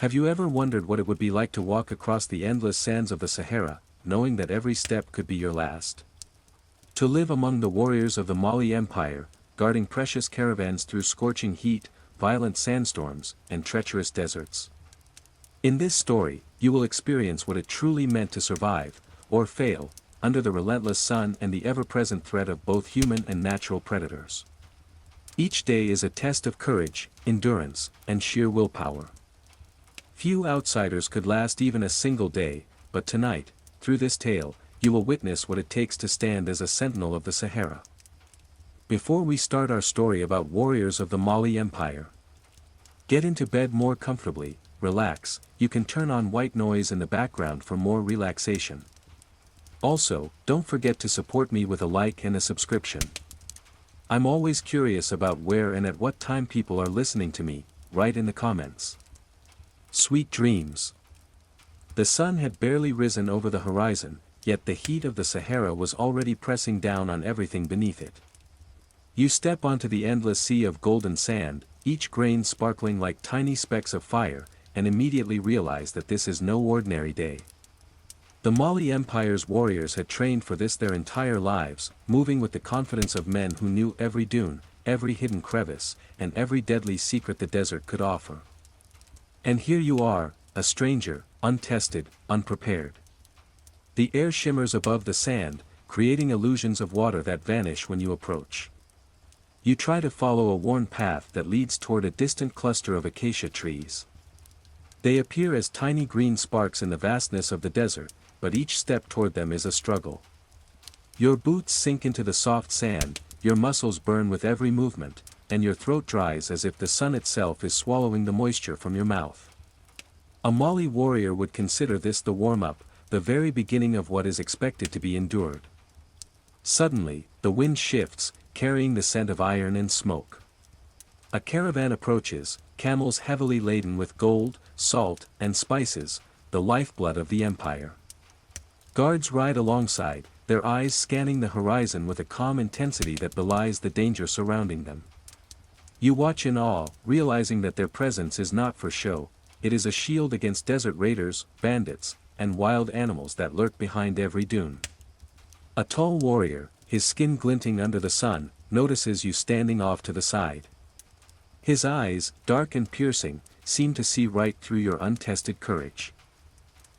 Have you ever wondered what it would be like to walk across the endless sands of the Sahara, knowing that every step could be your last? To live among the warriors of the Mali Empire, guarding precious caravans through scorching heat, violent sandstorms, and treacherous deserts. In this story, you will experience what it truly meant to survive, or fail, under the relentless sun and the ever-present threat of both human and natural predators. Each day is a test of courage, endurance, and sheer willpower. Few outsiders could last even a single day, but tonight, through this tale, you will witness what it takes to stand as a sentinel of the Sahara. Before we start our story about warriors of the Mali Empire, get into bed more comfortably, relax, you can turn on white noise in the background for more relaxation. Also, don't forget to support me with a like and a subscription. I'm always curious about where and at what time people are listening to me, write in the comments. Sweet dreams. The sun had barely risen over the horizon, yet the heat of the Sahara was already pressing down on everything beneath it. You step onto the endless sea of golden sand, each grain sparkling like tiny specks of fire, and immediately realize that this is no ordinary day. The Mali Empire's warriors had trained for this their entire lives, moving with the confidence of men who knew every dune, every hidden crevice, and every deadly secret the desert could offer. And here you are, a stranger, untested, unprepared. The air shimmers above the sand, creating illusions of water that vanish when you approach. You try to follow a worn path that leads toward a distant cluster of acacia trees. They appear as tiny green sparks in the vastness of the desert, but each step toward them is a struggle. Your boots sink into the soft sand, your muscles burn with every movement, and your throat dries as if the sun itself is swallowing the moisture from your mouth. A Mali warrior would consider this the warm-up, the very beginning of what is expected to be endured. Suddenly, the wind shifts, carrying the scent of iron and smoke. A caravan approaches, camels heavily laden with gold, salt, and spices, the lifeblood of the empire. Guards ride alongside, their eyes scanning the horizon with a calm intensity that belies the danger surrounding them. You watch in awe, realizing that their presence is not for show, it is a shield against desert raiders, bandits, and wild animals that lurk behind every dune. A tall warrior, his skin glinting under the sun, notices you standing off to the side. His eyes, dark and piercing, seem to see right through your untested courage.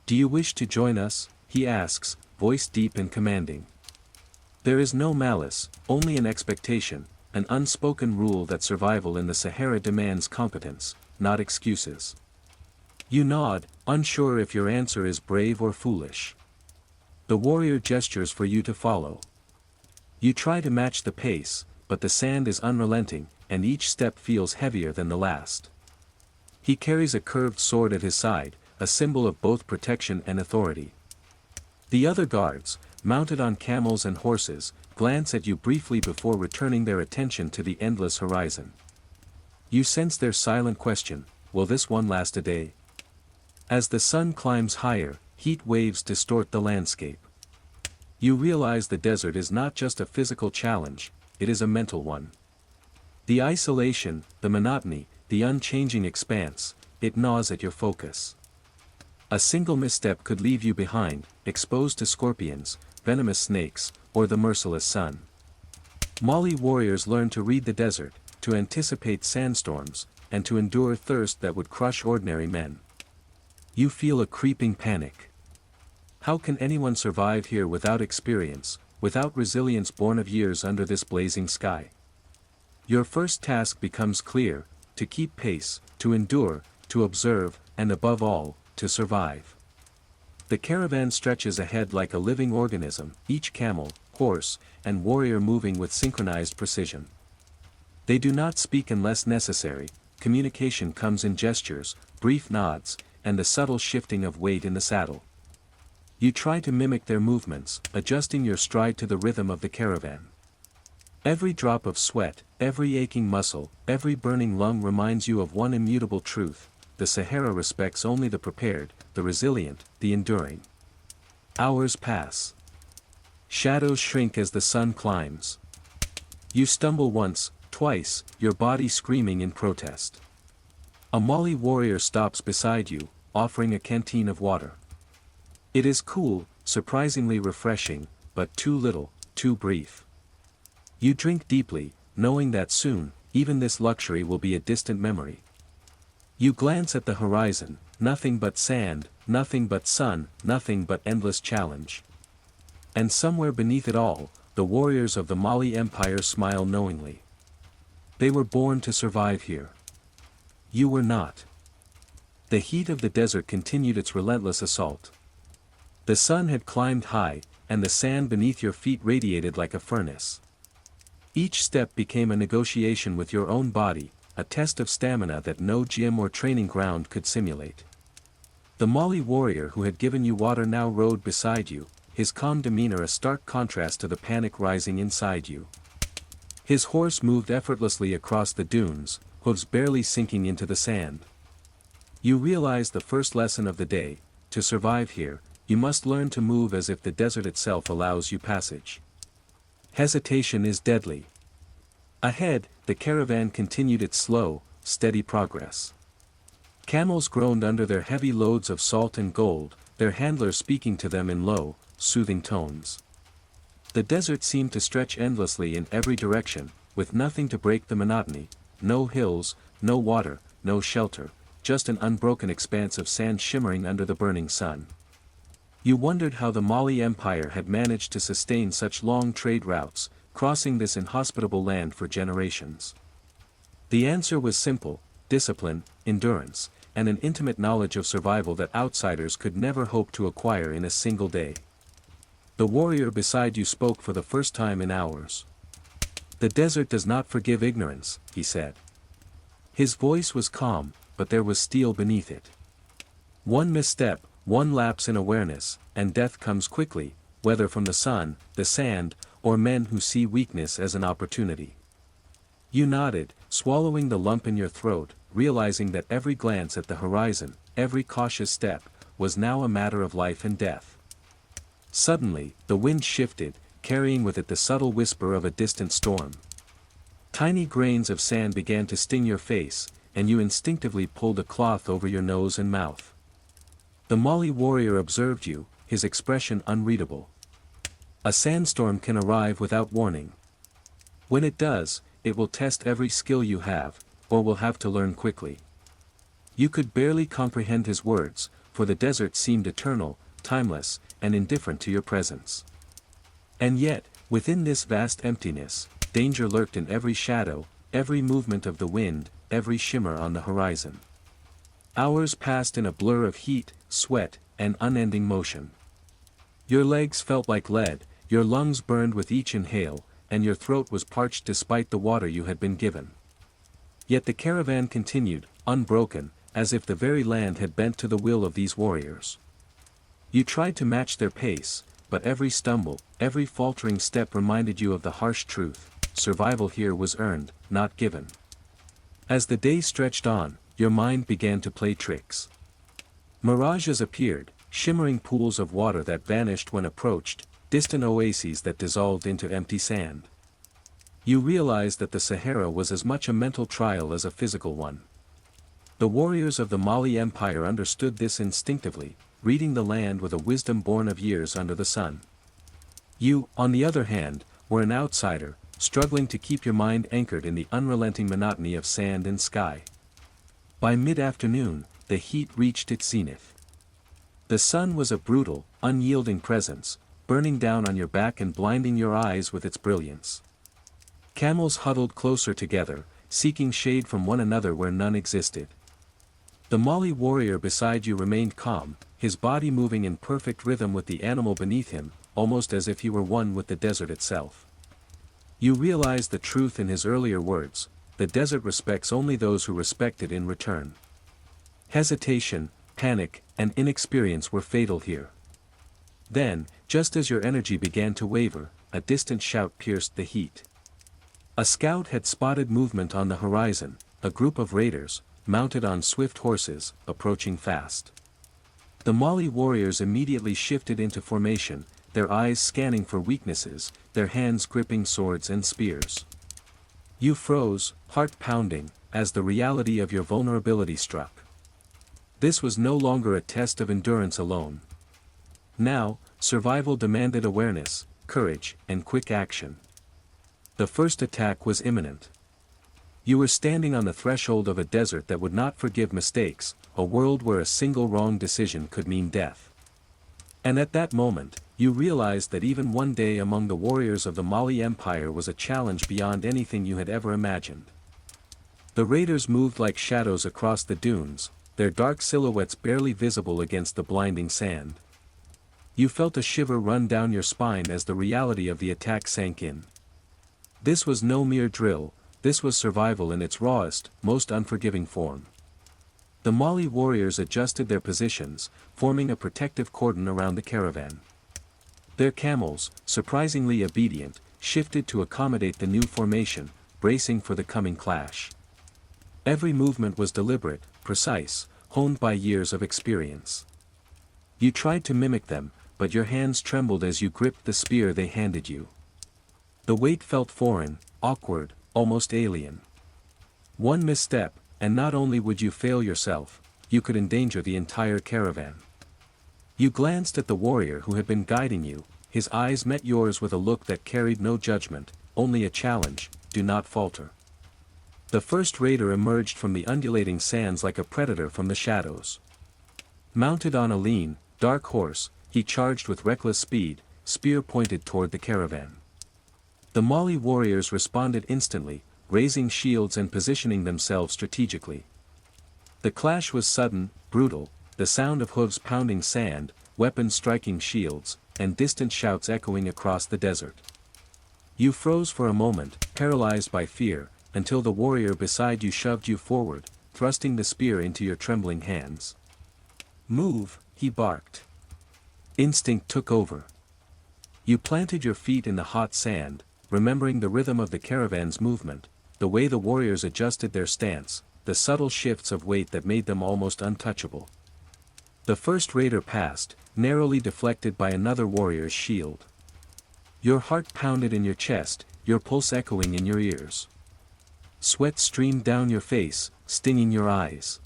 "Do you wish to join us?" he asks, voice deep and commanding. There is no malice, only an expectation, an unspoken rule that survival in the Sahara demands competence, not excuses. You nod, unsure if your answer is brave or foolish. The warrior gestures for you to follow. You try to match the pace, but the sand is unrelenting, and each step feels heavier than the last. He carries a curved sword at his side, a symbol of both protection and authority. The other guards, mounted on camels and horses, glance at you briefly before returning their attention to the endless horizon. You sense their silent question, will this one last a day? As the sun climbs higher, heat waves distort the landscape. You realize the desert is not just a physical challenge, it is a mental one. The isolation, the monotony, the unchanging expanse, it gnaws at your focus. A single misstep could leave you behind, exposed to scorpions, venomous snakes, or the merciless sun. Mali warriors learn to read the desert, to anticipate sandstorms, and to endure thirst that would crush ordinary men. You feel a creeping panic. How can anyone survive here without experience, without resilience born of years under this blazing sky? Your first task becomes clear, to keep pace, to endure, to observe, and above all, to survive. The caravan stretches ahead like a living organism, each camel, horse, and warrior moving with synchronized precision. They do not speak unless necessary, communication comes in gestures, brief nods, and the subtle shifting of weight in the saddle. You try to mimic their movements, adjusting your stride to the rhythm of the caravan. Every drop of sweat, every aching muscle, every burning lung reminds you of one immutable truth: the Sahara respects only the prepared, the resilient, the enduring. Hours pass. Shadows shrink as the sun climbs. You stumble once, twice, your body screaming in protest. A Mali warrior stops beside you, offering a canteen of water. It is cool, surprisingly refreshing, but too little, too brief. You drink deeply, knowing that soon, even this luxury will be a distant memory. You glance at the horizon, nothing but sand, nothing but sun, nothing but endless challenge. And somewhere beneath it all, the warriors of the Mali Empire smile knowingly. They were born to survive here. You were not. The heat of the desert continued its relentless assault. The sun had climbed high, and the sand beneath your feet radiated like a furnace. Each step became a negotiation with your own body, a test of stamina that no gym or training ground could simulate. The Mali warrior who had given you water now rode beside you, his calm demeanor a stark contrast to the panic rising inside you. His horse moved effortlessly across the dunes, hooves barely sinking into the sand. You realize the first lesson of the day: to survive here, you must learn to move as if the desert itself allows you passage. Hesitation is deadly. Ahead, the caravan continued its slow, steady progress. Camels groaned under their heavy loads of salt and gold, their handlers speaking to them in low, soothing tones. The desert seemed to stretch endlessly in every direction, with nothing to break the monotony: no hills, no water, no shelter, just an unbroken expanse of sand shimmering under the burning sun. You wondered how the Mali Empire had managed to sustain such long trade routes, crossing this inhospitable land for generations. The answer was simple: discipline, endurance, and an intimate knowledge of survival that outsiders could never hope to acquire in a single day. The warrior beside you spoke for the first time in hours. "The desert does not forgive ignorance," he said. His voice was calm, but there was steel beneath it. One misstep, one lapse in awareness, and death comes quickly, whether from the sun, the sand, or men who see weakness as an opportunity. You nodded, swallowing the lump in your throat, realizing that every glance at the horizon, every cautious step, was now a matter of life and death. Suddenly, the wind shifted, carrying with it the subtle whisper of a distant storm. Tiny grains of sand began to sting your face, and you instinctively pulled a cloth over your nose and mouth. The Mali warrior observed you, his expression unreadable. A sandstorm can arrive without warning. When it does, it will test every skill you have, or will have to learn quickly. You could barely comprehend his words, for the desert seemed eternal, timeless, and indifferent to your presence. And yet, within this vast emptiness, danger lurked in every shadow, every movement of the wind, every shimmer on the horizon. Hours passed in a blur of heat, sweat, and unending motion. Your legs felt like lead, your lungs burned with each inhale, and your throat was parched despite the water you had been given. Yet the caravan continued, unbroken, as if the very land had bent to the will of these warriors. You tried to match their pace, but every stumble, every faltering step reminded you of the harsh truth: survival here was earned, not given. As the day stretched on, your mind began to play tricks. Mirages appeared, shimmering pools of water that vanished when approached, distant oases that dissolved into empty sand. You realized that the Sahara was as much a mental trial as a physical one. The warriors of the Mali Empire understood this instinctively, reading the land with a wisdom born of years under the sun. You, on the other hand, were an outsider, struggling to keep your mind anchored in the unrelenting monotony of sand and sky. By mid-afternoon, the heat reached its zenith. The sun was a brutal, unyielding presence, burning down on your back and blinding your eyes with its brilliance. Camels huddled closer together, seeking shade from one another where none existed. The Mali warrior beside you remained calm, his body moving in perfect rhythm with the animal beneath him, almost as if he were one with the desert itself. You realized the truth in his earlier words: the desert respects only those who respect it in return. Hesitation, panic, and inexperience were fatal here. Then, just as your energy began to waver, a distant shout pierced the heat. A scout had spotted movement on the horizon, a group of raiders, mounted on swift horses, approaching fast. The Mali warriors immediately shifted into formation, their eyes scanning for weaknesses, their hands gripping swords and spears. You froze, heart pounding, as the reality of your vulnerability struck. This was no longer a test of endurance alone. Now, survival demanded awareness, courage, and quick action. The first attack was imminent. You were standing on the threshold of a desert that would not forgive mistakes, a world where a single wrong decision could mean death. And at that moment, you realized that even one day among the warriors of the Mali Empire was a challenge beyond anything you had ever imagined. The raiders moved like shadows across the dunes, their dark silhouettes barely visible against the blinding sand. You felt a shiver run down your spine as the reality of the attack sank in. This was no mere drill, this was survival in its rawest, most unforgiving form. The Mali warriors adjusted their positions, forming a protective cordon around the caravan. Their camels, surprisingly obedient, shifted to accommodate the new formation, bracing for the coming clash. Every movement was deliberate, precise, honed by years of experience. You tried to mimic them, but your hands trembled as you gripped the spear they handed you. The weight felt foreign, awkward, almost alien. One misstep, and not only would you fail yourself, you could endanger the entire caravan. You glanced at the warrior who had been guiding you, his eyes met yours with a look that carried no judgment, only a challenge: do not falter. The first raider emerged from the undulating sands like a predator from the shadows. Mounted on a lean, dark horse, he charged with reckless speed, spear pointed toward the caravan. The Mali warriors responded instantly, raising shields and positioning themselves strategically. The clash was sudden, brutal, the sound of hooves pounding sand, weapons striking shields, and distant shouts echoing across the desert. You froze for a moment, paralyzed by fear, until the warrior beside you shoved you forward, thrusting the spear into your trembling hands. "Move," he barked. Instinct took over. You planted your feet in the hot sand, remembering the rhythm of the caravan's movement, the way the warriors adjusted their stance, the subtle shifts of weight that made them almost untouchable. The first raider passed, narrowly deflected by another warrior's shield. Your heart pounded in your chest, your pulse echoing in your ears. Sweat streamed down your face, stinging your eyes.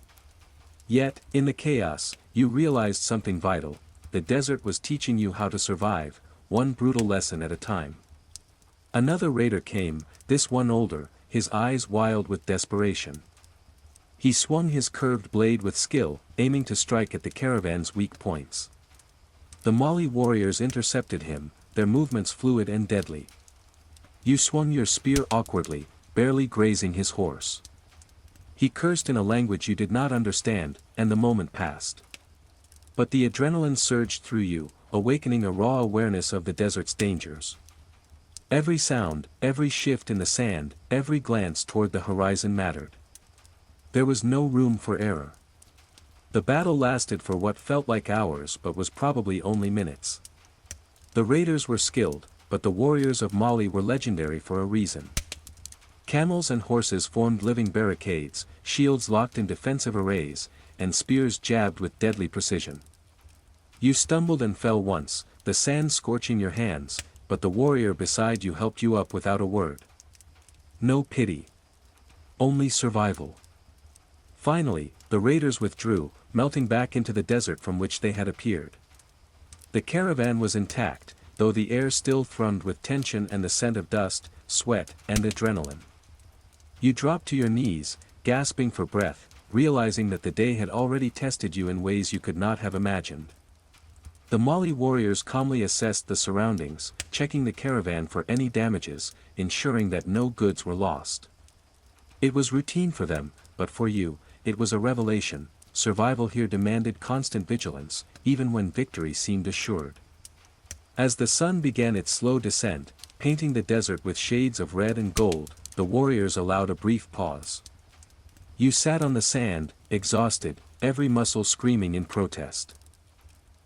Yet, in the chaos, you realized something vital: the desert was teaching you how to survive, one brutal lesson at a time. Another raider came, this one older, his eyes wild with desperation. He swung his curved blade with skill, aiming to strike at the caravan's weak points. The Mali warriors intercepted him, their movements fluid and deadly. You swung your spear awkwardly, barely grazing his horse. He cursed in a language you did not understand, and the moment passed. But the adrenaline surged through you, awakening a raw awareness of the desert's dangers. Every sound, every shift in the sand, every glance toward the horizon mattered. There was no room for error. The battle lasted for what felt like hours but was probably only minutes. The raiders were skilled, but the warriors of Mali were legendary for a reason. Camels and horses formed living barricades, shields locked in defensive arrays, and spears jabbed with deadly precision. You stumbled and fell once, the sand scorching your hands, but the warrior beside you helped you up without a word. No pity. Only survival. Finally, the raiders withdrew, melting back into the desert from which they had appeared. The caravan was intact, though the air still thrummed with tension and the scent of dust, sweat, and adrenaline. You dropped to your knees, gasping for breath, realizing that the day had already tested you in ways you could not have imagined. The Mali warriors calmly assessed the surroundings, checking the caravan for any damages, ensuring that no goods were lost. It was routine for them, but for you, it was a revelation. Survival here demanded constant vigilance, even when victory seemed assured. As the sun began its slow descent, painting the desert with shades of red and gold, the warriors allowed a brief pause. You sat on the sand, exhausted, every muscle screaming in protest.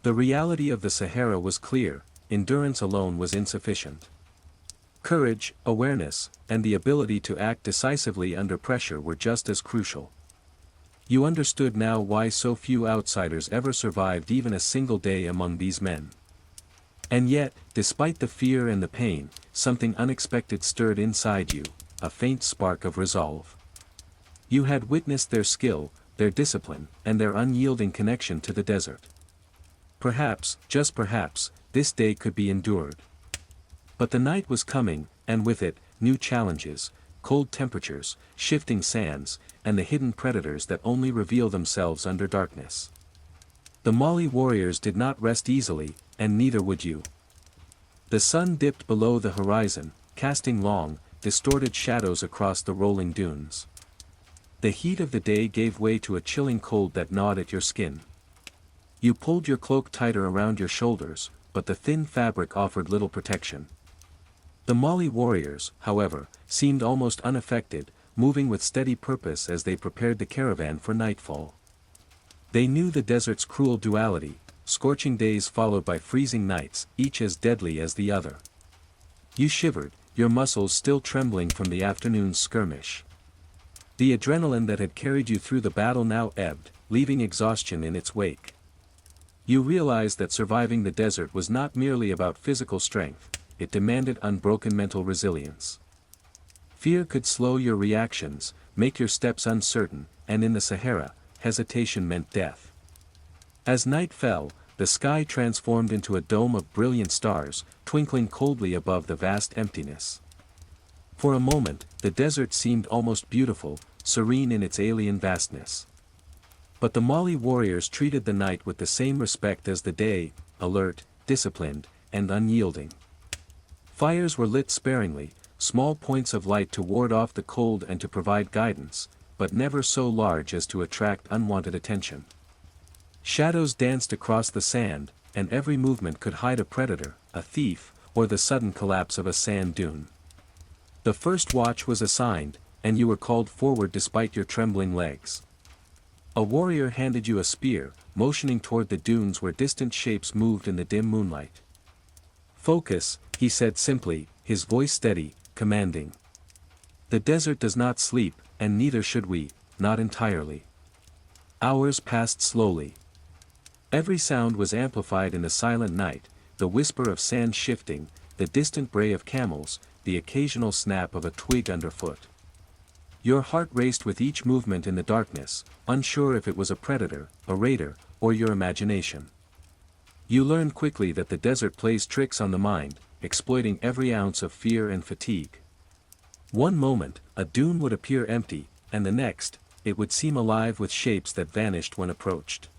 The reality of the Sahara was clear: endurance alone was insufficient. Courage, awareness, and the ability to act decisively under pressure were just as crucial. You understood now why so few outsiders ever survived even a single day among these men. And yet, despite the fear and the pain, something unexpected stirred inside you, a faint spark of resolve. You had witnessed their skill, their discipline, and their unyielding connection to the desert. Perhaps, just perhaps, this day could be endured. But the night was coming, and with it, new challenges, cold temperatures, shifting sands, and the hidden predators that only reveal themselves under darkness. The Mali warriors did not rest easily, and neither would you. The sun dipped below the horizon, casting long, distorted shadows across the rolling dunes. The heat of the day gave way to a chilling cold that gnawed at your skin. You pulled your cloak tighter around your shoulders, but the thin fabric offered little protection. The Mali warriors, however, seemed almost unaffected, moving with steady purpose as they prepared the caravan for nightfall. They knew the desert's cruel duality, scorching days followed by freezing nights, each as deadly as the other. You shivered, your muscles still trembling from the afternoon's skirmish. The adrenaline that had carried you through the battle now ebbed, leaving exhaustion in its wake. You realized that surviving the desert was not merely about physical strength, it demanded unbroken mental resilience. Fear could slow your reactions, make your steps uncertain, and in the Sahara, hesitation meant death. As night fell, the sky transformed into a dome of brilliant stars, twinkling coldly above the vast emptiness. For a moment, the desert seemed almost beautiful, serene in its alien vastness. But the Mali warriors treated the night with the same respect as the day, alert, disciplined, and unyielding. Fires were lit sparingly, small points of light to ward off the cold and to provide guidance, but never so large as to attract unwanted attention. Shadows danced across the sand, and every movement could hide a predator, a thief, or the sudden collapse of a sand dune. The first watch was assigned, and you were called forward despite your trembling legs. A warrior handed you a spear, motioning toward the dunes where distant shapes moved in the dim moonlight. "Focus," he said simply, his voice steady, commanding. "The desert does not sleep, and neither should we, not entirely." Hours passed slowly. Every sound was amplified in the silent night, the whisper of sand shifting, the distant bray of camels, the occasional snap of a twig underfoot. Your heart raced with each movement in the darkness, unsure if it was a predator, a raider, or your imagination. You learned quickly that the desert plays tricks on the mind, exploiting every ounce of fear and fatigue. One moment, a dune would appear empty, and the next, it would seem alive with shapes that vanished when approached.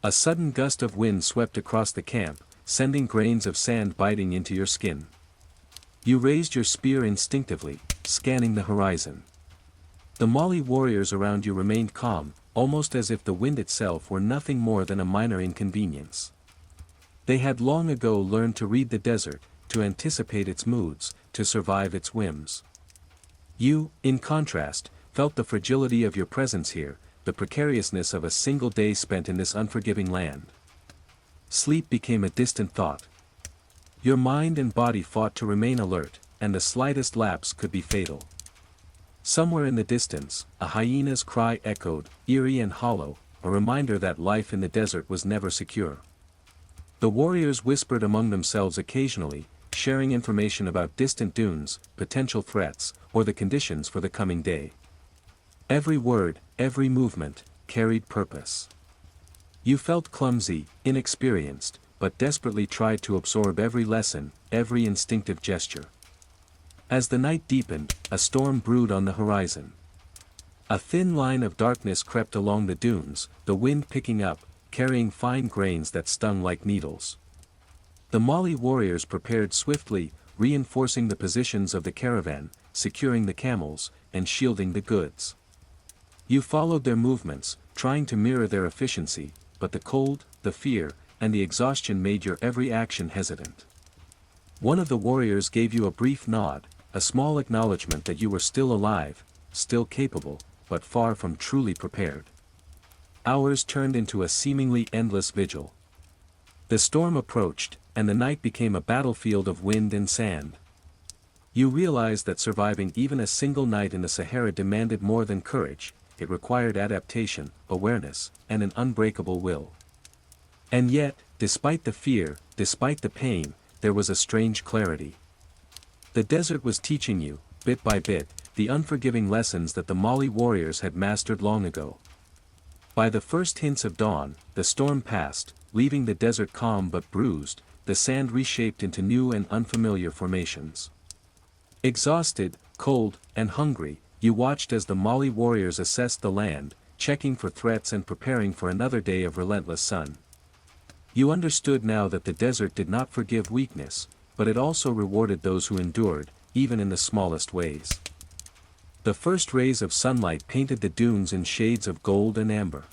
A sudden gust of wind swept across the camp, sending grains of sand biting into your skin. You raised your spear instinctively, scanning the horizon. The Mali warriors around you remained calm, almost as if the wind itself were nothing more than a minor inconvenience. They had long ago learned to read the desert, to anticipate its moods, to survive its whims. You, in contrast, felt the fragility of your presence here, the precariousness of a single day spent in this unforgiving land. Sleep became a distant thought. Your mind and body fought to remain alert, and the slightest lapse could be fatal. Somewhere in the distance, a hyena's cry echoed, eerie and hollow, a reminder that life in the desert was never secure. The warriors whispered among themselves occasionally, sharing information about distant dunes, potential threats, or the conditions for the coming day. Every word, every movement, carried purpose. You felt clumsy, inexperienced, but desperately tried to absorb every lesson, every instinctive gesture. As the night deepened, a storm brewed on the horizon. A thin line of darkness crept along the dunes, the wind picking up, carrying fine grains that stung like needles. The Mali warriors prepared swiftly, reinforcing the positions of the caravan, securing the camels, and shielding the goods. You followed their movements, trying to mirror their efficiency, but the cold, the fear, and the exhaustion made your every action hesitant. One of the warriors gave you a brief nod, a small acknowledgement that you were still alive, still capable, but far from truly prepared. Hours turned into a seemingly endless vigil. The storm approached, and the night became a battlefield of wind and sand. You realized that surviving even a single night in the Sahara demanded more than courage, it required adaptation, awareness, and an unbreakable will. And yet, despite the fear, despite the pain, there was a strange clarity. The desert was teaching you, bit by bit, the unforgiving lessons that the Mali warriors had mastered long ago. By the first hints of dawn, the storm passed, leaving the desert calm but bruised, the sand reshaped into new and unfamiliar formations. Exhausted, cold, and hungry, you watched as the Mali warriors assessed the land, checking for threats and preparing for another day of relentless sun. You understood now that the desert did not forgive weakness, but it also rewarded those who endured, even in the smallest ways. The first rays of sunlight painted the dunes in shades of gold and amber.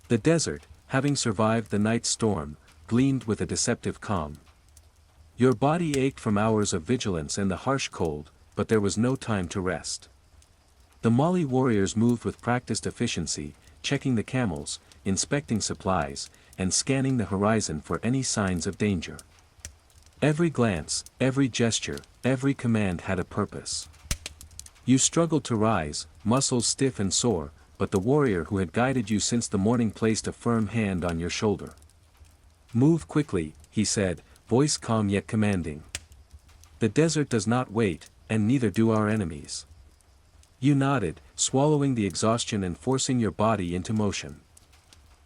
The desert, having survived the night storm, gleamed with a deceptive calm. Your body ached from hours of vigilance and the harsh cold, but there was no time to rest. The Mali warriors moved with practiced efficiency, checking the camels, inspecting supplies, and scanning the horizon for any signs of danger. Every glance, every gesture, every command had a purpose. You struggled to rise, muscles stiff and sore, but the warrior who had guided you since the morning placed a firm hand on your shoulder. "Move quickly," he said, voice calm yet commanding. "The desert does not wait, and neither do our enemies." You nodded, swallowing the exhaustion and forcing your body into motion.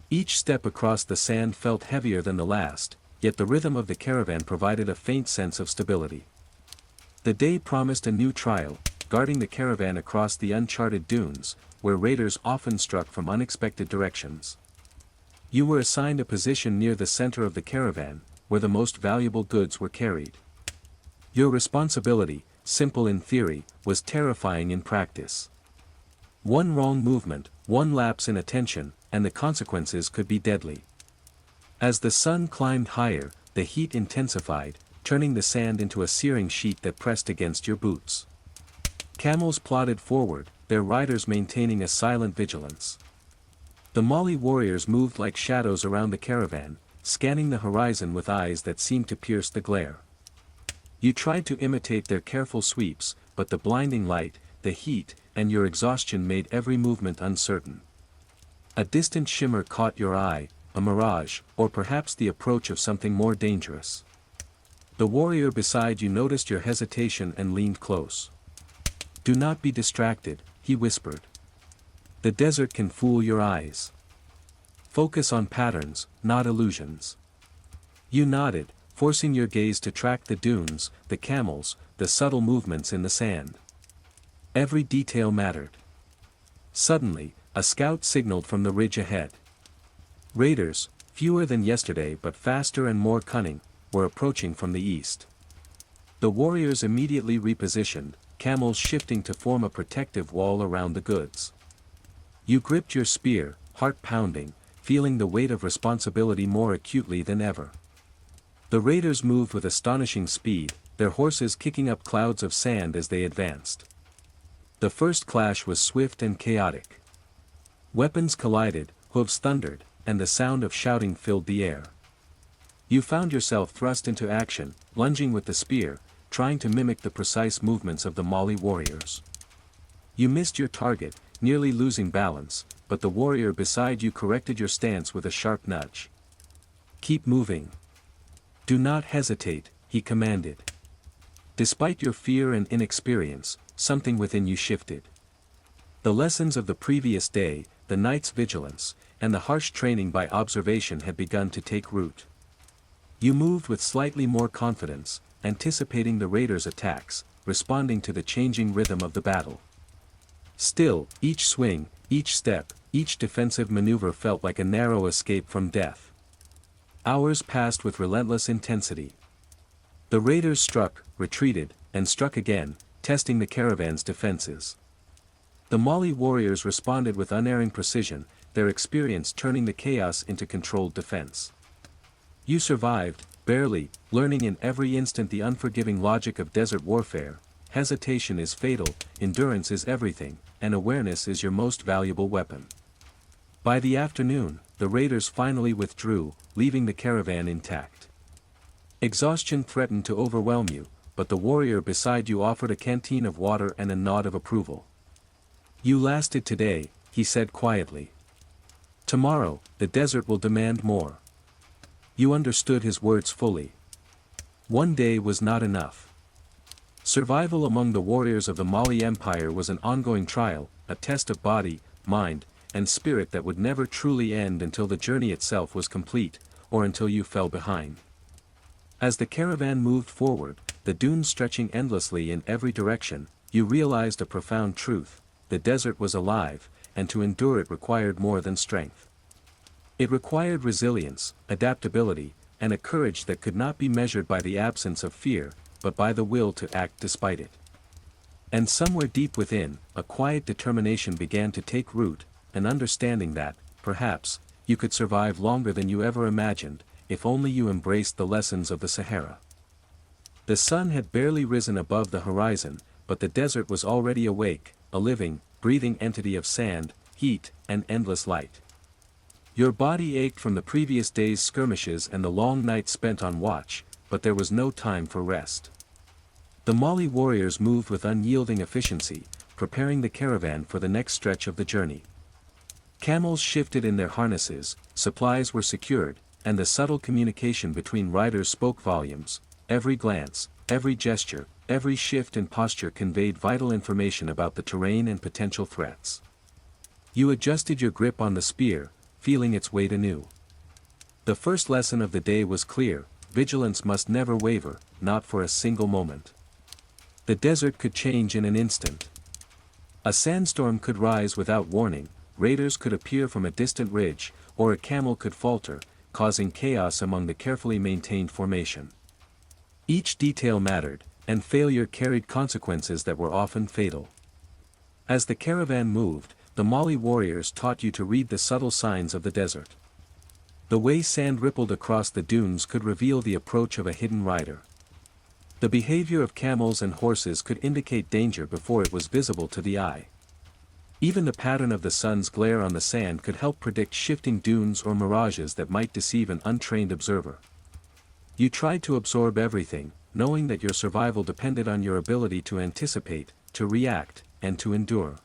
Each step across the sand felt heavier than the last, yet the rhythm of the caravan provided a faint sense of stability. The day promised a new trial, guarding the caravan across the uncharted dunes, where raiders often struck from unexpected directions. You were assigned a position near the center of the caravan, where the most valuable goods were carried. Your responsibility, simple in theory, was terrifying in practice. One wrong movement, one lapse in attention, and the consequences could be deadly. As the sun climbed higher, the heat intensified, turning the sand into a searing sheet that pressed against your boots. Camels plodded forward, their riders maintaining a silent vigilance. The Mali warriors moved like shadows around the caravan, scanning the horizon with eyes that seemed to pierce the glare. You tried to imitate their careful sweeps, but the blinding light, the heat, and your exhaustion made every movement uncertain. A distant shimmer caught your eye, a mirage, or perhaps the approach of something more dangerous. The warrior beside you noticed your hesitation and leaned close. "Do not be distracted," he whispered. "The desert can fool your eyes. Focus on patterns, not illusions." You nodded, forcing your gaze to track the dunes, the camels, the subtle movements in the sand. Every detail mattered. Suddenly, a scout signaled from the ridge ahead. Raiders, fewer than yesterday but faster and more cunning, were approaching from the east. The warriors immediately repositioned, camels shifting to form a protective wall around the goods. You gripped your spear, heart pounding, feeling the weight of responsibility more acutely than ever. The raiders moved with astonishing speed, their horses kicking up clouds of sand as they advanced. The first clash was swift and chaotic. Weapons collided, hooves thundered, and the sound of shouting filled the air. You found yourself thrust into action, lunging with the spear, trying to mimic the precise movements of the Mali warriors. You missed your target, nearly losing balance, but the warrior beside you corrected your stance with a sharp nudge. "Keep moving. Do not hesitate," he commanded. Despite your fear and inexperience, something within you shifted. The lessons of the previous day, the night's vigilance, and the harsh training by observation had begun to take root. You moved with slightly more confidence, anticipating the raiders' attacks, responding to the changing rhythm of the battle. Still, each swing, each step, each defensive maneuver felt like a narrow escape from death. Hours passed with relentless intensity. The raiders struck, retreated, and struck again, testing the caravan's defenses. The Mali warriors responded with unerring precision, their experience turning the chaos into controlled defense. You survived, barely, learning in every instant the unforgiving logic of desert warfare. Hesitation is fatal, endurance is everything, and awareness is your most valuable weapon. By the afternoon, the raiders finally withdrew, leaving the caravan intact. Exhaustion threatened to overwhelm you, but the warrior beside you offered a canteen of water and a nod of approval. "You lasted today," he said quietly. "Tomorrow, the desert will demand more." You understood his words fully. One day was not enough. Survival among the warriors of the Mali Empire was an ongoing trial, a test of body, mind, and spirit that would never truly end until the journey itself was complete, or until you fell behind. As the caravan moved forward, the dunes stretching endlessly in every direction, you realized a profound truth: the desert was alive, and to endure it required more than strength. It required resilience, adaptability, and a courage that could not be measured by the absence of fear, but by the will to act despite it. And somewhere deep within, a quiet determination began to take root, an understanding that, perhaps, you could survive longer than you ever imagined, if only you embraced the lessons of the Sahara. The sun had barely risen above the horizon, but the desert was already awake, a living, breathing entity of sand, heat, and endless light. Your body ached from the previous day's skirmishes and the long nights spent on watch, but there was no time for rest. The Mali warriors moved with unyielding efficiency, preparing the caravan for the next stretch of the journey. Camels shifted in their harnesses, supplies were secured, and the subtle communication between riders spoke volumes. Every glance, every gesture, every shift in posture conveyed vital information about the terrain and potential threats. You adjusted your grip on the spear, feeling its weight anew. The first lesson of the day was clear: vigilance must never waver, not for a single moment. The desert could change in an instant. A sandstorm could rise without warning, raiders could appear from a distant ridge, or a camel could falter, causing chaos among the carefully maintained formation. Each detail mattered, and failure carried consequences that were often fatal. As the caravan moved, the Mali warriors taught you to read the subtle signs of the desert. The way sand rippled across the dunes could reveal the approach of a hidden rider. The behavior of camels and horses could indicate danger before it was visible to the eye. Even the pattern of the sun's glare on the sand could help predict shifting dunes or mirages that might deceive an untrained observer. You tried to absorb everything, knowing that your survival depended on your ability to anticipate, to react, and to endure.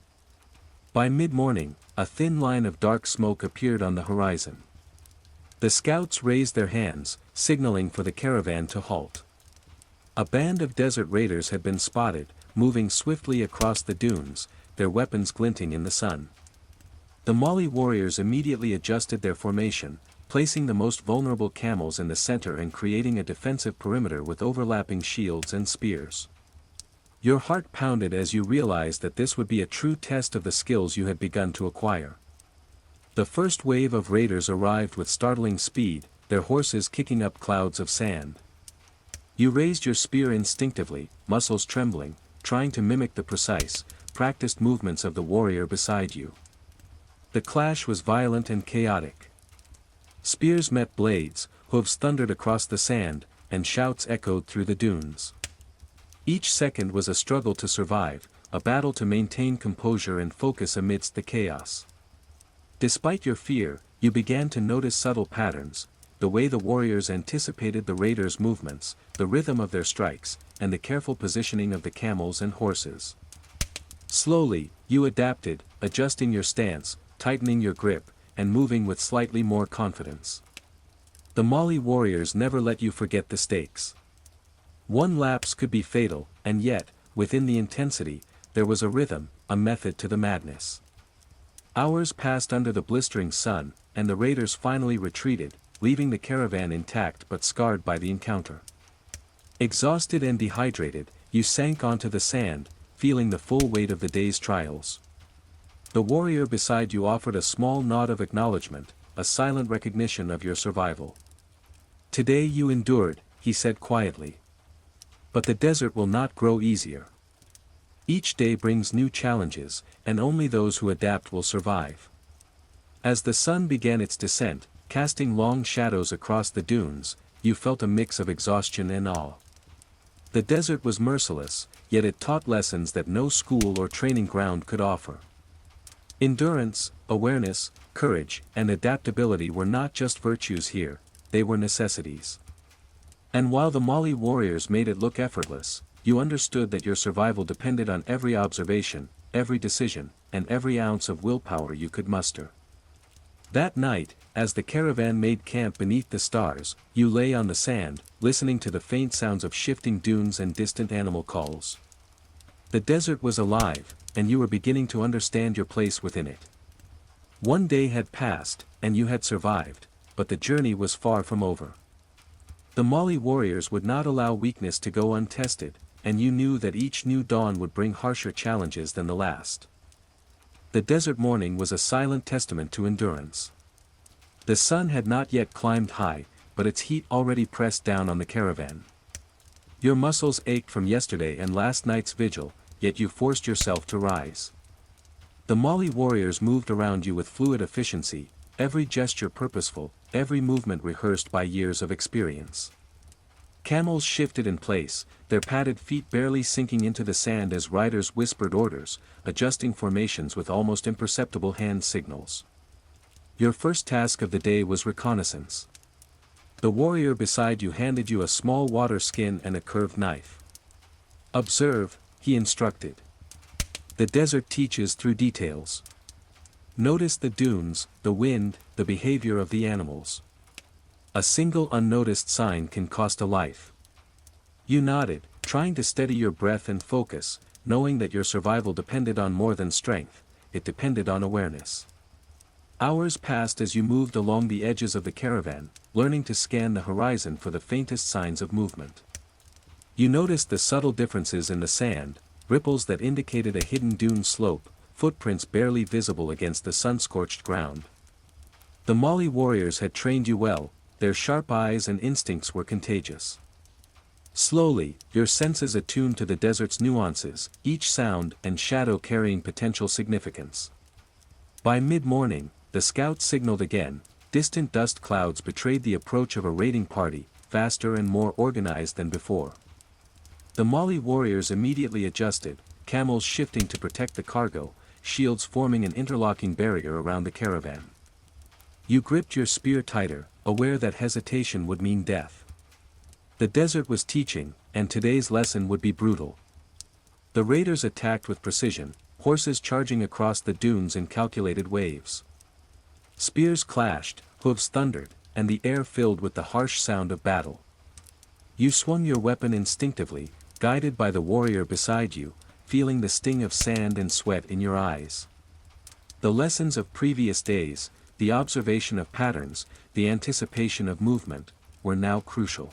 By mid-morning, a thin line of dark smoke appeared on the horizon. The scouts raised their hands, signaling for the caravan to halt. A band of desert raiders had been spotted, moving swiftly across the dunes, their weapons glinting in the sun. The Mali warriors immediately adjusted their formation, placing the most vulnerable camels in the center and creating a defensive perimeter with overlapping shields and spears. Your heart pounded as you realized that this would be a true test of the skills you had begun to acquire. The first wave of raiders arrived with startling speed, their horses kicking up clouds of sand. You raised your spear instinctively, muscles trembling, trying to mimic the precise, practiced movements of the warrior beside you. The clash was violent and chaotic. Spears met blades, hooves thundered across the sand, and shouts echoed through the dunes. Each second was a struggle to survive, a battle to maintain composure and focus amidst the chaos. Despite your fear, you began to notice subtle patterns: the way the warriors anticipated the raiders' movements, the rhythm of their strikes, and the careful positioning of the camels and horses. Slowly, you adapted, adjusting your stance, tightening your grip, and moving with slightly more confidence. The Mali warriors never let you forget the stakes. One lapse could be fatal, and yet, within the intensity, there was a rhythm, a method to the madness. Hours passed under the blistering sun, and the raiders finally retreated, leaving the caravan intact but scarred by the encounter. Exhausted and dehydrated, you sank onto the sand, feeling the full weight of the day's trials. The warrior beside you offered a small nod of acknowledgement, a silent recognition of your survival. "Today you endured," he said quietly. "But the desert will not grow easier. Each day brings new challenges, and only those who adapt will survive." As the sun began its descent, casting long shadows across the dunes, you felt a mix of exhaustion and awe. The desert was merciless, yet it taught lessons that no school or training ground could offer. Endurance, awareness, courage, and adaptability were not just virtues here, they were necessities. And while the Mali warriors made it look effortless, you understood that your survival depended on every observation, every decision, and every ounce of willpower you could muster. That night, as the caravan made camp beneath the stars, you lay on the sand, listening to the faint sounds of shifting dunes and distant animal calls. The desert was alive, and you were beginning to understand your place within it. One day had passed, and you had survived, but the journey was far from over. The Mali warriors would not allow weakness to go untested, and you knew that each new dawn would bring harsher challenges than the last. The desert morning was a silent testament to endurance. The sun had not yet climbed high, but its heat already pressed down on the caravan. Your muscles ached from yesterday and last night's vigil, yet you forced yourself to rise. The Mali warriors moved around you with fluid efficiency, every gesture purposeful, every movement rehearsed by years of experience. Camels shifted in place, their padded feet barely sinking into the sand as riders whispered orders, adjusting formations with almost imperceptible hand signals. Your first task of the day was reconnaissance. The warrior beside you handed you a small water skin and a curved knife. Observe, he instructed. The desert teaches through details. Notice the dunes, the wind, the behavior of the animals. A single unnoticed sign can cost a life. You nodded, trying to steady your breath and focus, knowing that your survival depended on more than strength, it depended on awareness. Hours passed as you moved along the edges of the caravan, learning to scan the horizon for the faintest signs of movement. You noticed the subtle differences in the sand, ripples that indicated a hidden dune slope, footprints barely visible against the sun-scorched ground. The Mali warriors had trained you well, their sharp eyes and instincts were contagious. Slowly, your senses attuned to the desert's nuances, each sound and shadow carrying potential significance. By mid-morning, the scouts signaled again, distant dust clouds betrayed the approach of a raiding party, faster and more organized than before. The Mali warriors immediately adjusted, camels shifting to protect the cargo, shields forming an interlocking barrier around the caravan. You gripped your spear tighter, aware that hesitation would mean death. The desert was teaching, and today's lesson would be brutal. The raiders attacked with precision, horses charging across the dunes in calculated waves. Spears clashed, hooves thundered, and the air filled with the harsh sound of battle. You swung your weapon instinctively, guided by the warrior beside you, feeling the sting of sand and sweat in your eyes. The lessons of previous days, the observation of patterns, the anticipation of movement, were now crucial.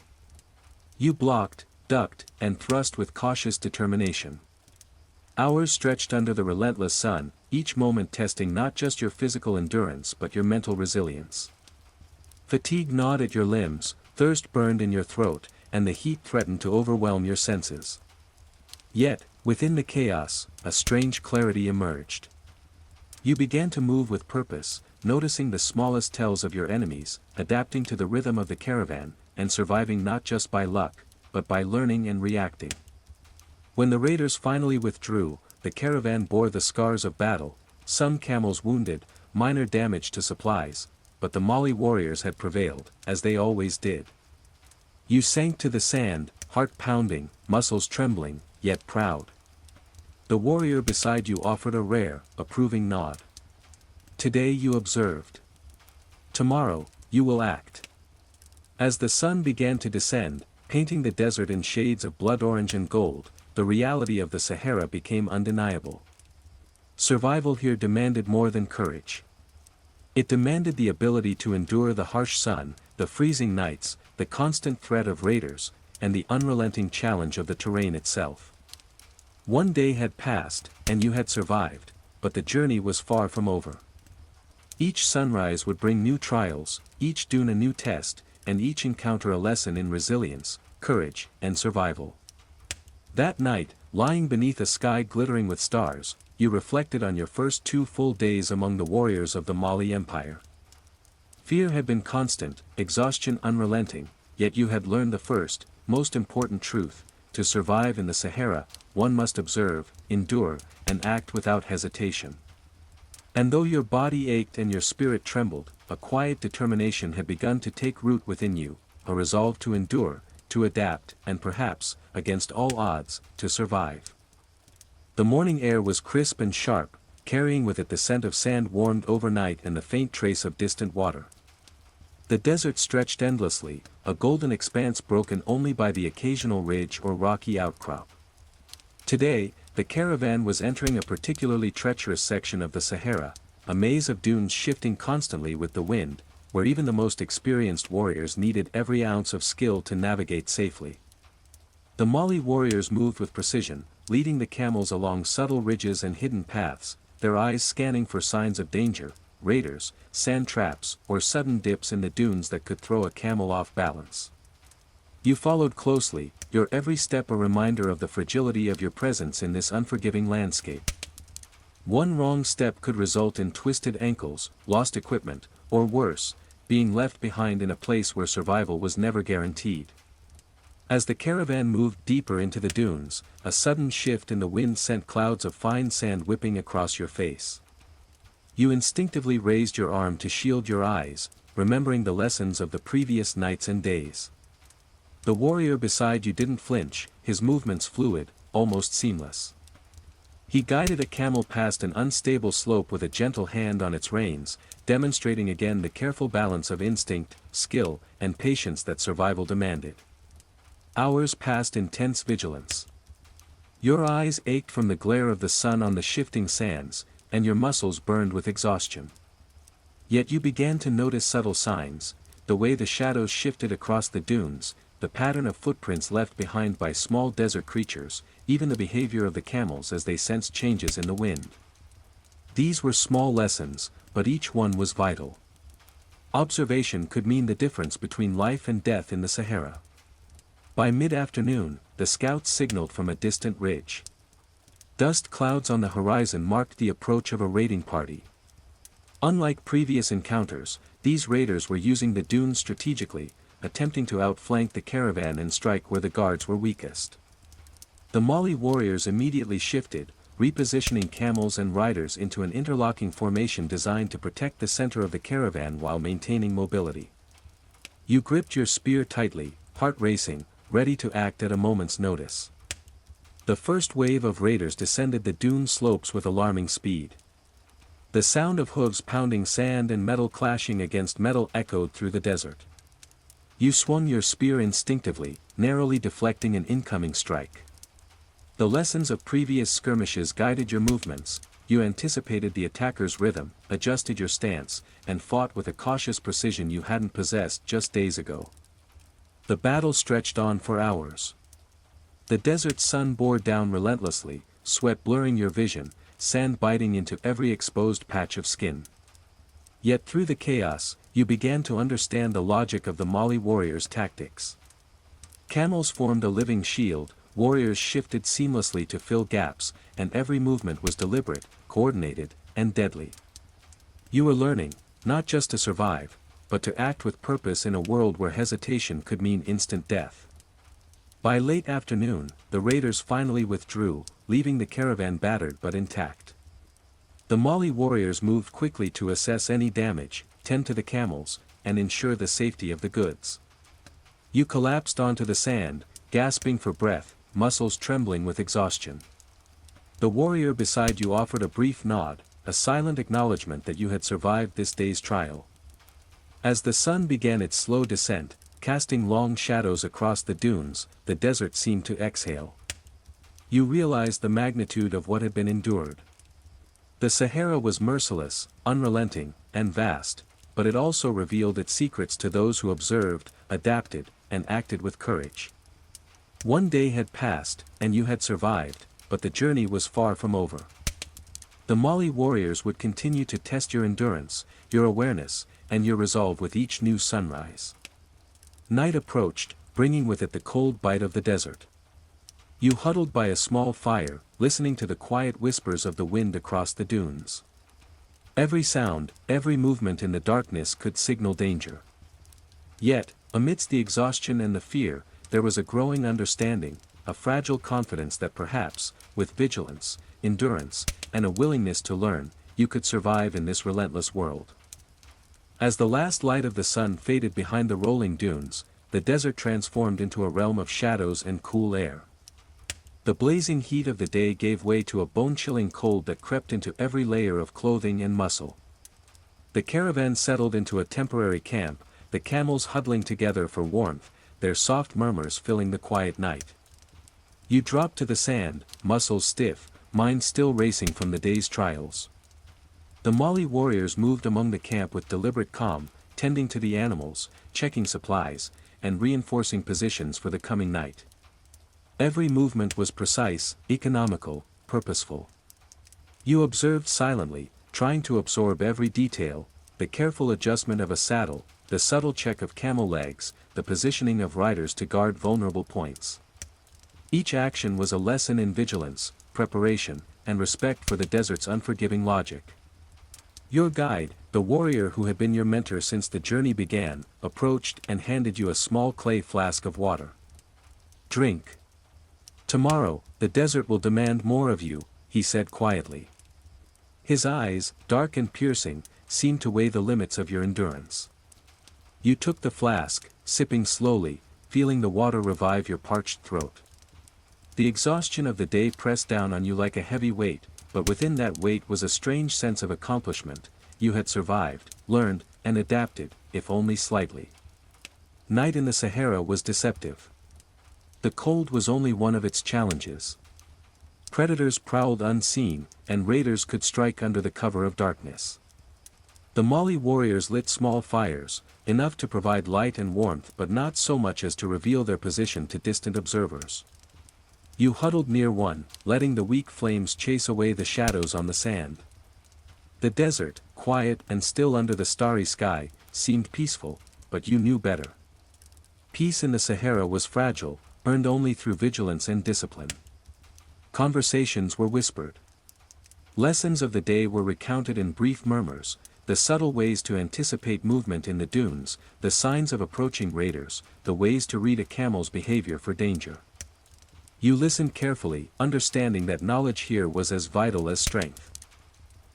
You blocked, ducked, and thrust with cautious determination. Hours stretched under the relentless sun, each moment testing not just your physical endurance but your mental resilience. Fatigue gnawed at your limbs, thirst burned in your throat, and the heat threatened to overwhelm your senses. Yet, within the chaos, a strange clarity emerged. You began to move with purpose, noticing the smallest tells of your enemies, adapting to the rhythm of the caravan, and surviving not just by luck, but by learning and reacting. When the raiders finally withdrew, the caravan bore the scars of battle, some camels wounded, minor damage to supplies, but the Mali warriors had prevailed, as they always did. You sank to the sand, heart pounding, muscles trembling, yet proud. The warrior beside you offered a rare, approving nod. Today you observed. Tomorrow, you will act. As the sun began to descend, painting the desert in shades of blood orange and gold, the reality of the Sahara became undeniable. Survival here demanded more than courage. It demanded the ability to endure the harsh sun, the freezing nights, the constant threat of raiders, and the unrelenting challenge of the terrain itself. One day had passed, and you had survived, but the journey was far from over. Each sunrise would bring new trials, each dune a new test, and each encounter a lesson in resilience, courage, and survival. That night, lying beneath a sky glittering with stars, you reflected on your first 2 full days among the warriors of the Mali Empire. Fear had been constant, exhaustion unrelenting, yet you had learned the first, most important truth: to survive in the Sahara, one must observe, endure, and act without hesitation. And though your body ached and your spirit trembled, a quiet determination had begun to take root within you, a resolve to endure, to adapt, and perhaps, against all odds, to survive. The morning air was crisp and sharp, carrying with it the scent of sand warmed overnight and the faint trace of distant water. The desert stretched endlessly, a golden expanse broken only by the occasional ridge or rocky outcrop. Today, the caravan was entering a particularly treacherous section of the Sahara, a maze of dunes shifting constantly with the wind, where even the most experienced warriors needed every ounce of skill to navigate safely. The Mali warriors moved with precision, leading the camels along subtle ridges and hidden paths, their eyes scanning for signs of danger, raiders, sand traps, or sudden dips in the dunes that could throw a camel off balance. You followed closely, your every step a reminder of the fragility of your presence in this unforgiving landscape. One wrong step could result in twisted ankles, lost equipment, or worse, being left behind in a place where survival was never guaranteed. As the caravan moved deeper into the dunes, a sudden shift in the wind sent clouds of fine sand whipping across your face. You instinctively raised your arm to shield your eyes, remembering the lessons of the previous nights and days. The warrior beside you didn't flinch, his movements fluid, almost seamless. He guided a camel past an unstable slope with a gentle hand on its reins, demonstrating again the careful balance of instinct, skill, and patience that survival demanded. Hours passed in tense vigilance. Your eyes ached from the glare of the sun on the shifting sands, and your muscles burned with exhaustion. Yet you began to notice subtle signs, the way the shadows shifted across the dunes, the pattern of footprints left behind by small desert creatures, even the behavior of the camels as they sensed changes in the wind. These were small lessons, but each one was vital. Observation could mean the difference between life and death in the Sahara. By mid-afternoon, the scouts signaled from a distant ridge. Dust clouds on the horizon marked the approach of a raiding party. Unlike previous encounters, these raiders were using the dunes strategically, attempting to outflank the caravan and strike where the guards were weakest. The Mali warriors immediately shifted, repositioning camels and riders into an interlocking formation designed to protect the center of the caravan while maintaining mobility. You gripped your spear tightly, heart racing, ready to act at a moment's notice. The first wave of raiders descended the dune slopes with alarming speed. The sound of hooves pounding sand and metal clashing against metal echoed through the desert. You swung your spear instinctively, narrowly deflecting an incoming strike. The lessons of previous skirmishes guided your movements, you anticipated the attacker's rhythm, adjusted your stance, and fought with a cautious precision you hadn't possessed just days ago. The battle stretched on for hours. The desert sun bore down relentlessly, sweat blurring your vision, sand biting into every exposed patch of skin. Yet through the chaos, you began to understand the logic of the Mali warriors' tactics. Camels formed a living shield, warriors shifted seamlessly to fill gaps, and every movement was deliberate, coordinated, and deadly. You were learning, not just to survive, but to act with purpose in a world where hesitation could mean instant death. By late afternoon, the raiders finally withdrew, leaving the caravan battered but intact. The Mali warriors moved quickly to assess any damage, tend to the camels, and ensure the safety of the goods. You collapsed onto the sand, gasping for breath, muscles trembling with exhaustion. The warrior beside you offered a brief nod, a silent acknowledgement that you had survived this day's trial. As the sun began its slow descent, casting long shadows across the dunes, the desert seemed to exhale. You realized the magnitude of what had been endured. The Sahara was merciless, unrelenting, and vast, but it also revealed its secrets to those who observed, adapted, and acted with courage. One day had passed, and you had survived, but the journey was far from over. The Mali warriors would continue to test your endurance, your awareness, and your resolve with each new sunrise. Night approached, bringing with it the cold bite of the desert. You huddled by a small fire, listening to the quiet whispers of the wind across the dunes. Every sound, every movement in the darkness could signal danger. Yet, amidst the exhaustion and the fear, there was a growing understanding, a fragile confidence that perhaps, with vigilance, endurance, and a willingness to learn, you could survive in this relentless world. As the last light of the sun faded behind the rolling dunes, the desert transformed into a realm of shadows and cool air. The blazing heat of the day gave way to a bone-chilling cold that crept into every layer of clothing and muscle. The caravan settled into a temporary camp, the camels huddling together for warmth, their soft murmurs filling the quiet night. You dropped to the sand, muscles stiff, mind still racing from the day's trials. The Mali warriors moved among the camp with deliberate calm, tending to the animals, checking supplies, and reinforcing positions for the coming night. Every movement was precise, economical, purposeful. You observed silently, trying to absorb every detail, the careful adjustment of a saddle, the subtle check of camel legs, the positioning of riders to guard vulnerable points. Each action was a lesson in vigilance, preparation, and respect for the desert's unforgiving logic. Your guide, the warrior who had been your mentor since the journey began, approached and handed you a small clay flask of water. Drink. Tomorrow, the desert will demand more of you, he said quietly. His eyes, dark and piercing, seemed to weigh the limits of your endurance. You took the flask, sipping slowly, feeling the water revive your parched throat. The exhaustion of the day pressed down on you like a heavy weight, but within that weight was a strange sense of accomplishment. You had survived, learned, and adapted, if only slightly. Night in the Sahara was deceptive. The cold was only one of its challenges. Predators prowled unseen, and raiders could strike under the cover of darkness. The Mali warriors lit small fires, enough to provide light and warmth but not so much as to reveal their position to distant observers. You huddled near one, letting the weak flames chase away the shadows on the sand. The desert, quiet and still under the starry sky, seemed peaceful, but you knew better. Peace in the Sahara was fragile, earned only through vigilance and discipline. Conversations were whispered. Lessons of the day were recounted in brief murmurs, the subtle ways to anticipate movement in the dunes, the signs of approaching raiders, the ways to read a camel's behavior for danger. You listened carefully, understanding that knowledge here was as vital as strength.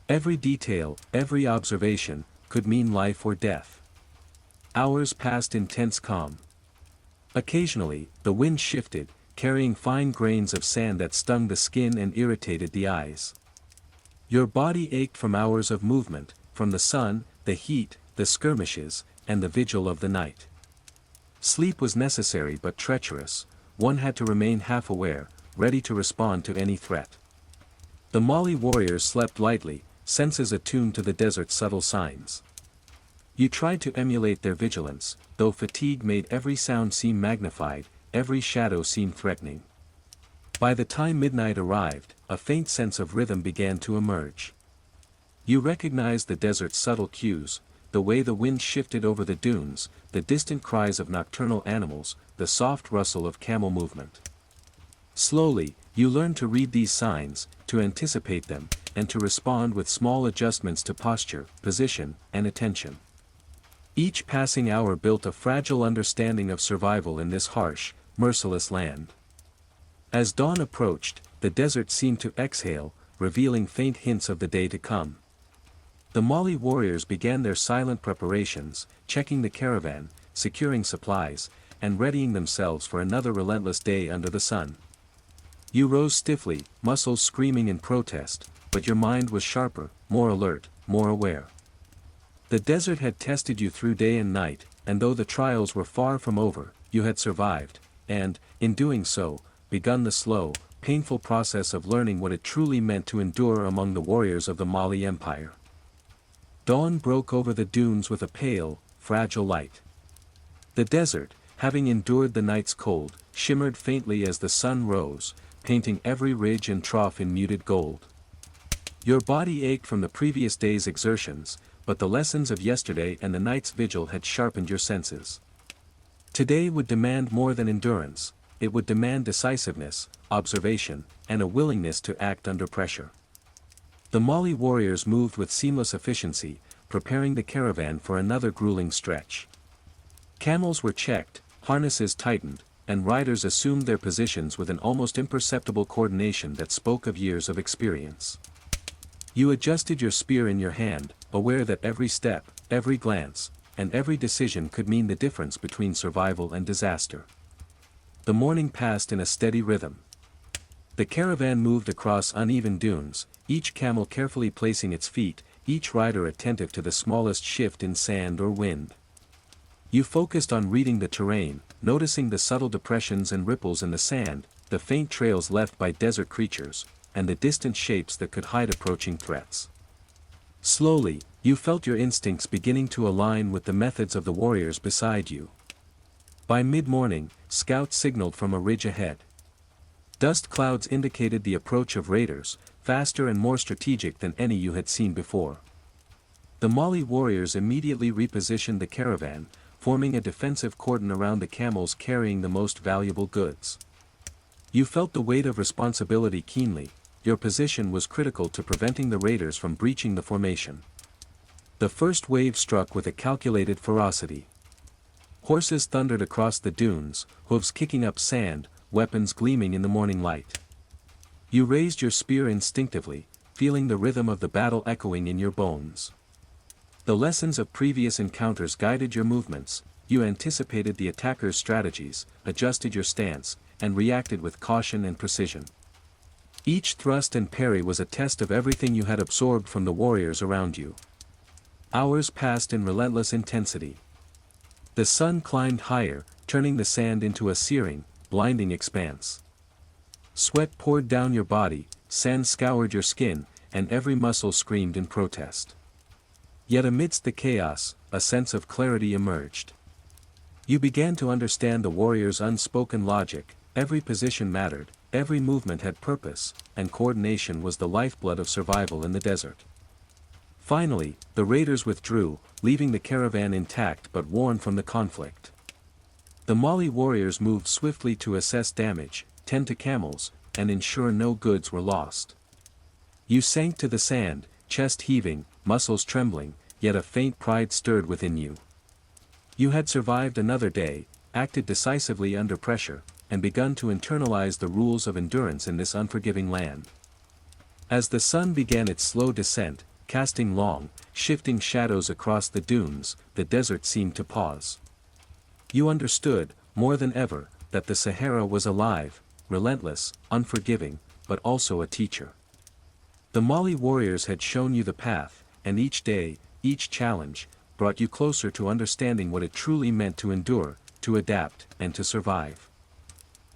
Every detail, every observation, could mean life or death. Hours passed in tense calm. Occasionally, the wind shifted, carrying fine grains of sand that stung the skin and irritated the eyes. Your body ached from hours of movement, from the sun, the heat, the skirmishes, and the vigil of the night. Sleep was necessary but treacherous. One had to remain half-aware, ready to respond to any threat. The Mali warriors slept lightly, senses attuned to the desert's subtle signs. You tried to emulate their vigilance, though fatigue made every sound seem magnified, every shadow seemed threatening. By the time midnight arrived, a faint sense of rhythm began to emerge. You recognized the desert's subtle cues, the way the wind shifted over the dunes, the distant cries of nocturnal animals, the soft rustle of camel movement. Slowly, you learned to read these signs, to anticipate them, and to respond with small adjustments to posture, position, and attention. Each passing hour built a fragile understanding of survival in this harsh, merciless land. As dawn approached, the desert seemed to exhale, revealing faint hints of the day to come. The Mali warriors began their silent preparations, checking the caravan, securing supplies, and readying themselves for another relentless day under the sun. You rose stiffly, muscles screaming in protest, but your mind was sharper, more alert, more aware. The desert had tested you through day and night, and though the trials were far from over, you had survived, and, in doing so, begun the slow, painful process of learning what it truly meant to endure among the warriors of the Mali Empire. Dawn broke over the dunes with a pale, fragile light. The desert, having endured the night's cold, shimmered faintly as the sun rose, painting every ridge and trough in muted gold. Your body ached from the previous day's exertions, but the lessons of yesterday and the night's vigil had sharpened your senses. Today would demand more than endurance, it would demand decisiveness, observation, and a willingness to act under pressure. The Mali warriors moved with seamless efficiency, preparing the caravan for another grueling stretch. Camels were checked, harnesses tightened, and riders assumed their positions with an almost imperceptible coordination that spoke of years of experience. You adjusted your spear in your hand, aware that every step, every glance, and every decision could mean the difference between survival and disaster. The morning passed in a steady rhythm. The caravan moved across uneven dunes, each camel carefully placing its feet, each rider attentive to the smallest shift in sand or wind. You focused on reading the terrain, noticing the subtle depressions and ripples in the sand, the faint trails left by desert creatures, and the distant shapes that could hide approaching threats. Slowly, you felt your instincts beginning to align with the methods of the warriors beside you. By mid-morning, scouts signaled from a ridge ahead. Dust clouds indicated the approach of raiders, faster and more strategic than any you had seen before. The Mali warriors immediately repositioned the caravan, forming a defensive cordon around the camels carrying the most valuable goods. You felt the weight of responsibility keenly. Your position was critical to preventing the raiders from breaching the formation. The first wave struck with a calculated ferocity. Horses thundered across the dunes, hooves kicking up sand, weapons gleaming in the morning light. You raised your spear instinctively, feeling the rhythm of the battle echoing in your bones. The lessons of previous encounters guided your movements. You anticipated the attacker's strategies, adjusted your stance, and reacted with caution and precision. Each thrust and parry was a test of everything you had absorbed from the warriors around you. Hours passed in relentless intensity. The sun climbed higher, turning the sand into a searing, blinding expanse. Sweat poured down your body, sand scoured your skin, and every muscle screamed in protest. Yet amidst the chaos, a sense of clarity emerged. You began to understand the warriors' unspoken logic. Every position mattered, every movement had purpose, and coordination was the lifeblood of survival in the desert. Finally, the raiders withdrew, leaving the caravan intact but worn from the conflict. The Mali warriors moved swiftly to assess damage, tend to camels, and ensure no goods were lost. You sank to the sand, chest heaving, muscles trembling, yet a faint pride stirred within you. You had survived another day, acted decisively under pressure, and begun to internalize the rules of endurance in this unforgiving land. As the sun began its slow descent, casting long, shifting shadows across the dunes, the desert seemed to pause. You understood, more than ever, that the Sahara was alive, relentless, unforgiving, but also a teacher. The Mali warriors had shown you the path, and each day, each challenge, brought you closer to understanding what it truly meant to endure, to adapt, and to survive.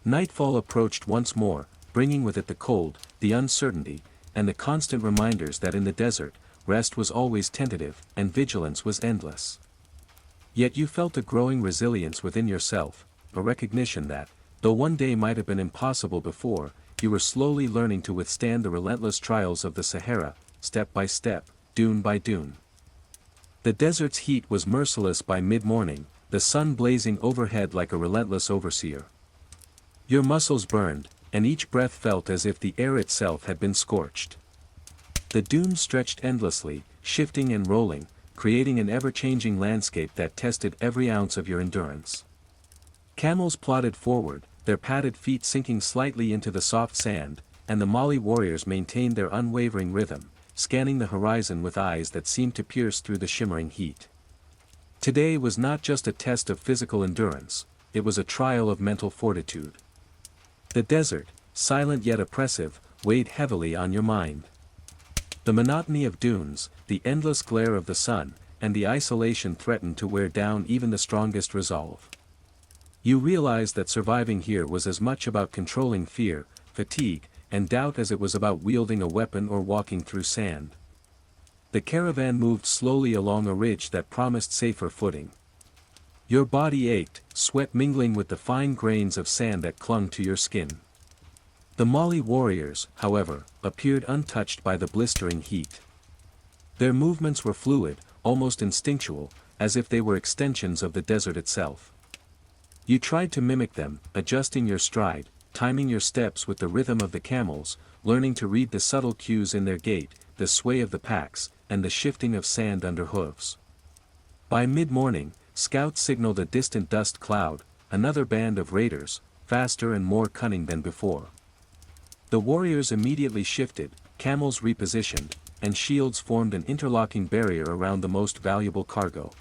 Nightfall approached once more, bringing with it the cold, the uncertainty, and the constant reminders that in the desert, rest was always tentative, and vigilance was endless. Yet you felt a growing resilience within yourself, a recognition that, though one day might have been impossible before, you were slowly learning to withstand the relentless trials of the Sahara, step by step, dune by dune. The desert's heat was merciless by mid-morning, the sun blazing overhead like a relentless overseer. Your muscles burned, and each breath felt as if the air itself had been scorched. The dunes stretched endlessly, shifting and rolling, creating an ever-changing landscape that tested every ounce of your endurance. Camels plodded forward, their padded feet sinking slightly into the soft sand, and the Mali warriors maintained their unwavering rhythm, scanning the horizon with eyes that seemed to pierce through the shimmering heat. Today was not just a test of physical endurance, it was a trial of mental fortitude. The desert, silent yet oppressive, weighed heavily on your mind. The monotony of dunes, the endless glare of the sun, and the isolation threatened to wear down even the strongest resolve. You realized that surviving here was as much about controlling fear, fatigue, and doubt as it was about wielding a weapon or walking through sand. The caravan moved slowly along a ridge that promised safer footing. Your body ached, sweat mingling with the fine grains of sand that clung to your skin. The Mali warriors, however, appeared untouched by the blistering heat. Their movements were fluid, almost instinctual, as if they were extensions of the desert itself. You tried to mimic them, adjusting your stride, timing your steps with the rhythm of the camels, learning to read the subtle cues in their gait, the sway of the packs, and the shifting of sand under hooves. By mid-morning, scouts signaled a distant dust cloud, another band of raiders, faster and more cunning than before. The warriors immediately shifted, camels repositioned, and shields formed an interlocking barrier around the most valuable cargo.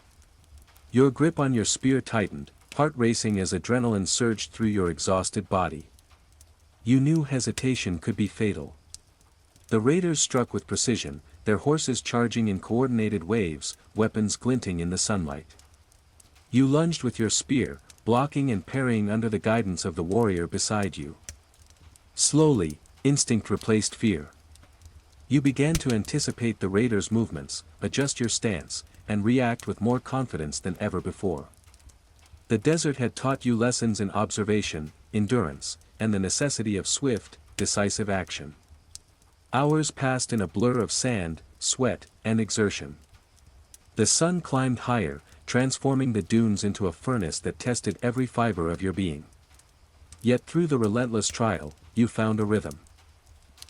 Your grip on your spear tightened, heart racing as adrenaline surged through your exhausted body. You knew hesitation could be fatal. The raiders struck with precision, their horses charging in coordinated waves, weapons glinting in the sunlight. You lunged with your spear, blocking and parrying under the guidance of the warrior beside you. Slowly, instinct replaced fear. You began to anticipate the raiders' movements, adjust your stance, and react with more confidence than ever before. The desert had taught you lessons in observation, endurance, and the necessity of swift, decisive action. Hours passed in a blur of sand, sweat, and exertion. The sun climbed higher, transforming the dunes into a furnace that tested every fiber of your being. Yet through the relentless trial, you found a rhythm.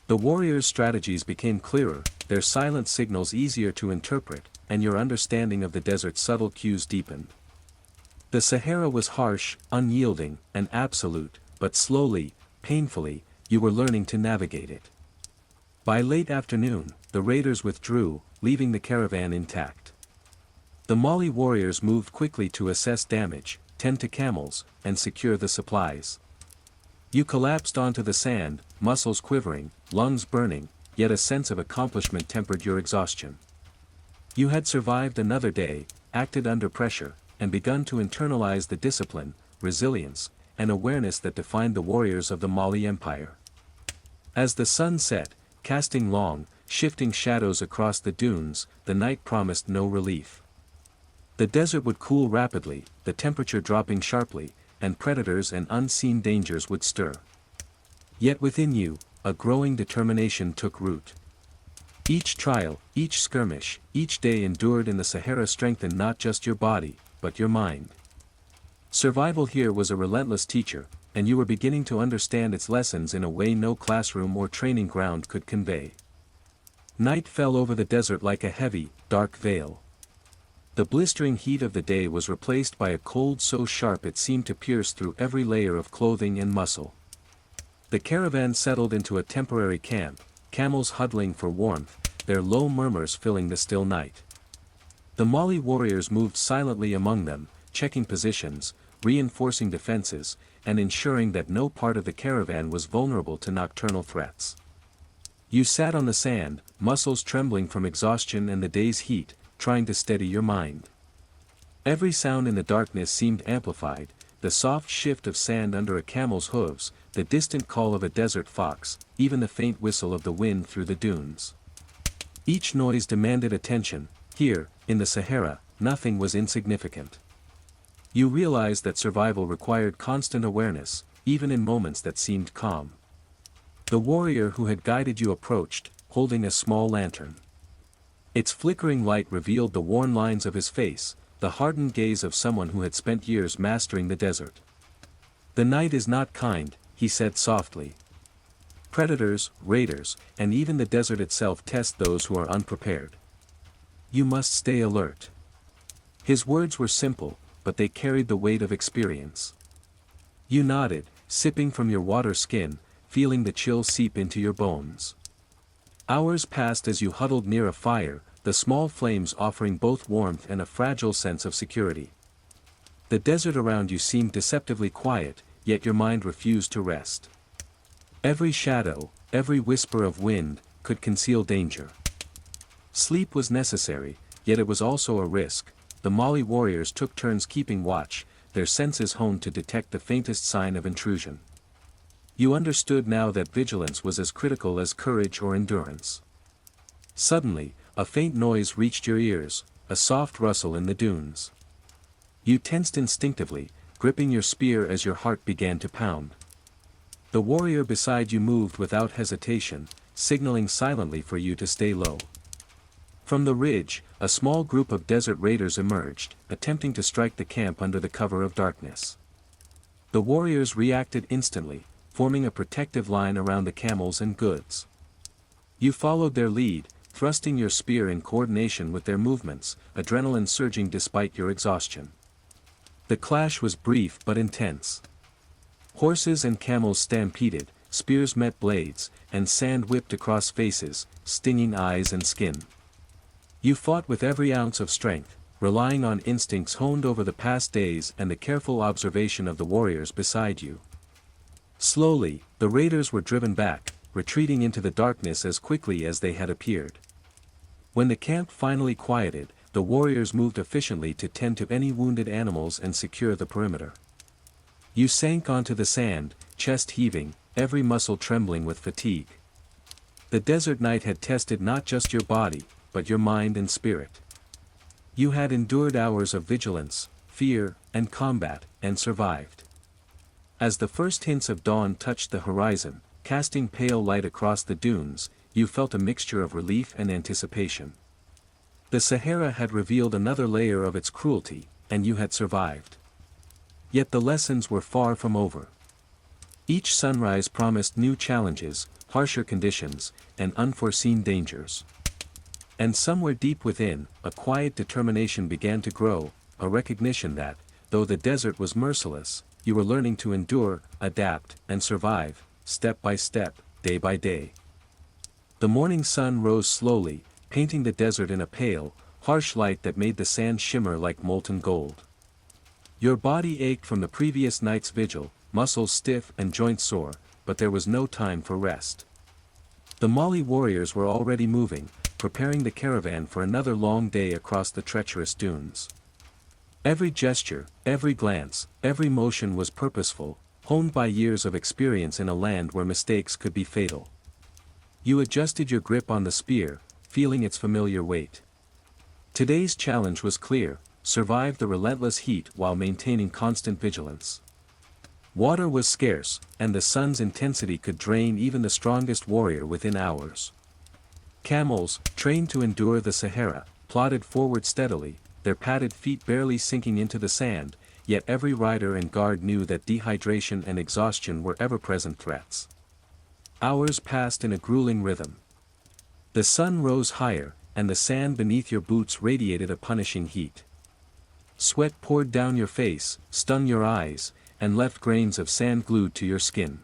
The warriors' strategies became clearer, their silent signals easier to interpret, and your understanding of the desert's subtle cues deepened. The Sahara was harsh, unyielding, and absolute, but slowly, painfully, you were learning to navigate it. By late afternoon, the raiders withdrew, leaving the caravan intact. The Mali warriors moved quickly to assess damage, tend to camels, and secure the supplies. You collapsed onto the sand, muscles quivering, lungs burning, yet a sense of accomplishment tempered your exhaustion. You had survived another day, acted under pressure, and begun to internalize the discipline, resilience, and awareness that defined the warriors of the Mali Empire. As the sun set, casting long, shifting shadows across the dunes, the night promised no relief. The desert would cool rapidly, the temperature dropping sharply, and predators and unseen dangers would stir. Yet within you, a growing determination took root. Each trial, each skirmish, each day endured in the Sahara strengthened not just your body, but your mind. Survival here was a relentless teacher, and you were beginning to understand its lessons in a way no classroom or training ground could convey. Night fell over the desert like a heavy, dark veil. The blistering heat of the day was replaced by a cold so sharp it seemed to pierce through every layer of clothing and muscle. The caravan settled into a temporary camp, camels huddling for warmth, their low murmurs filling the still night. The Mali warriors moved silently among them, checking positions, reinforcing defenses, and ensuring that no part of the caravan was vulnerable to nocturnal threats. You sat on the sand, muscles trembling from exhaustion and the day's heat, trying to steady your mind. Every sound in the darkness seemed amplified, the soft shift of sand under a camel's hooves, the distant call of a desert fox, even the faint whistle of the wind through the dunes. Each noise demanded attention. Here, in the Sahara, nothing was insignificant. You realized that survival required constant awareness, even in moments that seemed calm. The warrior who had guided you approached, holding a small lantern. Its flickering light revealed the worn lines of his face, the hardened gaze of someone who had spent years mastering the desert. "The night is not kind," he said softly. "Predators, raiders, and even the desert itself test those who are unprepared. You must stay alert." His words were simple, but they carried the weight of experience. You nodded, sipping from your water skin, feeling the chill seep into your bones. Hours passed as you huddled near a fire, the small flames offering both warmth and a fragile sense of security. The desert around you seemed deceptively quiet, yet your mind refused to rest. Every shadow, every whisper of wind, could conceal danger. Sleep was necessary, yet it was also a risk. The Mali warriors took turns keeping watch, their senses honed to detect the faintest sign of intrusion. You understood now that vigilance was as critical as courage or endurance. Suddenly, a faint noise reached your ears, a soft rustle in the dunes. You tensed instinctively, gripping your spear as your heart began to pound. The warrior beside you moved without hesitation, signaling silently for you to stay low. From the ridge, a small group of desert raiders emerged, attempting to strike the camp under the cover of darkness. The warriors reacted instantly, forming a protective line around the camels and goods. You followed their lead, thrusting your spear in coordination with their movements, adrenaline surging despite your exhaustion. The clash was brief but intense. Horses and camels stampeded, spears met blades, and sand whipped across faces, stinging eyes and skin. You fought with every ounce of strength, relying on instincts honed over the past days and the careful observation of the warriors beside you. Slowly, the raiders were driven back, retreating into the darkness as quickly as they had appeared. When the camp finally quieted, the warriors moved efficiently to tend to any wounded animals and secure the perimeter. You sank onto the sand, chest heaving, every muscle trembling with fatigue. The desert night had tested not just your body, but your mind and spirit. You had endured hours of vigilance, fear, and combat, and survived. As the first hints of dawn touched the horizon, casting pale light across the dunes, you felt a mixture of relief and anticipation. The Sahara had revealed another layer of its cruelty, and you had survived. Yet the lessons were far from over. Each sunrise promised new challenges, harsher conditions, and unforeseen dangers. And somewhere deep within, a quiet determination began to grow, a recognition that, though the desert was merciless, you were learning to endure, adapt, and survive, step by step, day by day. The morning sun rose slowly, painting the desert in a pale, harsh light that made the sand shimmer like molten gold. Your body ached from the previous night's vigil, muscles stiff and joints sore, but there was no time for rest. The Mali warriors were already moving, preparing the caravan for another long day across the treacherous dunes. Every gesture, every glance, every motion was purposeful, honed by years of experience in a land where mistakes could be fatal. You adjusted your grip on the spear, feeling its familiar weight. Today's challenge was clear: survive the relentless heat while maintaining constant vigilance. Water was scarce, and the sun's intensity could drain even the strongest warrior within hours. Camels, trained to endure the Sahara, plodded forward steadily, their padded feet barely sinking into the sand, yet every rider and guard knew that dehydration and exhaustion were ever-present threats. Hours passed in a grueling rhythm. The sun rose higher, and the sand beneath your boots radiated a punishing heat. Sweat poured down your face, stung your eyes, and left grains of sand glued to your skin.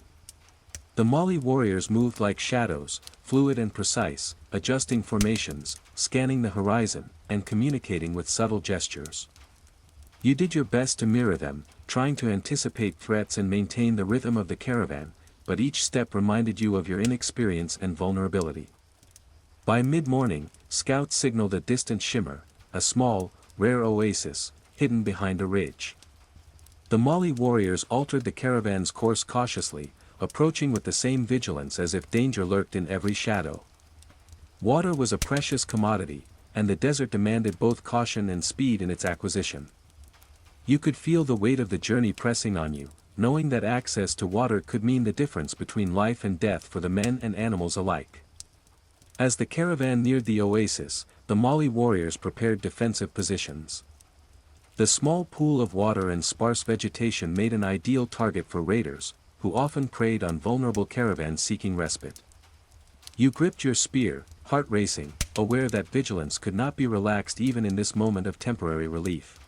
The Mali warriors moved like shadows, fluid and precise, adjusting formations, scanning the horizon, and communicating with subtle gestures. You did your best to mirror them, trying to anticipate threats and maintain the rhythm of the caravan, but each step reminded you of your inexperience and vulnerability. By mid-morning, scouts signaled a distant shimmer, a small, rare oasis, hidden behind a ridge. The Mali warriors altered the caravan's course cautiously, approaching with the same vigilance as if danger lurked in every shadow. Water was a precious commodity, and the desert demanded both caution and speed in its acquisition. You could feel the weight of the journey pressing on you, knowing that access to water could mean the difference between life and death for the men and animals alike. As the caravan neared the oasis, the Mali warriors prepared defensive positions. The small pool of water and sparse vegetation made an ideal target for raiders, who often preyed on vulnerable caravans seeking respite. You gripped your spear, heart racing, aware that vigilance could not be relaxed even in this moment of temporary relief.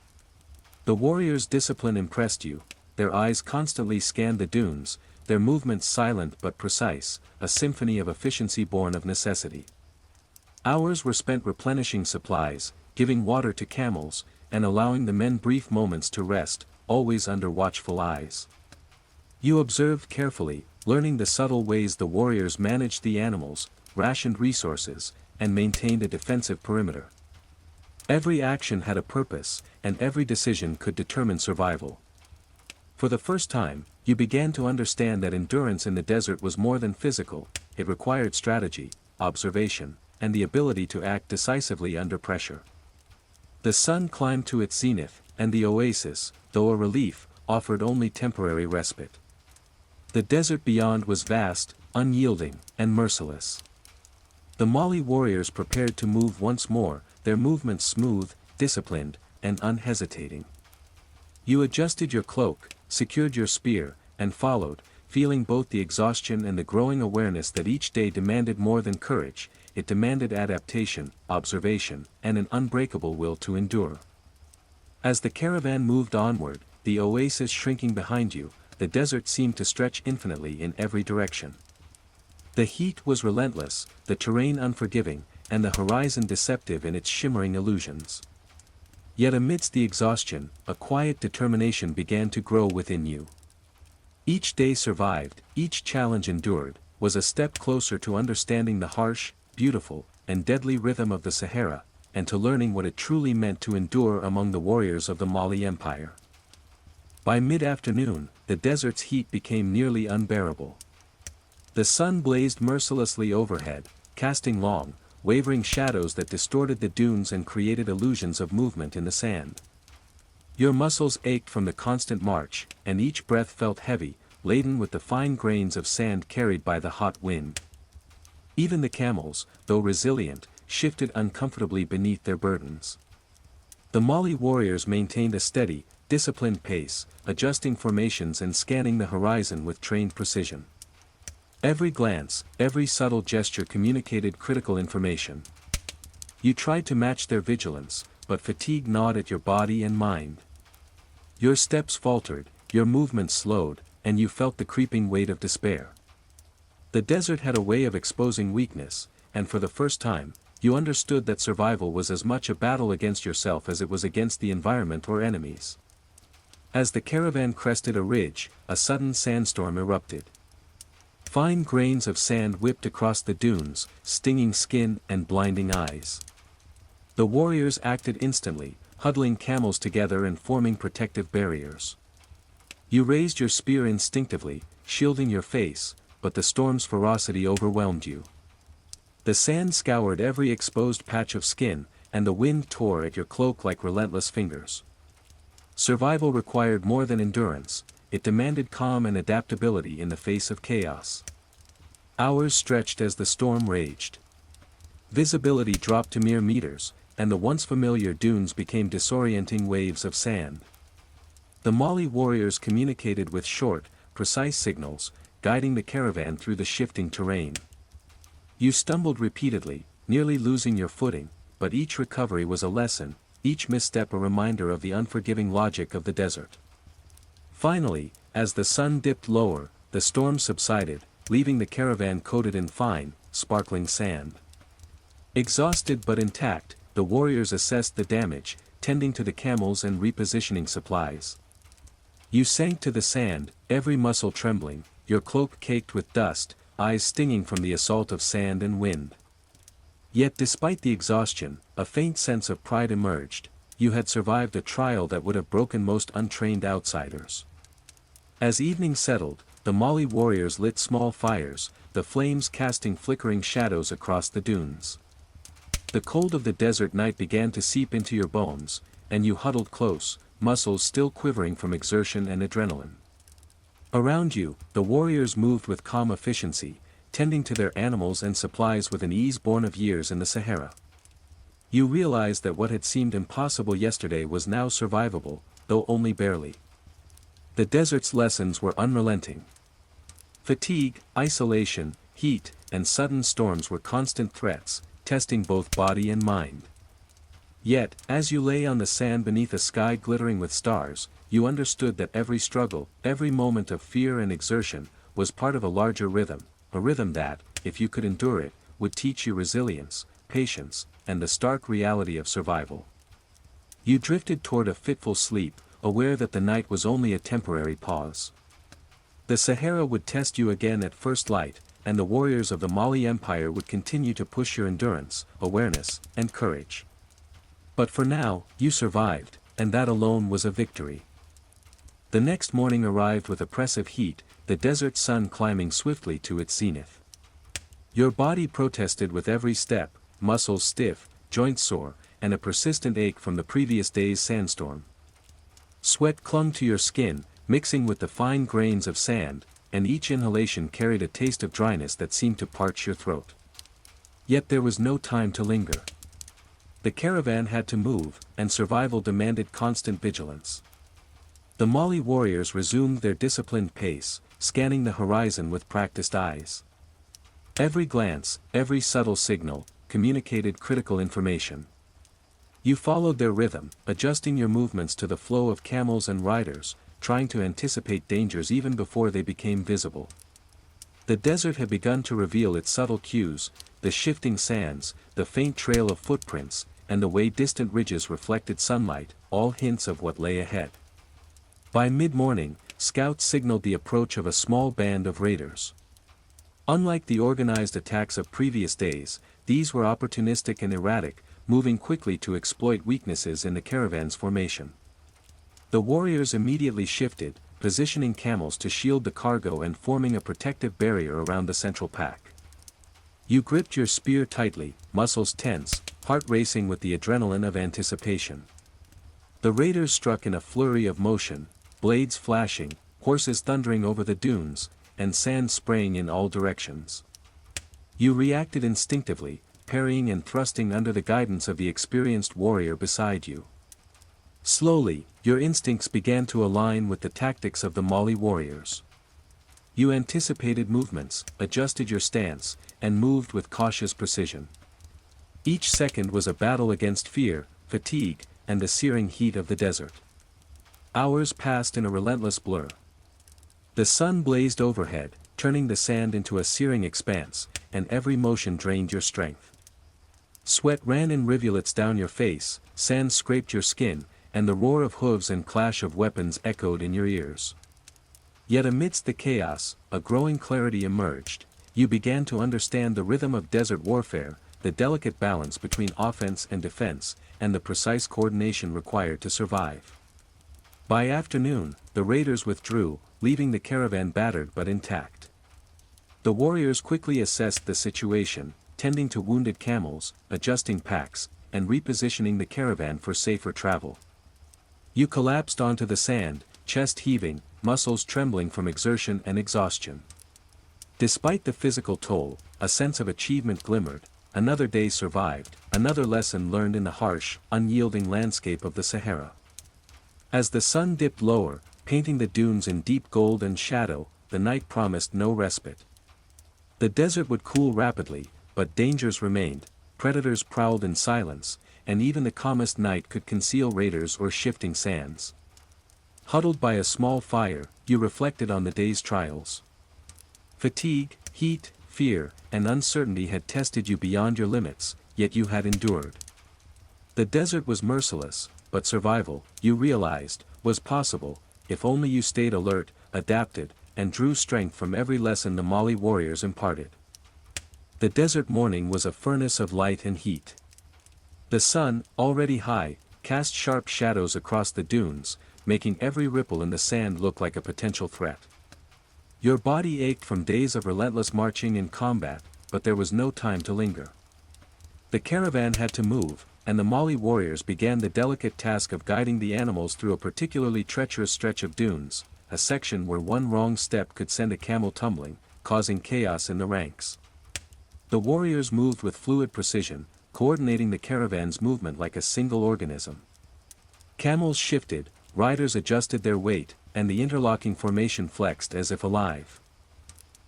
The warriors' discipline impressed you, their eyes constantly scanned the dunes, their movements silent but precise, a symphony of efficiency born of necessity. Hours were spent replenishing supplies, giving water to camels, and allowing the men brief moments to rest, always under watchful eyes. You observed carefully, learning the subtle ways the warriors managed the animals, rationed resources, and maintained a defensive perimeter. Every action had a purpose, and every decision could determine survival. For the first time, you began to understand that endurance in the desert was more than physical; it required strategy, observation, and the ability to act decisively under pressure. The sun climbed to its zenith, and the oasis, though a relief, offered only temporary respite. The desert beyond was vast, unyielding, and merciless. The Mali warriors prepared to move once more, their movements smooth, disciplined, and unhesitating. You adjusted your cloak, secured your spear, and followed, feeling both the exhaustion and the growing awareness that each day demanded more than courage; it demanded adaptation, observation, and an unbreakable will to endure. As the caravan moved onward, the oasis shrinking behind you, the desert seemed to stretch infinitely in every direction. The heat was relentless, the terrain unforgiving, and the horizon deceptive in its shimmering illusions. Yet amidst the exhaustion, a quiet determination began to grow within you. Each day survived, each challenge endured, was a step closer to understanding the harsh, beautiful, and deadly rhythm of the Sahara, and to learning what it truly meant to endure among the warriors of the Mali Empire. By mid-afternoon, the desert's heat became nearly unbearable. The sun blazed mercilessly overhead, casting long, wavering shadows that distorted the dunes and created illusions of movement in the sand. Your muscles ached from the constant march, and each breath felt heavy, laden with the fine grains of sand carried by the hot wind. Even the camels, though resilient, shifted uncomfortably beneath their burdens. The Mali warriors maintained a steady, disciplined pace, adjusting formations and scanning the horizon with trained precision. Every glance, every subtle gesture communicated critical information. You tried to match their vigilance, but fatigue gnawed at your body and mind. Your steps faltered, your movements slowed, and you felt the creeping weight of despair. The desert had a way of exposing weakness, and for the first time, you understood that survival was as much a battle against yourself as it was against the environment or enemies. As the caravan crested a ridge, a sudden sandstorm erupted. Fine grains of sand whipped across the dunes, stinging skin and blinding eyes. The warriors acted instantly, huddling camels together and forming protective barriers. You raised your spear instinctively, shielding your face, but the storm's ferocity overwhelmed you. The sand scoured every exposed patch of skin, and the wind tore at your cloak like relentless fingers. Survival required more than endurance, it demanded calm and adaptability in the face of chaos. Hours stretched as the storm raged. Visibility dropped to mere meters, and the once familiar dunes became disorienting waves of sand. The Mali warriors communicated with short, precise signals, guiding the caravan through the shifting terrain. You stumbled repeatedly, nearly losing your footing, but each recovery was a lesson, each misstep a reminder of the unforgiving logic of the desert. Finally, as the sun dipped lower, the storm subsided, leaving the caravan coated in fine, sparkling sand. Exhausted but intact, the warriors assessed the damage, tending to the camels and repositioning supplies. You sank to the sand, every muscle trembling, your cloak caked with dust, eyes stinging from the assault of sand and wind. Yet despite the exhaustion, a faint sense of pride emerged. You had survived a trial that would have broken most untrained outsiders. As evening settled, the Mali warriors lit small fires, the flames casting flickering shadows across the dunes. The cold of the desert night began to seep into your bones, and you huddled close, muscles still quivering from exertion and adrenaline. Around you, the warriors moved with calm efficiency, tending to their animals and supplies with an ease born of years in the Sahara. You realized that what had seemed impossible yesterday was now survivable, though only barely. The desert's lessons were unrelenting. Fatigue, isolation, heat, and sudden storms were constant threats, testing both body and mind. Yet, as you lay on the sand beneath a sky glittering with stars, you understood that every struggle, every moment of fear and exertion, was part of a larger rhythm, a rhythm that, if you could endure it, would teach you resilience, patience, and the stark reality of survival. You drifted toward a fitful sleep, aware that the night was only a temporary pause. The Sahara would test you again at first light, and the warriors of the Mali Empire would continue to push your endurance, awareness, and courage. But for now, you survived, and that alone was a victory. The next morning arrived with oppressive heat, the desert sun climbing swiftly to its zenith. Your body protested with every step, muscles stiff, joints sore, and a persistent ache from the previous day's sandstorm. Sweat clung to your skin, mixing with the fine grains of sand, and each inhalation carried a taste of dryness that seemed to parch your throat. Yet there was no time to linger. The caravan had to move, and survival demanded constant vigilance. The Mali warriors resumed their disciplined pace, scanning the horizon with practiced eyes. Every glance, every subtle signal, communicated critical information. You followed their rhythm, adjusting your movements to the flow of camels and riders, trying to anticipate dangers even before they became visible. The desert had begun to reveal its subtle cues, the shifting sands, the faint trail of footprints, and the way distant ridges reflected sunlight, all hints of what lay ahead. By mid-morning, scouts signaled the approach of a small band of raiders. Unlike the organized attacks of previous days, these were opportunistic and erratic, moving quickly to exploit weaknesses in the caravan's formation. The warriors immediately shifted, positioning camels to shield the cargo and forming a protective barrier around the central pack. You gripped your spear tightly, muscles tense, heart racing with the adrenaline of anticipation. The raiders struck in a flurry of motion, blades flashing, horses thundering over the dunes, and sand spraying in all directions. You reacted instinctively, parrying and thrusting under the guidance of the experienced warrior beside you. Slowly, your instincts began to align with the tactics of the Mali warriors. You anticipated movements, adjusted your stance, and moved with cautious precision. Each second was a battle against fear, fatigue, and the searing heat of the desert. Hours passed in a relentless blur. The sun blazed overhead, turning the sand into a searing expanse, and every motion drained your strength. Sweat ran in rivulets down your face, sand scraped your skin, and the roar of hooves and clash of weapons echoed in your ears. Yet amidst the chaos, a growing clarity emerged. You began to understand the rhythm of desert warfare, the delicate balance between offense and defense, and the precise coordination required to survive. By afternoon, the raiders withdrew, leaving the caravan battered but intact. The warriors quickly assessed the situation, tending to wounded camels, adjusting packs, and repositioning the caravan for safer travel. You collapsed onto the sand, chest heaving, muscles trembling from exertion and exhaustion. Despite the physical toll, a sense of achievement glimmered. Another day survived, another lesson learned in the harsh, unyielding landscape of the Sahara. As the sun dipped lower, painting the dunes in deep gold and shadow, the night promised no respite. The desert would cool rapidly, but dangers remained, predators prowled in silence, and even the calmest night could conceal raiders or shifting sands. Huddled by a small fire, you reflected on the day's trials. Fatigue, heat, fear, and uncertainty had tested you beyond your limits, yet you had endured. The desert was merciless, but survival, you realized, was possible, if only you stayed alert, adapted, and drew strength from every lesson the Mali warriors imparted. The desert morning was a furnace of light and heat. The sun, already high, cast sharp shadows across the dunes, making every ripple in the sand look like a potential threat. Your body ached from days of relentless marching and combat, but there was no time to linger. The caravan had to move, and the Mali warriors began the delicate task of guiding the animals through a particularly treacherous stretch of dunes, a section where one wrong step could send a camel tumbling, causing chaos in the ranks. The warriors moved with fluid precision, coordinating the caravan's movement like a single organism. Camels shifted, riders adjusted their weight, and the interlocking formation flexed as if alive.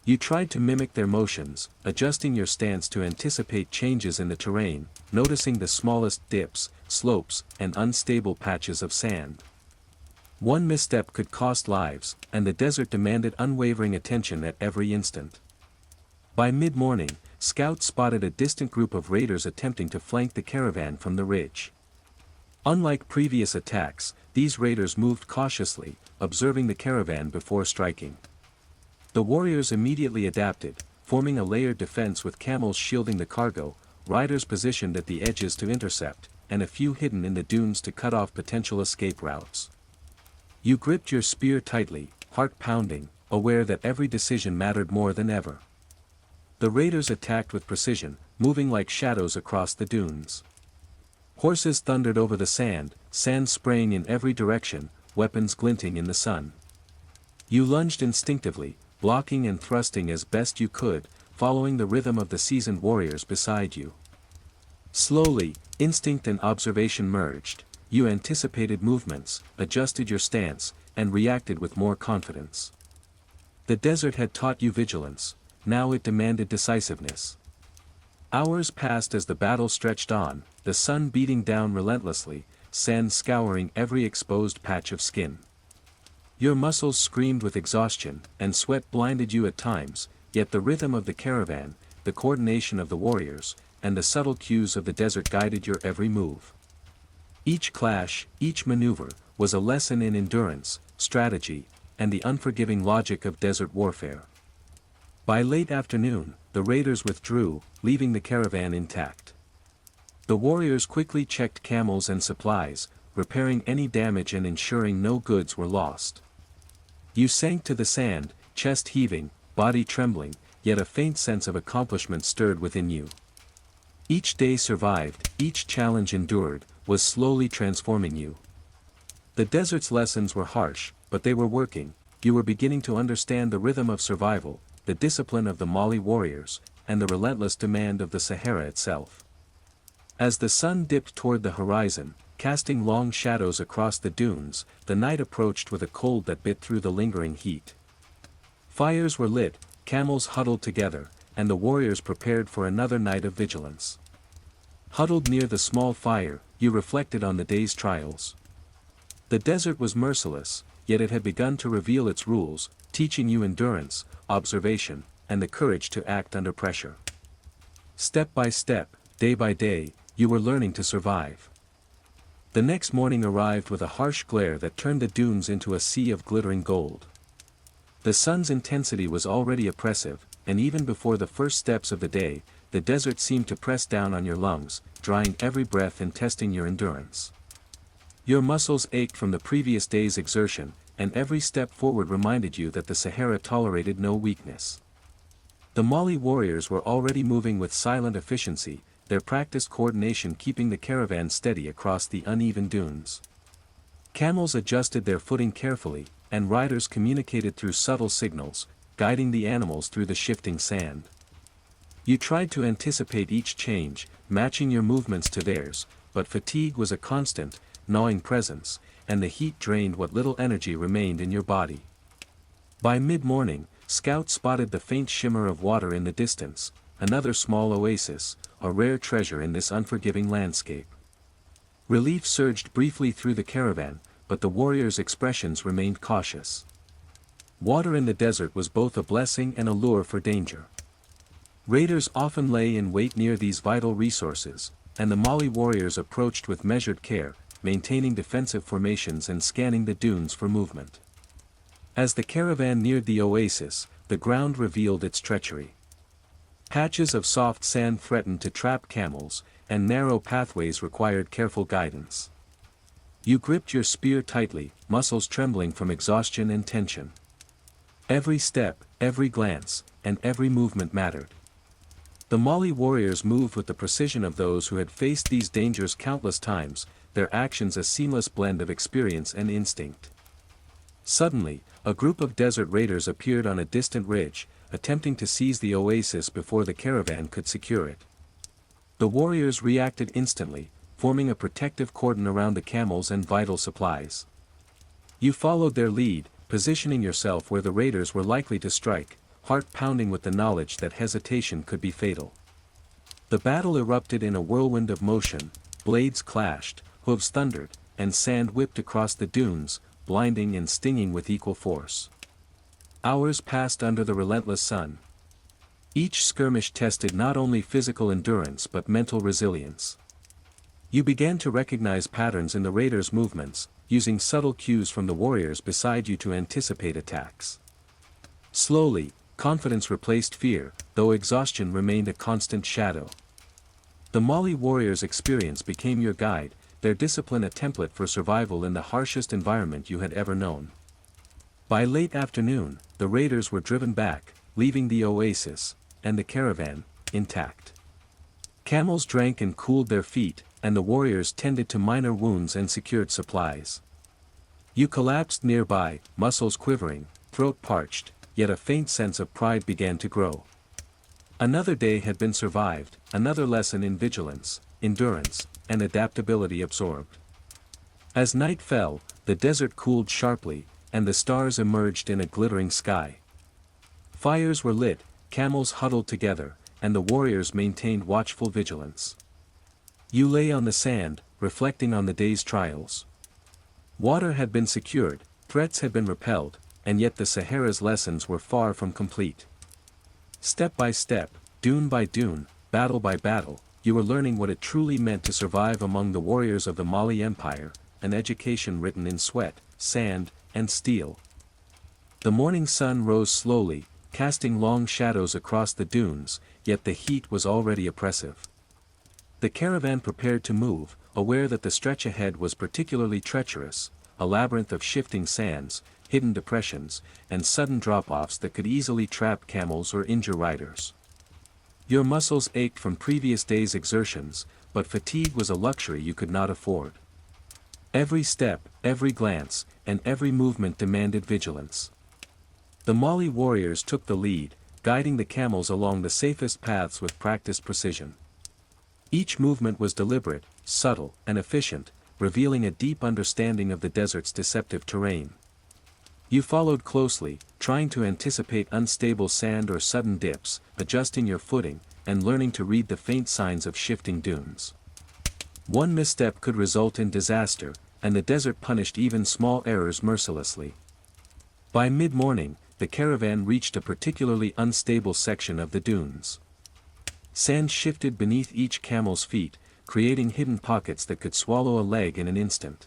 You tried to mimic their motions, adjusting your stance to anticipate changes in the terrain, noticing the smallest dips, slopes, and unstable patches of sand. One misstep could cost lives, and the desert demanded unwavering attention at every instant. By mid-morning, scouts spotted a distant group of raiders attempting to flank the caravan from the ridge. Unlike previous attacks, these raiders moved cautiously, observing the caravan before striking. The warriors immediately adapted, forming a layered defense with camels shielding the cargo, riders positioned at the edges to intercept, and a few hidden in the dunes to cut off potential escape routes. You gripped your spear tightly, heart pounding, aware that every decision mattered more than ever. The raiders attacked with precision, moving like shadows across the dunes. Horses thundered over the sand spraying in every direction, weapons glinting in the sun. You lunged instinctively, blocking and thrusting as best you could, following the rhythm of the seasoned warriors beside you. Slowly, instinct and observation merged. You anticipated movements, adjusted your stance, and reacted with more confidence. The desert had taught you vigilance, now it demanded decisiveness. Hours passed as the battle stretched on, the sun beating down relentlessly, sand scouring every exposed patch of skin. Your muscles screamed with exhaustion, and sweat blinded you at times, yet the rhythm of the caravan, the coordination of the warriors, and the subtle cues of the desert guided your every move. Each clash, each maneuver, was a lesson in endurance, strategy, and the unforgiving logic of desert warfare. By late afternoon, the raiders withdrew, leaving the caravan intact. The warriors quickly checked camels and supplies, repairing any damage and ensuring no goods were lost. You sank to the sand, chest heaving, body trembling, yet a faint sense of accomplishment stirred within you. Each day survived, each challenge endured, was slowly transforming you. The desert's lessons were harsh, but they were working. You were beginning to understand the rhythm of survival, the discipline of the Mali warriors, and the relentless demand of the Sahara itself. As the sun dipped toward the horizon, casting long shadows across the dunes, the night approached with a cold that bit through the lingering heat. Fires were lit, camels huddled together, and the warriors prepared for another night of vigilance. Huddled near the small fire, you reflected on the day's trials. The desert was merciless, yet it had begun to reveal its rules, teaching you endurance, observation, and the courage to act under pressure. Step by step, day by day, you were learning to survive. The next morning arrived with a harsh glare that turned the dunes into a sea of glittering gold. The sun's intensity was already oppressive, and even before the first steps of the day, the desert seemed to press down on your lungs, drying every breath and testing your endurance. Your muscles ached from the previous day's exertion, and every step forward reminded you that the Sahara tolerated no weakness. The Mali warriors were already moving with silent efficiency, their practiced coordination keeping the caravan steady across the uneven dunes. Camels adjusted their footing carefully, and riders communicated through subtle signals, guiding the animals through the shifting sand. You tried to anticipate each change, matching your movements to theirs, but fatigue was a constant, gnawing presence, and the heat drained what little energy remained in your body. By mid-morning, scouts spotted the faint shimmer of water in the distance, another small oasis, a rare treasure in this unforgiving landscape. Relief surged briefly through the caravan, but the warriors' expressions remained cautious. Water in the desert was both a blessing and a lure for danger. Raiders often lay in wait near these vital resources, and the Mali warriors approached with measured care, maintaining defensive formations and scanning the dunes for movement. As the caravan neared the oasis, the ground revealed its treachery. Patches of soft sand threatened to trap camels, and narrow pathways required careful guidance. You gripped your spear tightly, muscles trembling from exhaustion and tension. Every step, every glance, and every movement mattered. The Mali warriors moved with the precision of those who had faced these dangers countless times, their actions a seamless blend of experience and instinct. Suddenly, a group of desert raiders appeared on a distant ridge, attempting to seize the oasis before the caravan could secure it. The warriors reacted instantly, forming a protective cordon around the camels and vital supplies. You followed their lead, positioning yourself where the raiders were likely to strike, heart pounding with the knowledge that hesitation could be fatal. The battle erupted in a whirlwind of motion, blades clashed, hooves thundered, and sand whipped across the dunes, blinding and stinging with equal force. Hours passed under the relentless sun. Each skirmish tested not only physical endurance but mental resilience. You began to recognize patterns in the raiders' movements, using subtle cues from the warriors beside you to anticipate attacks. Slowly, confidence replaced fear, though exhaustion remained a constant shadow. The Mali warriors' experience became your guide, their discipline a template for survival in the harshest environment you had ever known. By late afternoon, the raiders were driven back, leaving the oasis, and the caravan, intact. Camels drank and cooled their feet, and the warriors tended to minor wounds and secured supplies. You collapsed nearby, muscles quivering, throat parched, yet a faint sense of pride began to grow. Another day had been survived, another lesson in vigilance, endurance, and adaptability absorbed. As night fell, the desert cooled sharply, and the stars emerged in a glittering sky. Fires were lit, camels huddled together, and the warriors maintained watchful vigilance. You lay on the sand, reflecting on the day's trials. Water had been secured, threats had been repelled, and yet the Sahara's lessons were far from complete. Step by step, dune by dune, battle by battle, you were learning what it truly meant to survive among the warriors of the Mali Empire, an education written in sweat, sand, and steel. The morning sun rose slowly, casting long shadows across the dunes, yet the heat was already oppressive. The caravan prepared to move, aware that the stretch ahead was particularly treacherous, a labyrinth of shifting sands, hidden depressions, and sudden drop-offs that could easily trap camels or injure riders. Your muscles ached from previous days' exertions, but fatigue was a luxury you could not afford. Every step, every glance, and every movement demanded vigilance. The Mali warriors took the lead, guiding the camels along the safest paths with practiced precision. Each movement was deliberate, subtle, and efficient, revealing a deep understanding of the desert's deceptive terrain. You followed closely, trying to anticipate unstable sand or sudden dips, adjusting your footing, and learning to read the faint signs of shifting dunes. One misstep could result in disaster, and the desert punished even small errors mercilessly. By mid-morning, the caravan reached a particularly unstable section of the dunes. Sand shifted beneath each camel's feet, creating hidden pockets that could swallow a leg in an instant.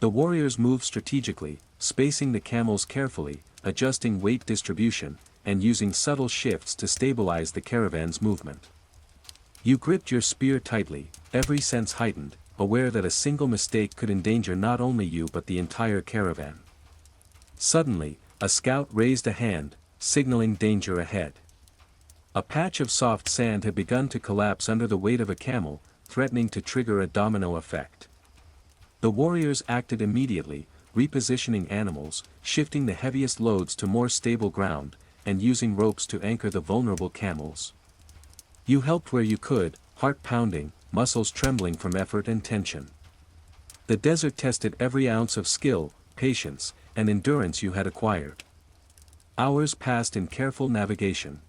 The warriors moved strategically, spacing the camels carefully, adjusting weight distribution, and using subtle shifts to stabilize the caravan's movement. You gripped your spear tightly, every sense heightened, aware that a single mistake could endanger not only you but the entire caravan. Suddenly, a scout raised a hand, signaling danger ahead. A patch of soft sand had begun to collapse under the weight of a camel, threatening to trigger a domino effect. The warriors acted immediately, repositioning animals, shifting the heaviest loads to more stable ground, and using ropes to anchor the vulnerable camels. You helped where you could, heart pounding, muscles trembling from effort and tension. The desert tested every ounce of skill, patience, and endurance you had acquired. Hours passed in careful navigation.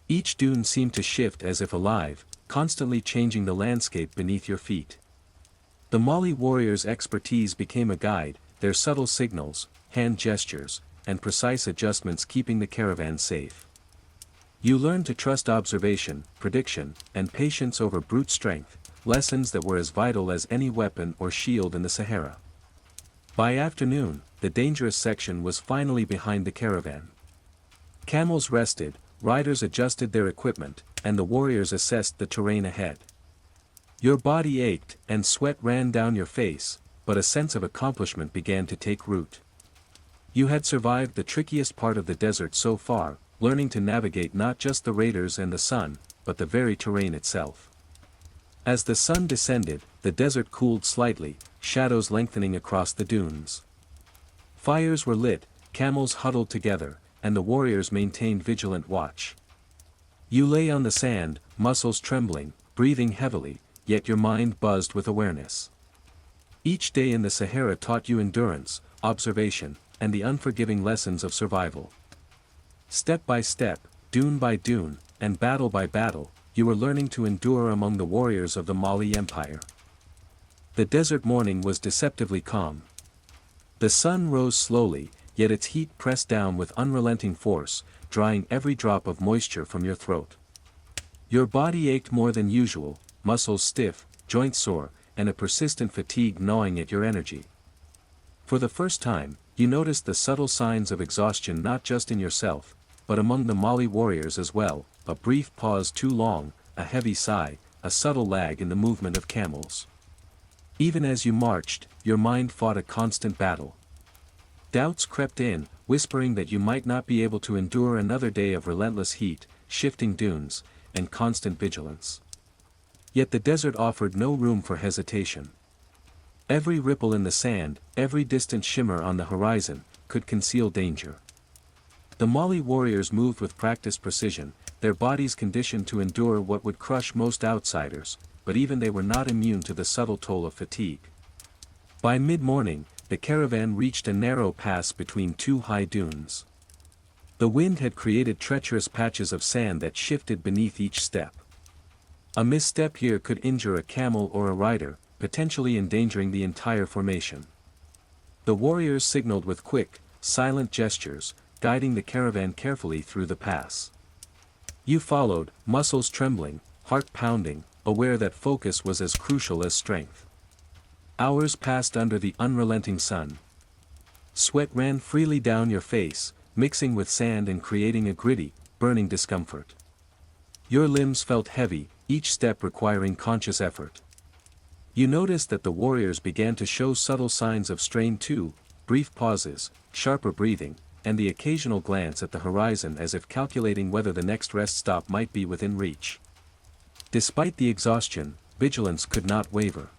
Each dune seemed to shift as if alive, constantly changing the landscape beneath your feet. The Mali warriors' expertise became a guide, their subtle signals, hand gestures, and precise adjustments keeping the caravan safe. You learned to trust observation, prediction, and patience over brute strength, lessons that were as vital as any weapon or shield in the Sahara. By afternoon, the dangerous section was finally behind the caravan. Camels rested, riders adjusted their equipment, and the warriors assessed the terrain ahead. Your body ached, and sweat ran down your face, but a sense of accomplishment began to take root. You had survived the trickiest part of the desert so far, learning to navigate not just the raiders and the sun, but the very terrain itself. As the sun descended, the desert cooled slightly, shadows lengthening across the dunes. Fires were lit, camels huddled together, and the warriors maintained vigilant watch. You lay on the sand, muscles trembling, breathing heavily, yet your mind buzzed with awareness. Each day in the Sahara taught you endurance, observation, and the unforgiving lessons of survival. Step by step, dune by dune, and battle by battle, you were learning to endure among the warriors of the Mali Empire. The desert morning was deceptively calm. The sun rose slowly, yet its heat pressed down with unrelenting force, drying every drop of moisture from your throat. Your body ached more than usual, muscles stiff, joints sore, and a persistent fatigue gnawing at your energy. For the first time, you noticed the subtle signs of exhaustion not just in yourself, but among the Mali warriors as well, a brief pause too long, a heavy sigh, a subtle lag in the movement of camels. Even as you marched, your mind fought a constant battle. Doubts crept in, whispering that you might not be able to endure another day of relentless heat, shifting dunes, and constant vigilance. Yet the desert offered no room for hesitation. Every ripple in the sand, every distant shimmer on the horizon, could conceal danger. The Mali warriors moved with practiced precision, their bodies conditioned to endure what would crush most outsiders, but even they were not immune to the subtle toll of fatigue. By mid-morning, the caravan reached a narrow pass between two high dunes. The wind had created treacherous patches of sand that shifted beneath each step. A misstep here could injure a camel or a rider, potentially endangering the entire formation. The warriors signaled with quick, silent gestures, guiding the caravan carefully through the pass. You followed, muscles trembling, heart pounding, aware that focus was as crucial as strength. Hours passed under the unrelenting sun. Sweat ran freely down your face, mixing with sand and creating a gritty, burning discomfort. Your limbs felt heavy, each step requiring conscious effort. You noticed that the warriors began to show subtle signs of strain too, brief pauses, sharper breathing, and the occasional glance at the horizon as if calculating whether the next rest stop might be within reach. Despite the exhaustion, vigilance could not waver.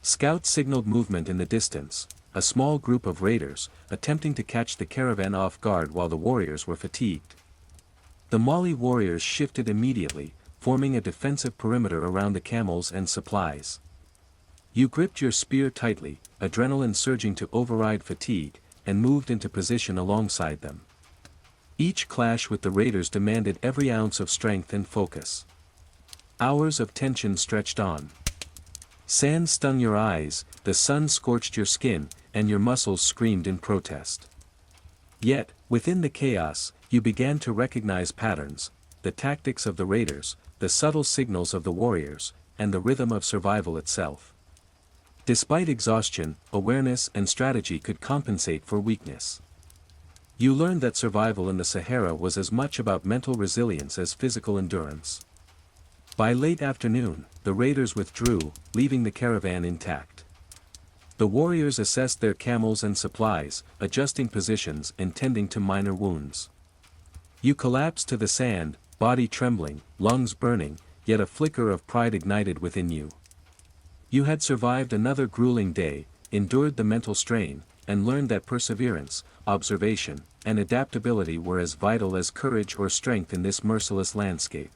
Scouts signaled movement in the distance, a small group of raiders, attempting to catch the caravan off guard while the warriors were fatigued. The Mali warriors shifted immediately, forming a defensive perimeter around the camels and supplies. You gripped your spear tightly, adrenaline surging to override fatigue, and moved into position alongside them. Each clash with the raiders demanded every ounce of strength and focus. Hours of tension stretched on. Sand stung your eyes, the sun scorched your skin, and your muscles screamed in protest. Yet, within the chaos, you began to recognize patterns, the tactics of the raiders, the subtle signals of the warriors, and the rhythm of survival itself. Despite exhaustion, awareness and strategy could compensate for weakness. You learned that survival in the Sahara was as much about mental resilience as physical endurance. By late afternoon, the raiders withdrew, leaving the caravan intact. The warriors assessed their camels and supplies, adjusting positions and tending to minor wounds. You collapsed to the sand, body trembling, lungs burning, yet a flicker of pride ignited within you. You had survived another grueling day, endured the mental strain, and learned that perseverance, observation, and adaptability were as vital as courage or strength in this merciless landscape.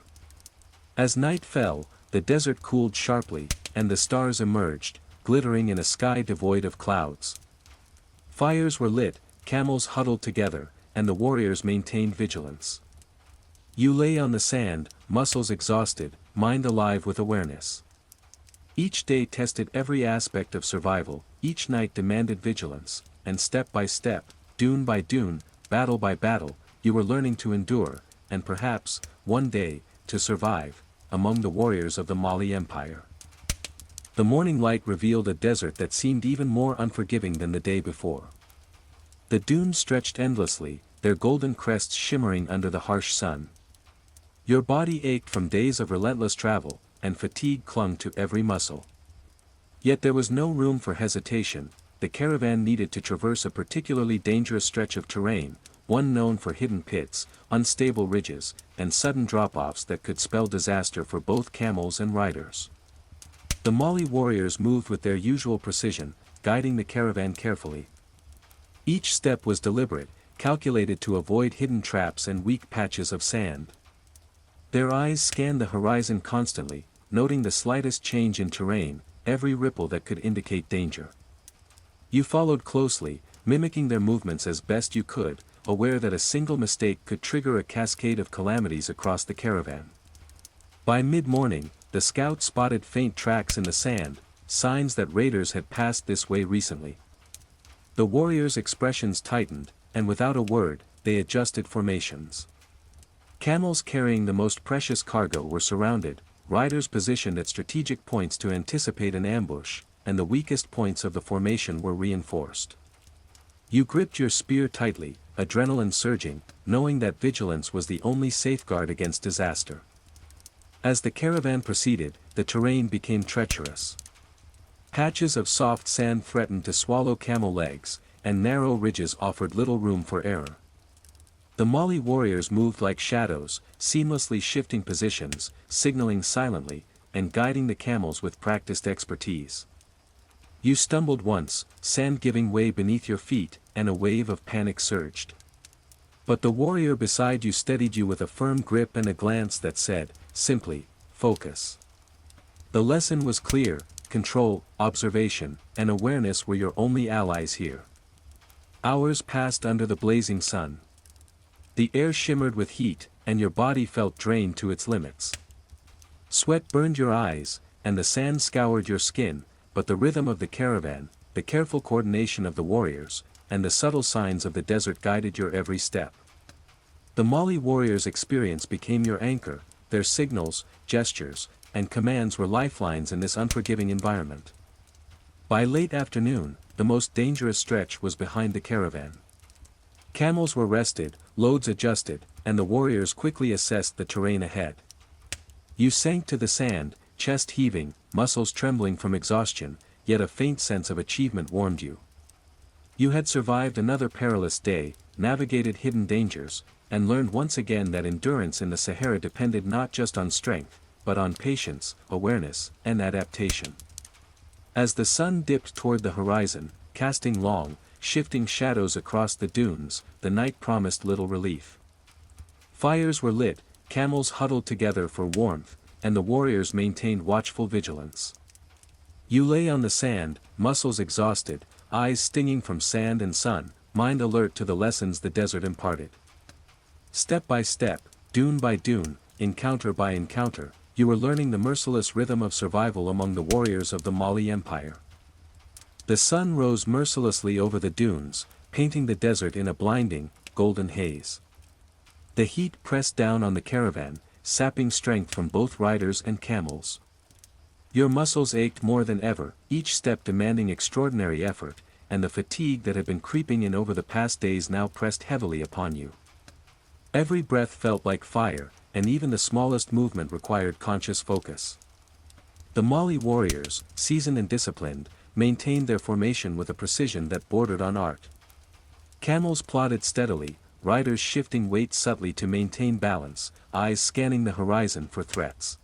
As night fell, the desert cooled sharply, and the stars emerged, glittering in a sky devoid of clouds. Fires were lit, camels huddled together, and the warriors maintained vigilance. You lay on the sand, muscles exhausted, mind alive with awareness. Each day tested every aspect of survival, each night demanded vigilance, and step by step, dune by dune, battle by battle, you were learning to endure, and perhaps, one day, to survive, among the warriors of the Mali Empire. The morning light revealed a desert that seemed even more unforgiving than the day before. The dunes stretched endlessly, their golden crests shimmering under the harsh sun. Your body ached from days of relentless travel, and fatigue clung to every muscle. Yet there was no room for hesitation, the caravan needed to traverse a particularly dangerous stretch of terrain, one known for hidden pits, unstable ridges, and sudden drop-offs that could spell disaster for both camels and riders. The Mali warriors moved with their usual precision, guiding the caravan carefully. Each step was deliberate, calculated to avoid hidden traps and weak patches of sand. Their eyes scanned the horizon constantly, noting the slightest change in terrain, every ripple that could indicate danger. You followed closely, mimicking their movements as best you could, aware that a single mistake could trigger a cascade of calamities across the caravan. By mid-morning, the scouts spotted faint tracks in the sand, signs that raiders had passed this way recently. The warriors' expressions tightened, and without a word, they adjusted formations. Camels carrying the most precious cargo were surrounded, riders positioned at strategic points to anticipate an ambush, and the weakest points of the formation were reinforced. You gripped your spear tightly, adrenaline surging, knowing that vigilance was the only safeguard against disaster. As the caravan proceeded, the terrain became treacherous. Patches of soft sand threatened to swallow camel legs, and narrow ridges offered little room for error. The Mali warriors moved like shadows, seamlessly shifting positions, signaling silently, and guiding the camels with practiced expertise. You stumbled once, sand giving way beneath your feet, and a wave of panic surged. But the warrior beside you steadied you with a firm grip and a glance that said, simply, focus. The lesson was clear: control, observation, and awareness were your only allies here. Hours passed under the blazing sun. The air shimmered with heat, and your body felt drained to its limits. Sweat burned your eyes, and the sand scoured your skin, but the rhythm of the caravan, the careful coordination of the warriors, and the subtle signs of the desert guided your every step. The Mali warriors' experience became your anchor, their signals, gestures, and commands were lifelines in this unforgiving environment. By late afternoon, the most dangerous stretch was behind the caravan. Camels were rested, loads adjusted, and the warriors quickly assessed the terrain ahead. You sank to the sand, chest heaving, muscles trembling from exhaustion, yet a faint sense of achievement warmed you. You had survived another perilous day, navigated hidden dangers, and learned once again that endurance in the Sahara depended not just on strength, but on patience, awareness, and adaptation. As the sun dipped toward the horizon, casting long, shifting shadows across the dunes, the night promised little relief. Fires were lit, camels huddled together for warmth, and the warriors maintained watchful vigilance. You lay on the sand, muscles exhausted, eyes stinging from sand and sun, mind alert to the lessons the desert imparted. Step by step, dune by dune, encounter by encounter, you were learning the merciless rhythm of survival among the warriors of the Mali Empire. The sun rose mercilessly over the dunes, painting the desert in a blinding, golden haze. The heat pressed down on the caravan, sapping strength from both riders and camels. Your muscles ached more than ever, each step demanding extraordinary effort, and the fatigue that had been creeping in over the past days now pressed heavily upon you. Every breath felt like fire, and even the smallest movement required conscious focus. The Mali warriors, seasoned and disciplined, maintained their formation with a precision that bordered on art. Camels plodded steadily, riders shifting weight subtly to maintain balance, eyes scanning the horizon for threats.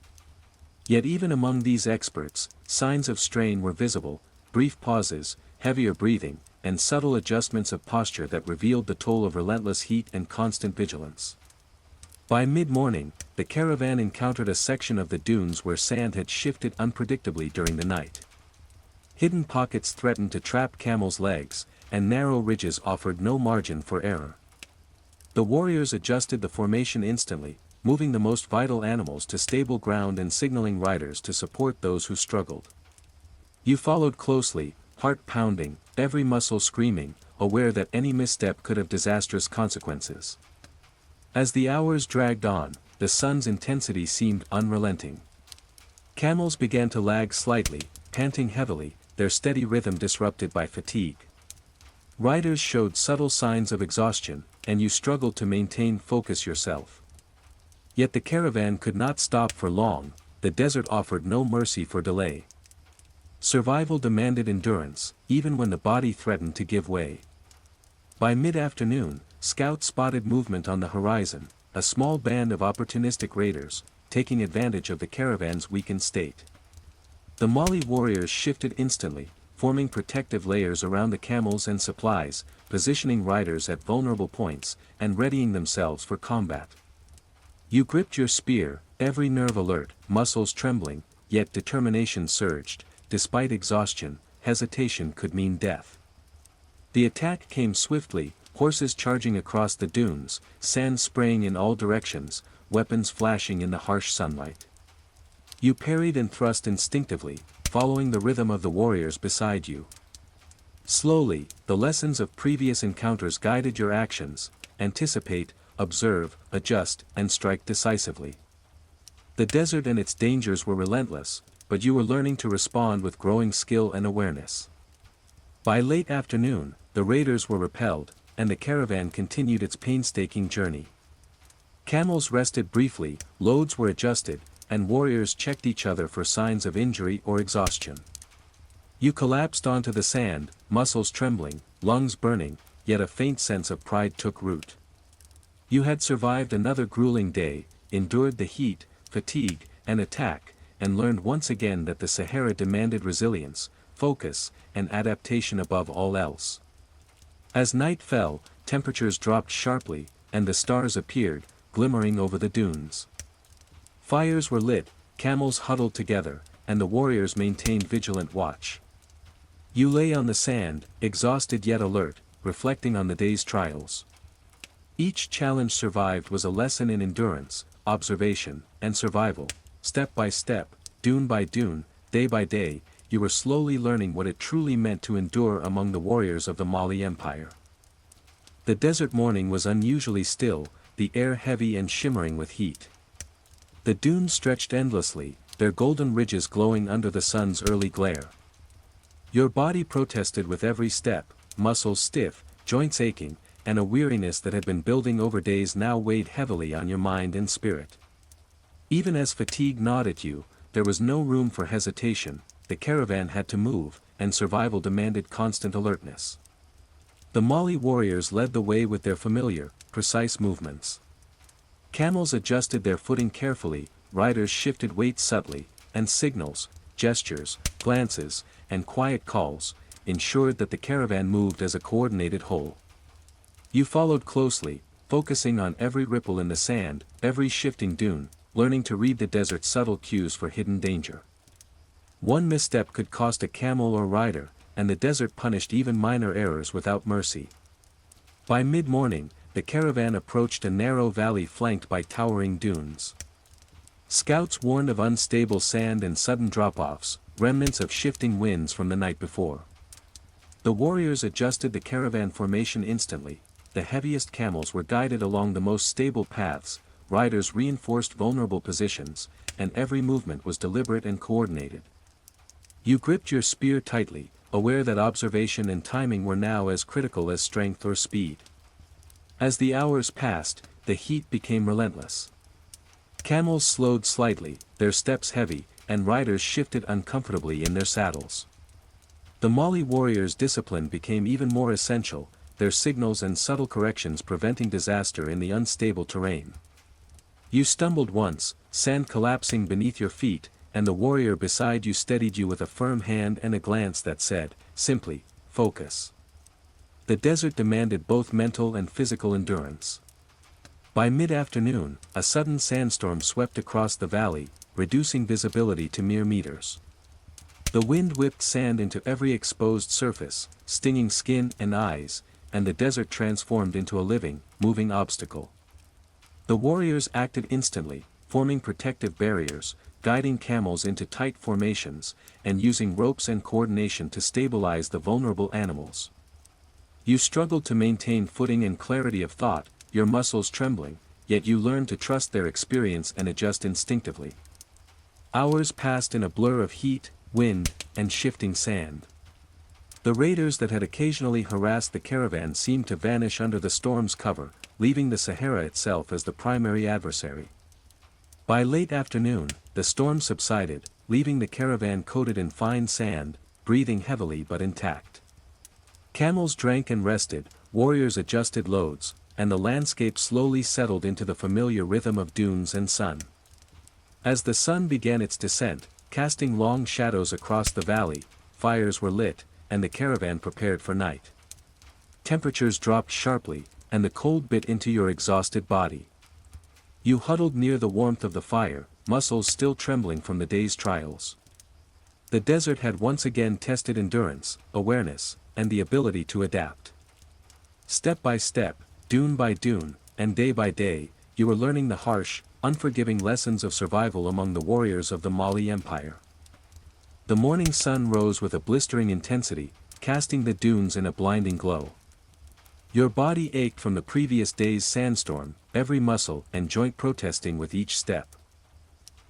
Yet even among these experts, signs of strain were visible, brief pauses, heavier breathing, and subtle adjustments of posture that revealed the toll of relentless heat and constant vigilance. By mid-morning, the caravan encountered a section of the dunes where sand had shifted unpredictably during the night. Hidden pockets threatened to trap camels' legs, and narrow ridges offered no margin for error. The warriors adjusted the formation instantly, moving the most vital animals to stable ground and signaling riders to support those who struggled. You followed closely, heart pounding, every muscle screaming, aware that any misstep could have disastrous consequences. As the hours dragged on, the sun's intensity seemed unrelenting. Camels began to lag slightly, panting heavily, their steady rhythm disrupted by fatigue. Riders showed subtle signs of exhaustion, and you struggled to maintain focus yourself. Yet the caravan could not stop for long, the desert offered no mercy for delay. Survival demanded endurance, even when the body threatened to give way. By mid-afternoon, scouts spotted movement on the horizon, a small band of opportunistic raiders, taking advantage of the caravan's weakened state. The Mali warriors shifted instantly, forming protective layers around the camels and supplies, positioning riders at vulnerable points, and readying themselves for combat. You gripped your spear, every nerve alert, muscles trembling, yet determination surged. Despite exhaustion, hesitation could mean death. The attack came swiftly, horses charging across the dunes, sand spraying in all directions, weapons flashing in the harsh sunlight. You parried and thrust instinctively, following the rhythm of the warriors beside you. Slowly, the lessons of previous encounters guided your actions: anticipate, observe, adjust, and strike decisively. The desert and its dangers were relentless, but you were learning to respond with growing skill and awareness. By late afternoon, the raiders were repelled, and the caravan continued its painstaking journey. Camels rested briefly, loads were adjusted, and warriors checked each other for signs of injury or exhaustion. You collapsed onto the sand, muscles trembling, lungs burning, yet a faint sense of pride took root. You had survived another grueling day, endured the heat, fatigue, and attack, and learned once again that the Sahara demanded resilience, focus, and adaptation above all else. As night fell, temperatures dropped sharply, and the stars appeared, glimmering over the dunes. Fires were lit, camels huddled together, and the warriors maintained vigilant watch. You lay on the sand, exhausted yet alert, reflecting on the day's trials. Each challenge survived was a lesson in endurance, observation, and survival. Step by step, dune by dune, day by day, you were slowly learning what it truly meant to endure among the warriors of the Mali Empire. The desert morning was unusually still, the air heavy and shimmering with heat. The dunes stretched endlessly, their golden ridges glowing under the sun's early glare. Your body protested with every step, muscles stiff, joints aching, and a weariness that had been building over days now weighed heavily on your mind and spirit. Even as fatigue gnawed at you, there was no room for hesitation. The caravan had to move, and survival demanded constant alertness. The Mali warriors led the way with their familiar, precise movements. Camels adjusted their footing carefully, riders shifted weight subtly, and signals, gestures, glances, and quiet calls ensured that the caravan moved as a coordinated whole. You followed closely, focusing on every ripple in the sand, every shifting dune, learning to read the desert's subtle cues for hidden danger. One misstep could cost a camel or rider, and the desert punished even minor errors without mercy. By mid-morning, the caravan approached a narrow valley flanked by towering dunes. Scouts warned of unstable sand and sudden drop-offs, remnants of shifting winds from the night before. The warriors adjusted the caravan formation instantly. The heaviest camels were guided along the most stable paths, riders reinforced vulnerable positions, and every movement was deliberate and coordinated. You gripped your spear tightly, aware that observation and timing were now as critical as strength or speed. As the hours passed, the heat became relentless. Camels slowed slightly, their steps heavy, and riders shifted uncomfortably in their saddles. The Mali warriors' discipline became even more essential, their signals and subtle corrections preventing disaster in the unstable terrain. You stumbled once, sand collapsing beneath your feet, and the warrior beside you steadied you with a firm hand and a glance that said, simply, focus. The desert demanded both mental and physical endurance. By mid-afternoon, a sudden sandstorm swept across the valley, reducing visibility to mere meters. The wind whipped sand into every exposed surface, stinging skin and eyes, and the desert transformed into a living, moving obstacle. The warriors acted instantly, forming protective barriers, guiding camels into tight formations, and using ropes and coordination to stabilize the vulnerable animals. You struggled to maintain footing and clarity of thought, your muscles trembling, yet you learned to trust their experience and adjust instinctively. Hours passed in a blur of heat, wind, and shifting sand. The raiders that had occasionally harassed the caravan seemed to vanish under the storm's cover, leaving the Sahara itself as the primary adversary. By late afternoon, the storm subsided, leaving the caravan coated in fine sand, breathing heavily but intact. Camels drank and rested, warriors adjusted loads, and the landscape slowly settled into the familiar rhythm of dunes and sun. As the sun began its descent, casting long shadows across the valley, fires were lit, and the caravan prepared for night. Temperatures dropped sharply, and the cold bit into your exhausted body. You huddled near the warmth of the fire, muscles still trembling from the day's trials. The desert had once again tested endurance, awareness, and the ability to adapt. Step by step, dune by dune, and day by day, you were learning the harsh, unforgiving lessons of survival among the warriors of the Mali Empire. The morning sun rose with a blistering intensity, casting the dunes in a blinding glow. Your body ached from the previous day's sandstorm, every muscle and joint protesting with each step.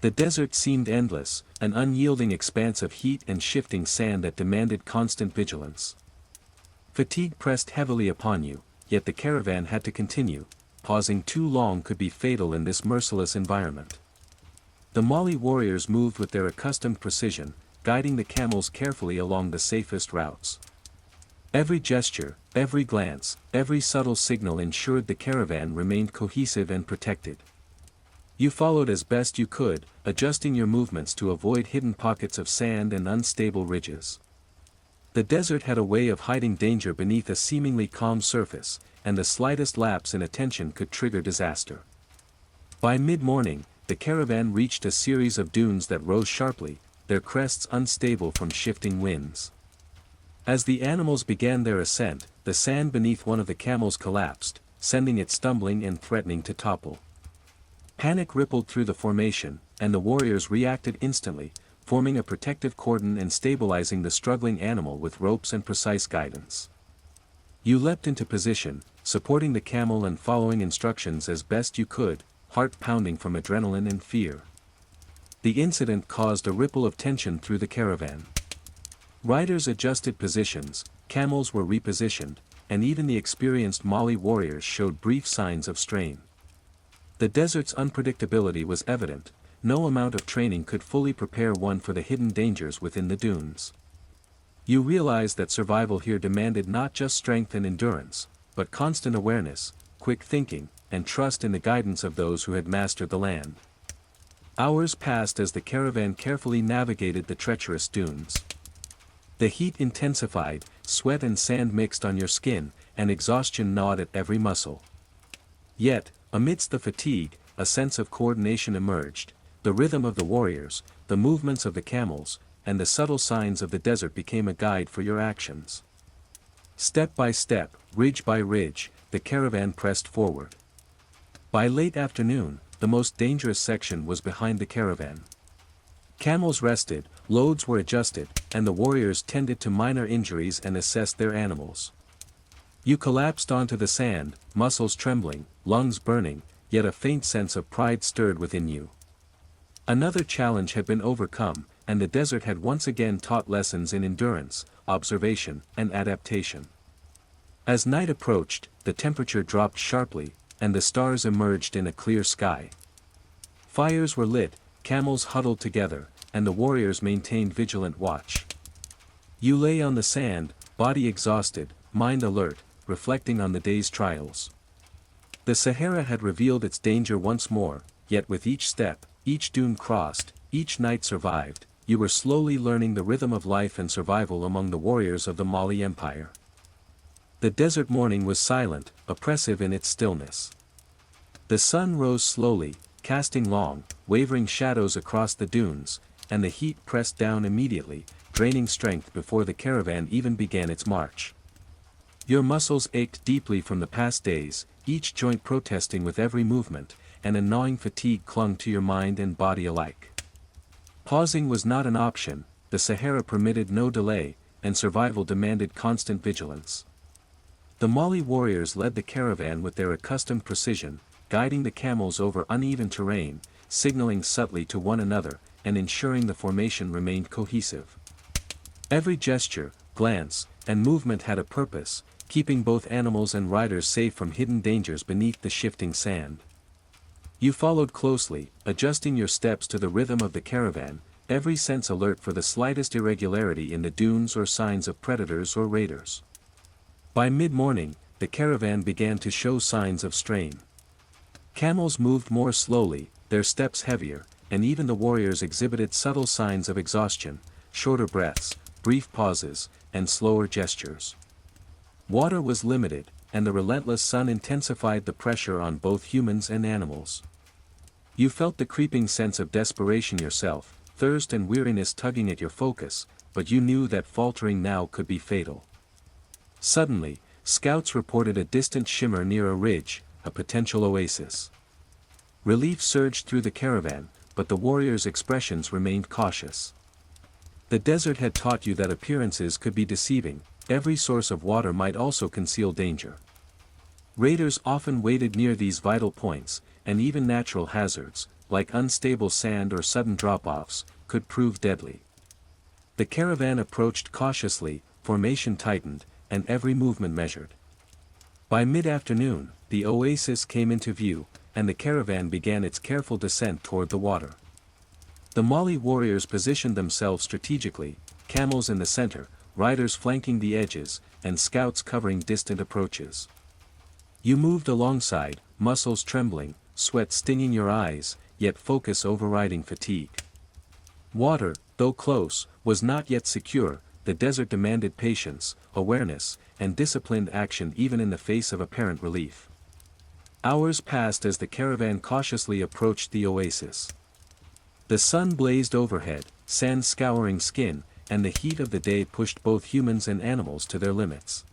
The desert seemed endless, an unyielding expanse of heat and shifting sand that demanded constant vigilance. Fatigue pressed heavily upon you, yet the caravan had to continue. Pausing too long could be fatal in this merciless environment. The Mali warriors moved with their accustomed precision, guiding the camels carefully along the safest routes. Every gesture, every glance, every subtle signal ensured the caravan remained cohesive and protected. You followed as best you could, adjusting your movements to avoid hidden pockets of sand and unstable ridges. The desert had a way of hiding danger beneath a seemingly calm surface, and the slightest lapse in attention could trigger disaster. By mid-morning, the caravan reached a series of dunes that rose sharply, their crests unstable from shifting winds. As the animals began their ascent, the sand beneath one of the camels collapsed, sending it stumbling and threatening to topple. Panic rippled through the formation, and the warriors reacted instantly, forming a protective cordon and stabilizing the struggling animal with ropes and precise guidance. You leapt into position, supporting the camel and following instructions as best you could, heart pounding from adrenaline and fear. The incident caused a ripple of tension through the caravan. Riders adjusted positions, camels were repositioned, and even the experienced Mali warriors showed brief signs of strain. The desert's unpredictability was evident. No amount of training could fully prepare one for the hidden dangers within the dunes. You realized that survival here demanded not just strength and endurance, but constant awareness, quick thinking, and trust in the guidance of those who had mastered the land. Hours passed as the caravan carefully navigated the treacherous dunes. The heat intensified, sweat and sand mixed on your skin, and exhaustion gnawed at every muscle. Yet, amidst the fatigue, a sense of coordination emerged. The rhythm of the warriors, the movements of the camels, and the subtle signs of the desert became a guide for your actions. Step by step, ridge by ridge, the caravan pressed forward. By late afternoon, the most dangerous section was behind the caravan. Camels rested, loads were adjusted, and the warriors tended to minor injuries and assessed their animals. You collapsed onto the sand, muscles trembling, lungs burning, yet a faint sense of pride stirred within you. Another challenge had been overcome, and the desert had once again taught lessons in endurance, observation, and adaptation. As night approached, the temperature dropped sharply, and the stars emerged in a clear sky. Fires were lit, camels huddled together, and the warriors maintained vigilant watch. You lay on the sand, body exhausted, mind alert, reflecting on the day's trials. The Sahara had revealed its danger once more, yet with each step, each dune crossed, each night survived, you were slowly learning the rhythm of life and survival among the warriors of the Mali Empire. The desert morning was silent, oppressive in its stillness. The sun rose slowly, casting long, wavering shadows across the dunes, and the heat pressed down immediately, draining strength before the caravan even began its march. Your muscles ached deeply from the past days, each joint protesting with every movement, and a gnawing fatigue clung to your mind and body alike. Pausing was not an option, the Sahara permitted no delay, and survival demanded constant vigilance. The Mali warriors led the caravan with their accustomed precision, guiding the camels over uneven terrain, signaling subtly to one another, and ensuring the formation remained cohesive. Every gesture, glance, and movement had a purpose, keeping both animals and riders safe from hidden dangers beneath the shifting sand. You followed closely, adjusting your steps to the rhythm of the caravan, every sense alert for the slightest irregularity in the dunes or signs of predators or raiders. By mid-morning, the caravan began to show signs of strain. Camels moved more slowly, their steps heavier, and even the warriors exhibited subtle signs of exhaustion, shorter breaths, brief pauses, and slower gestures. Water was limited, and the relentless sun intensified the pressure on both humans and animals. You felt the creeping sense of desperation yourself, thirst and weariness tugging at your focus, but you knew that faltering now could be fatal. Suddenly, scouts reported a distant shimmer near a ridge, a potential oasis. Relief surged through the caravan, but the warriors' expressions remained cautious. The desert had taught you that appearances could be deceiving, every source of water might also conceal danger. Raiders often waited near these vital points, and even natural hazards, like unstable sand or sudden drop-offs, could prove deadly. The caravan approached cautiously, formation tightened, and every movement measured. By mid-afternoon, the oasis came into view, and the caravan began its careful descent toward the water. The Mali warriors positioned themselves strategically, camels in the center, riders flanking the edges, and scouts covering distant approaches. You moved alongside, muscles trembling, sweat stinging your eyes, yet focus overriding fatigue. Water, though close, was not yet secure. The desert demanded patience, awareness, and disciplined action even in the face of apparent relief. Hours passed as the caravan cautiously approached the oasis. The sun blazed overhead, sand scouring skin, and the heat of the day pushed both humans and animals to their limits.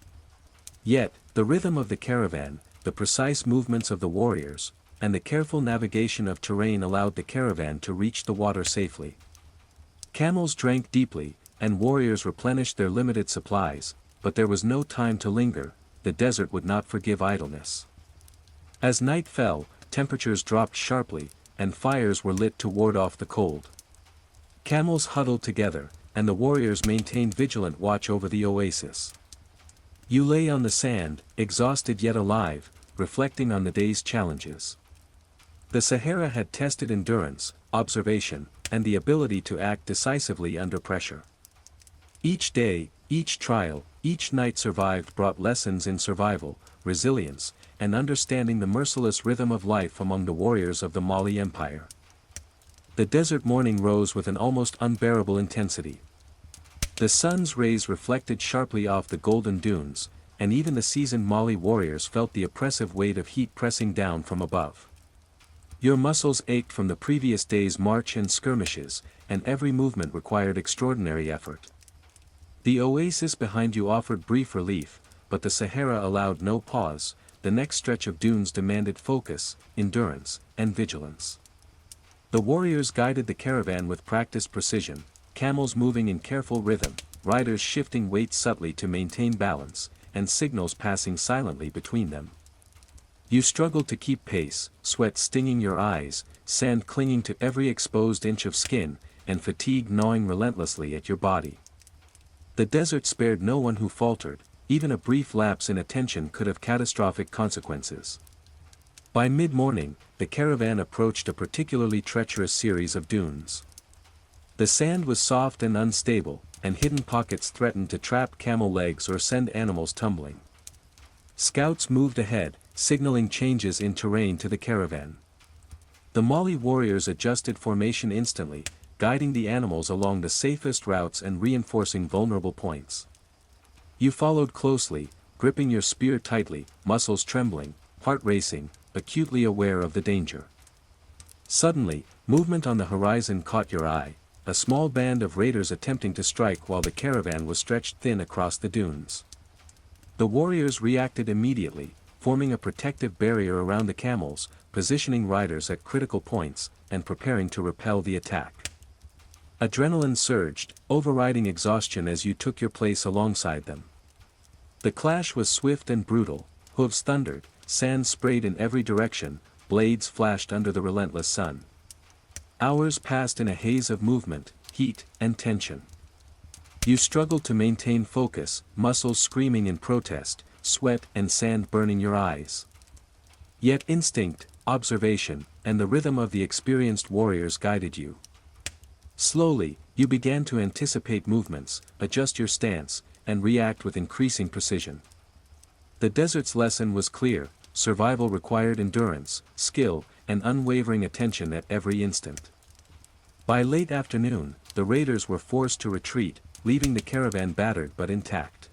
Yet, the rhythm of the caravan, the precise movements of the warriors, and the careful navigation of terrain allowed the caravan to reach the water safely. Camels drank deeply, and warriors replenished their limited supplies, but there was no time to linger, the desert would not forgive idleness. As night fell, temperatures dropped sharply, and fires were lit to ward off the cold. Camels huddled together, and the warriors maintained vigilant watch over the oasis. You lay on the sand, exhausted yet alive, reflecting on the day's challenges. The Sahara had tested endurance, observation, and the ability to act decisively under pressure. Each day, each trial, each night survived brought lessons in survival, resilience, and understanding the merciless rhythm of life among the warriors of the Mali Empire. The desert morning rose with an almost unbearable intensity. The sun's rays reflected sharply off the golden dunes, and even the seasoned Mali warriors felt the oppressive weight of heat pressing down from above. Your muscles ached from the previous day's march and skirmishes, and every movement required extraordinary effort. The oasis behind you offered brief relief, but the Sahara allowed no pause. The next stretch of dunes demanded focus, endurance, and vigilance. The warriors guided the caravan with practiced precision, camels moving in careful rhythm, riders shifting weight subtly to maintain balance, and signals passing silently between them. You struggled to keep pace, sweat stinging your eyes, sand clinging to every exposed inch of skin, and fatigue gnawing relentlessly at your body. The desert spared no one who faltered. Even a brief lapse in attention could have catastrophic consequences. By mid-morning, the caravan approached a particularly treacherous series of dunes. The sand was soft and unstable, and hidden pockets threatened to trap camel legs or send animals tumbling. Scouts moved ahead, signaling changes in terrain to the caravan. The Mali warriors adjusted formation instantly, guiding the animals along the safest routes and reinforcing vulnerable points. You followed closely, gripping your spear tightly, muscles trembling, heart racing, acutely aware of the danger. Suddenly, movement on the horizon caught your eye, a small band of raiders attempting to strike while the caravan was stretched thin across the dunes. The warriors reacted immediately, forming a protective barrier around the camels, positioning riders at critical points, and preparing to repel the attack. Adrenaline surged, overriding exhaustion as you took your place alongside them. The clash was swift and brutal, hooves thundered, sand sprayed in every direction, blades flashed under the relentless sun. Hours passed in a haze of movement, heat, and tension. You struggled to maintain focus, muscles screaming in protest, sweat and sand burning your eyes. Yet instinct, observation, and the rhythm of the experienced warriors guided you. Slowly, you began to anticipate movements, adjust your stance, and react with increasing precision. The desert's lesson was clear: survival required endurance, skill, and unwavering attention at every instant. By late afternoon, the raiders were forced to retreat, leaving the caravan battered but intact.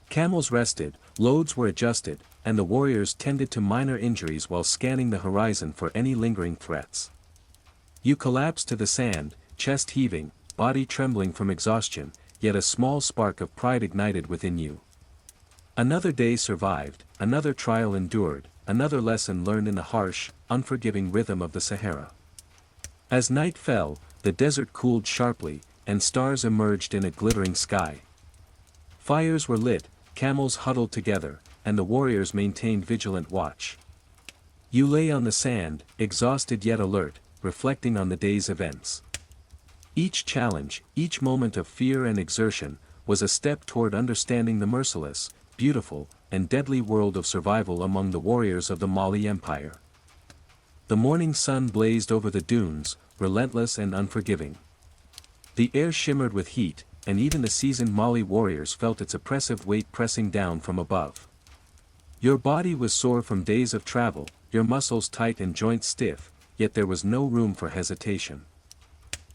Camels rested, loads were adjusted, and the warriors tended to minor injuries while scanning the horizon for any lingering threats. You collapsed to the sand, chest heaving, body trembling from exhaustion, yet a small spark of pride ignited within you. Another day survived, another trial endured, another lesson learned in the harsh, unforgiving rhythm of the Sahara. As night fell, the desert cooled sharply, and stars emerged in a glittering sky. Fires were lit, camels huddled together, and the warriors maintained vigilant watch. You lay on the sand, exhausted yet alert, reflecting on the day's events. Each challenge, each moment of fear and exertion, was a step toward understanding the merciless, beautiful, and deadly world of survival among the warriors of the Mali Empire. The morning sun blazed over the dunes, relentless and unforgiving. The air shimmered with heat, and even the seasoned Mali warriors felt its oppressive weight pressing down from above. Your body was sore from days of travel, your muscles tight and joints stiff, yet there was no room for hesitation.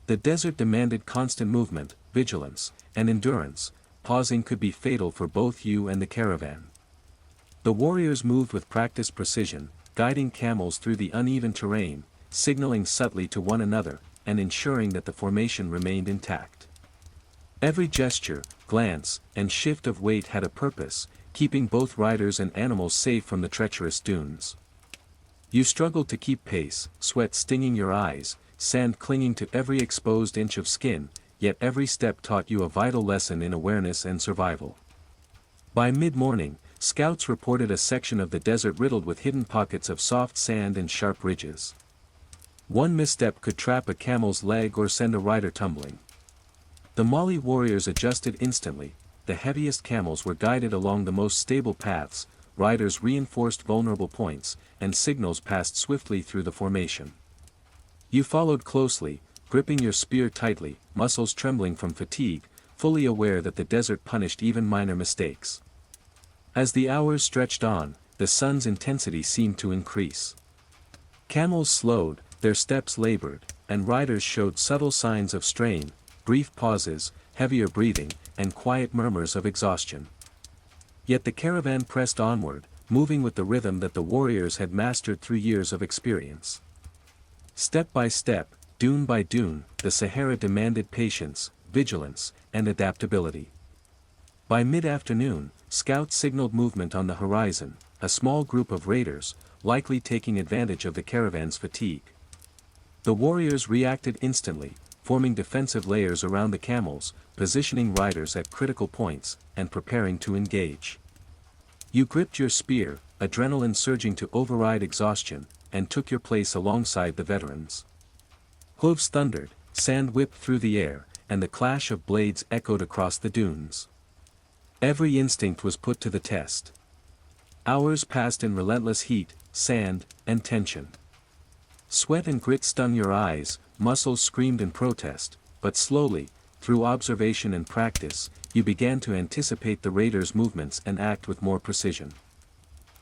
The desert demanded constant movement, vigilance, and endurance. Pausing could be fatal for both you and the caravan. The warriors moved with practiced precision, guiding camels through the uneven terrain, signaling subtly to one another, and ensuring that the formation remained intact. Every gesture, glance, and shift of weight had a purpose, keeping both riders and animals safe from the treacherous dunes. You struggled to keep pace, sweat stinging your eyes, sand clinging to every exposed inch of skin, yet every step taught you a vital lesson in awareness and survival. By mid-morning, scouts reported a section of the desert riddled with hidden pockets of soft sand and sharp ridges. One misstep could trap a camel's leg or send a rider tumbling. The Mali warriors adjusted instantly, the heaviest camels were guided along the most stable paths, riders reinforced vulnerable points, and signals passed swiftly through the formation. You followed closely, gripping your spear tightly, muscles trembling from fatigue, fully aware that the desert punished even minor mistakes. As the hours stretched on, the sun's intensity seemed to increase. Camels slowed, their steps labored, and riders showed subtle signs of strain, brief pauses, heavier breathing, and quiet murmurs of exhaustion. Yet the caravan pressed onward, moving with the rhythm that the warriors had mastered through years of experience. Step by step, dune by dune, the Sahara demanded patience, vigilance, and adaptability. By mid-afternoon, scouts signaled movement on the horizon, a small group of raiders, likely taking advantage of the caravan's fatigue. The warriors reacted instantly, forming defensive layers around the camels, positioning riders at critical points, and preparing to engage. You gripped your spear, adrenaline surging to override exhaustion, and took your place alongside the veterans. Hooves thundered, sand whipped through the air, and the clash of blades echoed across the dunes. Every instinct was put to the test. Hours passed in relentless heat, sand, and tension. Sweat and grit stung your eyes, muscles screamed in protest, but slowly, through observation and practice, you began to anticipate the raiders' movements and act with more precision.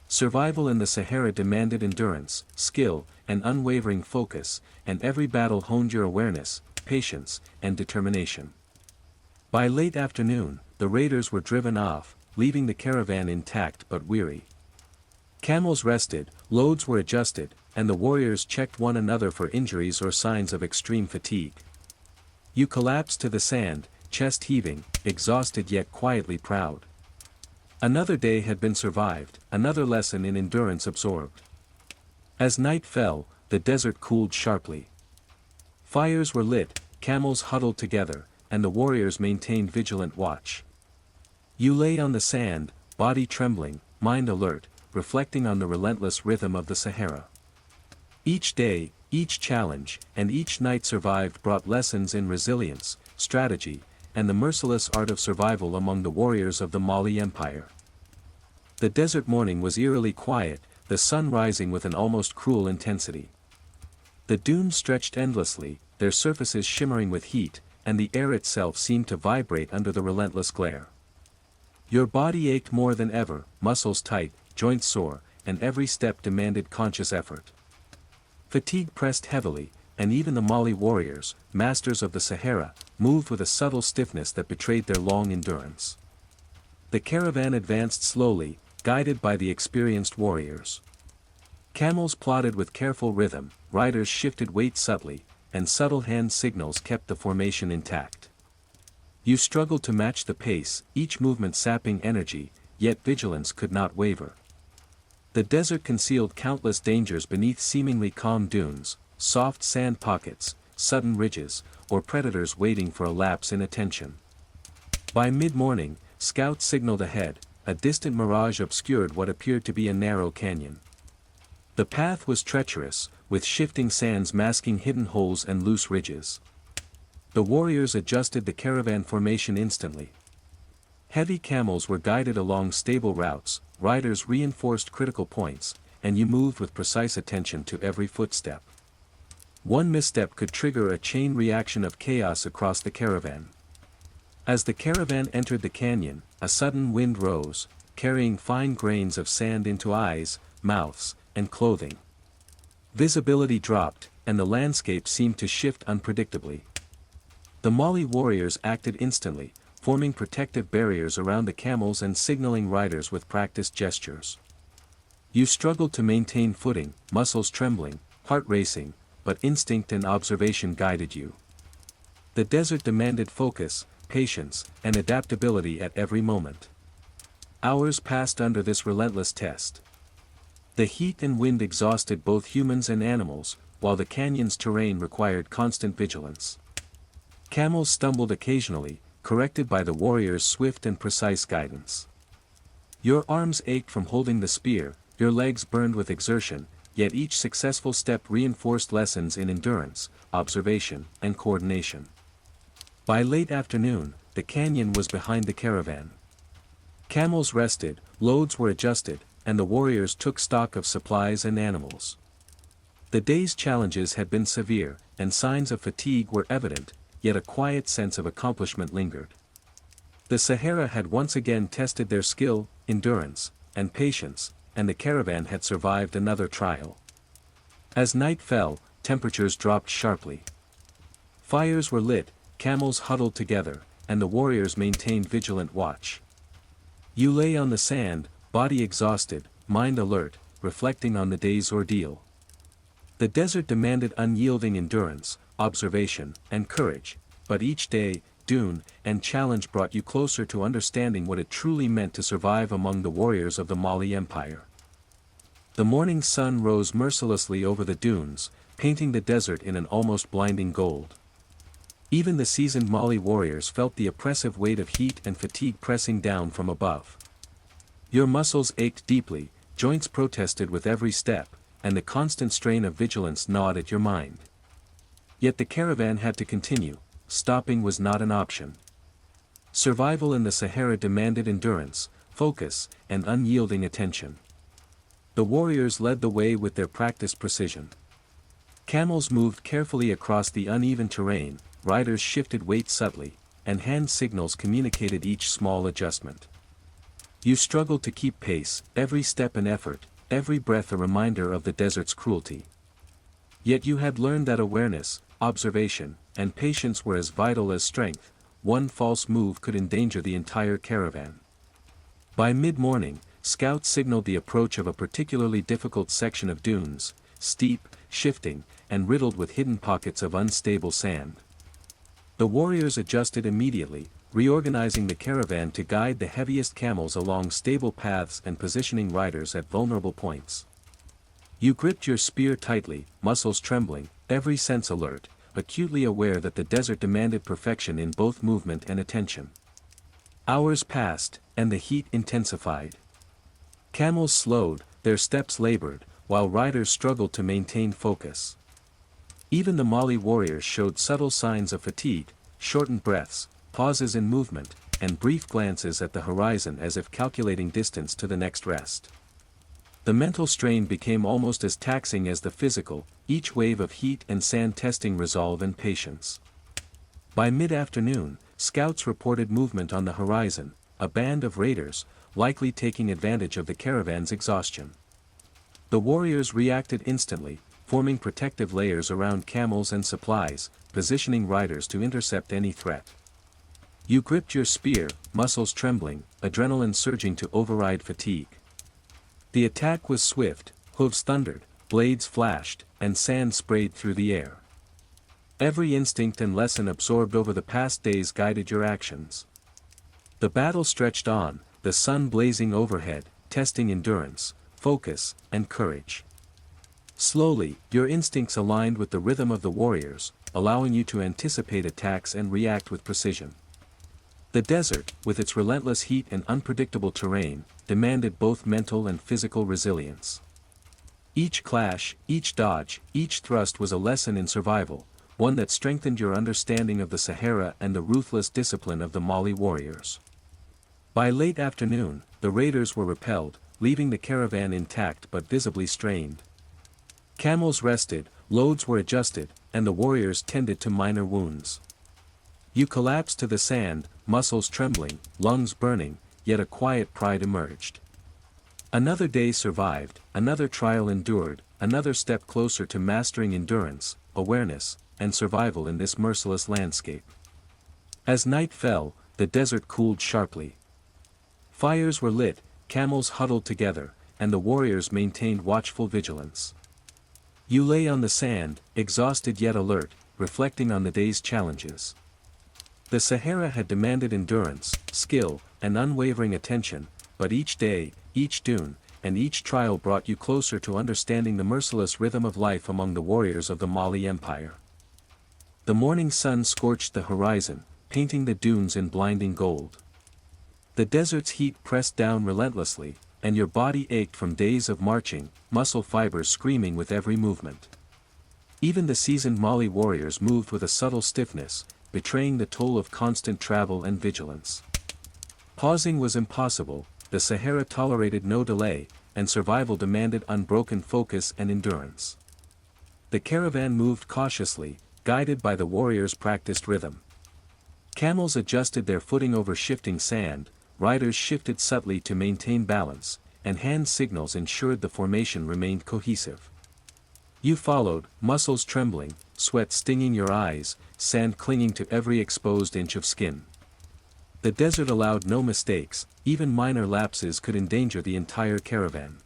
Survival in the Sahara demanded endurance, skill, and unwavering focus, and every battle honed your awareness, patience, and determination. By late afternoon, the raiders were driven off, leaving the caravan intact but weary. Camels rested, loads were adjusted, and the warriors checked one another for injuries or signs of extreme fatigue. You collapsed to the sand, chest heaving, exhausted yet quietly proud. Another day had been survived, another lesson in endurance absorbed. As night fell, the desert cooled sharply. Fires were lit, camels huddled together, and the warriors maintained vigilant watch. You lay on the sand, body trembling, mind alert, reflecting on the relentless rhythm of the Sahara. Each day, each challenge, and each night survived brought lessons in resilience, strategy, and the merciless art of survival among the warriors of the Mali Empire. The desert morning was eerily quiet, the sun rising with an almost cruel intensity. The dunes stretched endlessly, their surfaces shimmering with heat, and the air itself seemed to vibrate under the relentless glare. Your body ached more than ever, muscles tight, joints sore, and every step demanded conscious effort. Fatigue pressed heavily, and even the Mali warriors, masters of the Sahara, moved with a subtle stiffness that betrayed their long endurance. The caravan advanced slowly, guided by the experienced warriors. Camels plodded with careful rhythm, riders shifted weight subtly, and subtle hand signals kept the formation intact. You struggled to match the pace, each movement sapping energy, yet vigilance could not waver. The desert concealed countless dangers beneath seemingly calm dunes, soft sand pockets, sudden ridges, or predators waiting for a lapse in attention. By mid-morning, scouts signaled ahead, a distant mirage obscured what appeared to be a narrow canyon. The path was treacherous, with shifting sands masking hidden holes and loose ridges. The warriors adjusted the caravan formation instantly. Heavy camels were guided along stable routes, riders reinforced critical points, and you moved with precise attention to every footstep. One misstep could trigger a chain reaction of chaos across the caravan. As the caravan entered the canyon, a sudden wind rose, carrying fine grains of sand into eyes, mouths, and clothing. Visibility dropped, and the landscape seemed to shift unpredictably. The Mali warriors acted instantly, forming protective barriers around the camels and signaling riders with practiced gestures. You struggled to maintain footing, muscles trembling, heart racing, but instinct and observation guided you. The desert demanded focus, patience, and adaptability at every moment. Hours passed under this relentless test. The heat and wind exhausted both humans and animals, while the canyon's terrain required constant vigilance. Camels stumbled occasionally, corrected by the warriors' swift and precise guidance. Your arms ached from holding the spear, your legs burned with exertion, yet each successful step reinforced lessons in endurance, observation, and coordination. By late afternoon, the canyon was behind the caravan. Camels rested, loads were adjusted, and the warriors took stock of supplies and animals. The day's challenges had been severe, and signs of fatigue were evident, yet a quiet sense of accomplishment lingered. The Sahara had once again tested their skill, endurance, and patience, and the caravan had survived another trial. As night fell, temperatures dropped sharply. Fires were lit, camels huddled together, and the warriors maintained vigilant watch. You lay on the sand, body exhausted, mind alert, reflecting on the day's ordeal. The desert demanded unyielding endurance, observation, and courage, but each day, dune, and challenge brought you closer to understanding what it truly meant to survive among the warriors of the Mali Empire. The morning sun rose mercilessly over the dunes, painting the desert in an almost blinding gold. Even the seasoned Mali warriors felt the oppressive weight of heat and fatigue pressing down from above. Your muscles ached deeply, joints protested with every step, and the constant strain of vigilance gnawed at your mind. Yet the caravan had to continue, stopping was not an option. Survival in the Sahara demanded endurance, focus, and unyielding attention. The warriors led the way with their practiced precision. Camels moved carefully across the uneven terrain, riders shifted weight subtly, and hand signals communicated each small adjustment. You struggled to keep pace, every step an effort, every breath a reminder of the desert's cruelty. Yet you had learned that awareness, observation, and patience were as vital as strength. One false move could endanger the entire caravan. By mid-morning, scouts signaled the approach of a particularly difficult section of dunes, steep, shifting, and riddled with hidden pockets of unstable sand. The warriors adjusted immediately, reorganizing the caravan to guide the heaviest camels along stable paths and positioning riders at vulnerable points. You gripped your spear tightly, muscles trembling, every sense alert, acutely aware that the desert demanded perfection in both movement and attention. Hours passed, and the heat intensified. Camels slowed, their steps labored, while riders struggled to maintain focus. Even the Mali warriors showed subtle signs of fatigue, shortened breaths, pauses in movement, and brief glances at the horizon as if calculating distance to the next rest. The mental strain became almost as taxing as the physical, each wave of heat and sand testing resolve and patience. By mid-afternoon, scouts reported movement on the horizon, a band of raiders, likely taking advantage of the caravan's exhaustion. The warriors reacted instantly, forming protective layers around camels and supplies, positioning riders to intercept any threat. You gripped your spear, muscles trembling, adrenaline surging to override fatigue. The attack was swift, hooves thundered, blades flashed, and sand sprayed through the air. Every instinct and lesson absorbed over the past days guided your actions. The battle stretched on, the sun blazing overhead, testing endurance, focus, and courage. Slowly, your instincts aligned with the rhythm of the warriors, allowing you to anticipate attacks and react with precision. The desert, with its relentless heat and unpredictable terrain, demanded both mental and physical resilience. Each clash, each dodge, each thrust was a lesson in survival, one that strengthened your understanding of the Sahara and the ruthless discipline of the Mali warriors. By late afternoon, the raiders were repelled, leaving the caravan intact but visibly strained. Camels rested, loads were adjusted, and the warriors tended to minor wounds. You collapsed to the sand, muscles trembling, lungs burning, yet a quiet pride emerged. Another day survived, another trial endured, another step closer to mastering endurance, awareness, and survival in this merciless landscape. As night fell, the desert cooled sharply. Fires were lit, camels huddled together, and the warriors maintained watchful vigilance. You lay on the sand, exhausted yet alert, reflecting on the day's challenges. The Sahara had demanded endurance, skill, and unwavering attention, but each day, each dune, and each trial brought you closer to understanding the merciless rhythm of life among the warriors of the Mali Empire. The morning sun scorched the horizon, painting the dunes in blinding gold. The desert's heat pressed down relentlessly, and your body ached from days of marching, muscle fibers screaming with every movement. Even the seasoned Mali warriors moved with a subtle stiffness, betraying the toll of constant travel and vigilance. Pausing was impossible, the Sahara tolerated no delay, and survival demanded unbroken focus and endurance. The caravan moved cautiously, guided by the warriors' practiced rhythm. Camels adjusted their footing over shifting sand, riders shifted subtly to maintain balance, and hand signals ensured the formation remained cohesive. You followed, muscles trembling, sweat stinging your eyes, sand clinging to every exposed inch of skin. The desert allowed no mistakes, even minor lapses could endanger the entire caravan.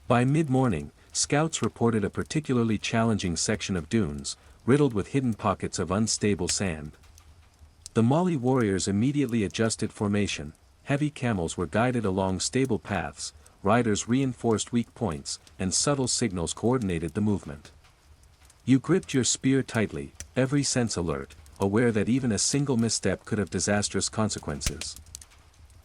By mid-morning, scouts reported a particularly challenging section of dunes, riddled with hidden pockets of unstable sand. The Mali warriors immediately adjusted formation, heavy camels were guided along stable paths, riders reinforced weak points, and subtle signals coordinated the movement. You gripped your spear tightly, every sense alert, aware that even a single misstep could have disastrous consequences.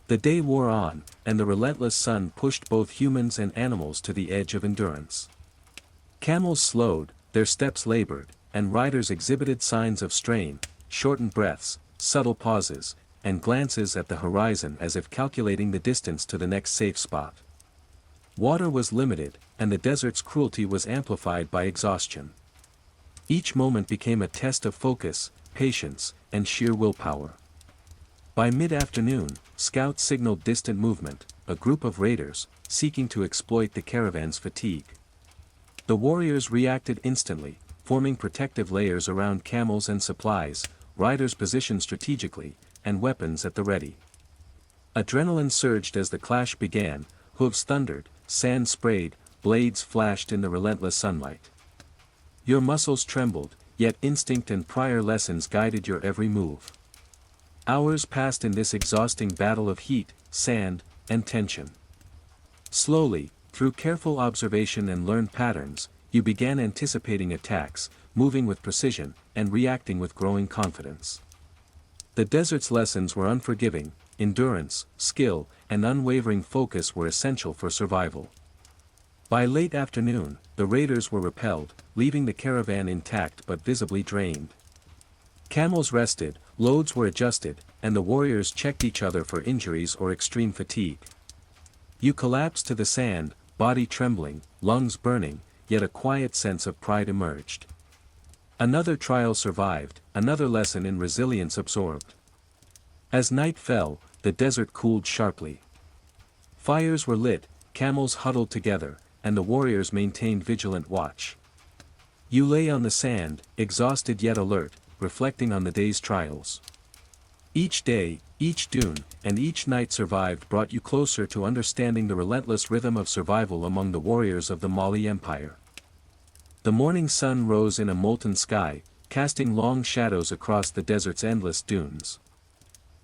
The day wore on, and the relentless sun pushed both humans and animals to the edge of endurance. Camels slowed, their steps labored, and riders exhibited signs of strain, shortened breaths, subtle pauses, and glances at the horizon as if calculating the distance to the next safe spot. Water was limited, and the desert's cruelty was amplified by exhaustion. Each moment became a test of focus, patience, and sheer willpower. By mid-afternoon, scouts signaled distant movement, a group of raiders, seeking to exploit the caravan's fatigue. The warriors reacted instantly, forming protective layers around camels and supplies, riders positioned strategically, and weapons at the ready. Adrenaline surged as the clash began, hooves thundered, sand sprayed, blades flashed in the relentless sunlight. Your muscles trembled, yet instinct and prior lessons guided your every move. Hours passed in this exhausting battle of heat, sand, and tension. Slowly, through careful observation and learned patterns, you began anticipating attacks, moving with precision, and reacting with growing confidence. The desert's lessons were unforgiving, endurance, skill, and unwavering focus were essential for survival. By late afternoon, the raiders were repelled, leaving the caravan intact but visibly drained. Camels rested, loads were adjusted, and the warriors checked each other for injuries or extreme fatigue. You collapsed to the sand, body trembling, lungs burning, yet a quiet sense of pride emerged. Another trial survived, another lesson in resilience absorbed. As night fell, the desert cooled sharply. Fires were lit, camels huddled together, and the warriors maintained vigilant watch. You lay on the sand, exhausted yet alert, reflecting on the day's trials. Each day, each dune, and each night survived brought you closer to understanding the relentless rhythm of survival among the warriors of the Mali Empire. The morning sun rose in a molten sky, casting long shadows across the desert's endless dunes.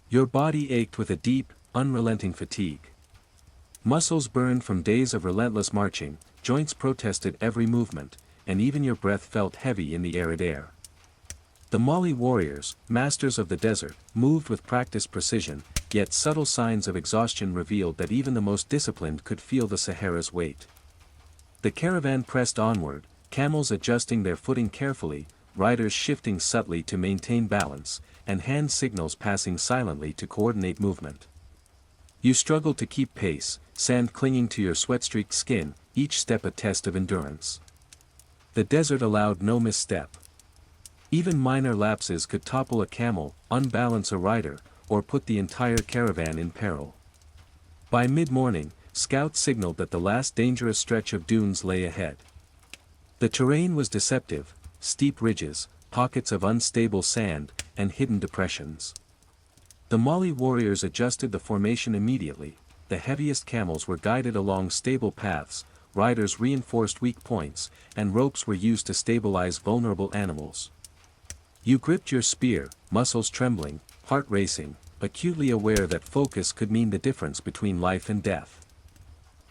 Your body ached with a deep, unrelenting fatigue. Muscles burned from days of relentless marching, joints protested every movement, and even your breath felt heavy in the arid air. The Mali warriors, masters of the desert, moved with practiced precision, yet subtle signs of exhaustion revealed that even the most disciplined could feel the Sahara's weight. The caravan pressed onward, camels adjusting their footing carefully, riders shifting subtly to maintain balance, and hand signals passing silently to coordinate movement. You struggled to keep pace, sand clinging to your sweat-streaked skin, each step a test of endurance. The desert allowed no misstep. Even minor lapses could topple a camel, unbalance a rider, or put the entire caravan in peril. By mid-morning, scouts signaled that the last dangerous stretch of dunes lay ahead. The terrain was deceptive, steep ridges, pockets of unstable sand, and hidden depressions. The Mali warriors adjusted the formation immediately, the heaviest camels were guided along stable paths, riders reinforced weak points, and ropes were used to stabilize vulnerable animals. You gripped your spear, muscles trembling, heart racing, acutely aware that focus could mean the difference between life and death.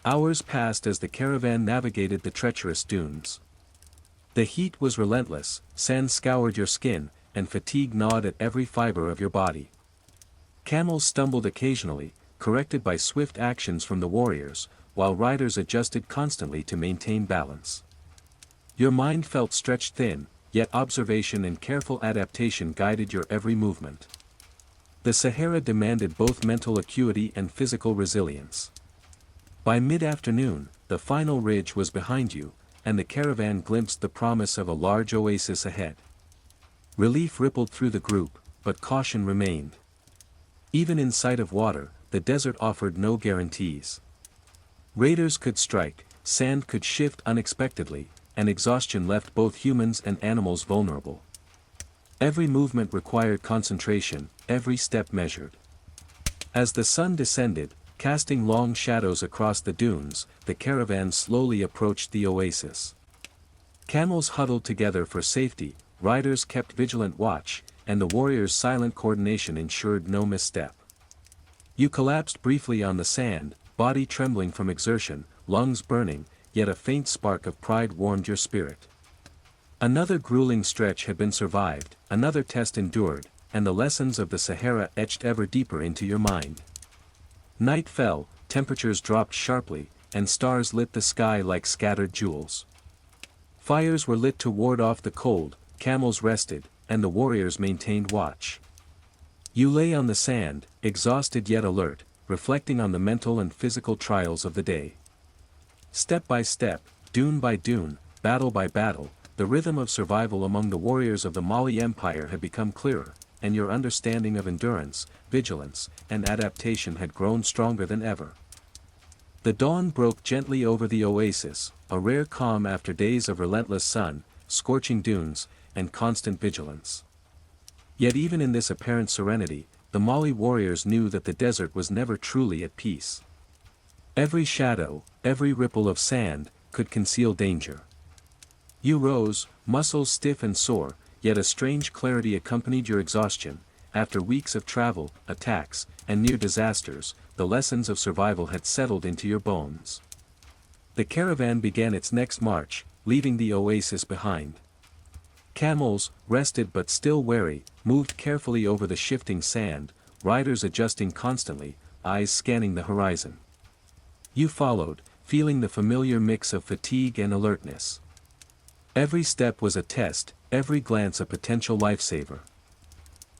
Hours passed as the caravan navigated the treacherous dunes. The heat was relentless, sand scoured your skin, and fatigue gnawed at every fiber of your body. Camels stumbled occasionally, corrected by swift actions from the warriors, while riders adjusted constantly to maintain balance. Your mind felt stretched thin, yet observation and careful adaptation guided your every movement. The Sahara demanded both mental acuity and physical resilience. By mid-afternoon, the final ridge was behind you, and the caravan glimpsed the promise of a large oasis ahead. Relief rippled through the group, but caution remained. Even in sight of water, the desert offered no guarantees. Raiders could strike, sand could shift unexpectedly, and exhaustion left both humans and animals vulnerable. Every movement required concentration, every step measured. As the sun descended, casting long shadows across the dunes, the caravan slowly approached the oasis. Camels huddled together for safety, riders kept vigilant watch, and the warriors' silent coordination ensured no misstep. You collapsed briefly on the sand, body trembling from exertion, lungs burning, yet a faint spark of pride warmed your spirit. Another grueling stretch had been survived, another test endured, and the lessons of the Sahara etched ever deeper into your mind. Night fell, temperatures dropped sharply, and stars lit the sky like scattered jewels. Fires were lit to ward off the cold, camels rested, and the warriors maintained watch. You lay on the sand, exhausted yet alert, reflecting on the mental and physical trials of the day. Step by step, dune by dune, battle by battle, the rhythm of survival among the warriors of the Mali Empire had become clearer, and your understanding of endurance, vigilance, and adaptation had grown stronger than ever. The dawn broke gently over the oasis, a rare calm after days of relentless sun, scorching dunes, and constant vigilance. Yet even in this apparent serenity, the Mali warriors knew that the desert was never truly at peace. Every shadow, every ripple of sand, could conceal danger. You rose, muscles stiff and sore, yet a strange clarity accompanied your exhaustion. After weeks of travel, attacks, and near disasters, the lessons of survival had settled into your bones. The caravan began its next march, leaving the oasis behind. Camels, rested but still wary, moved carefully over the shifting sand, riders adjusting constantly, eyes scanning the horizon. You followed, feeling the familiar mix of fatigue and alertness. Every step was a test, every glance a potential lifesaver.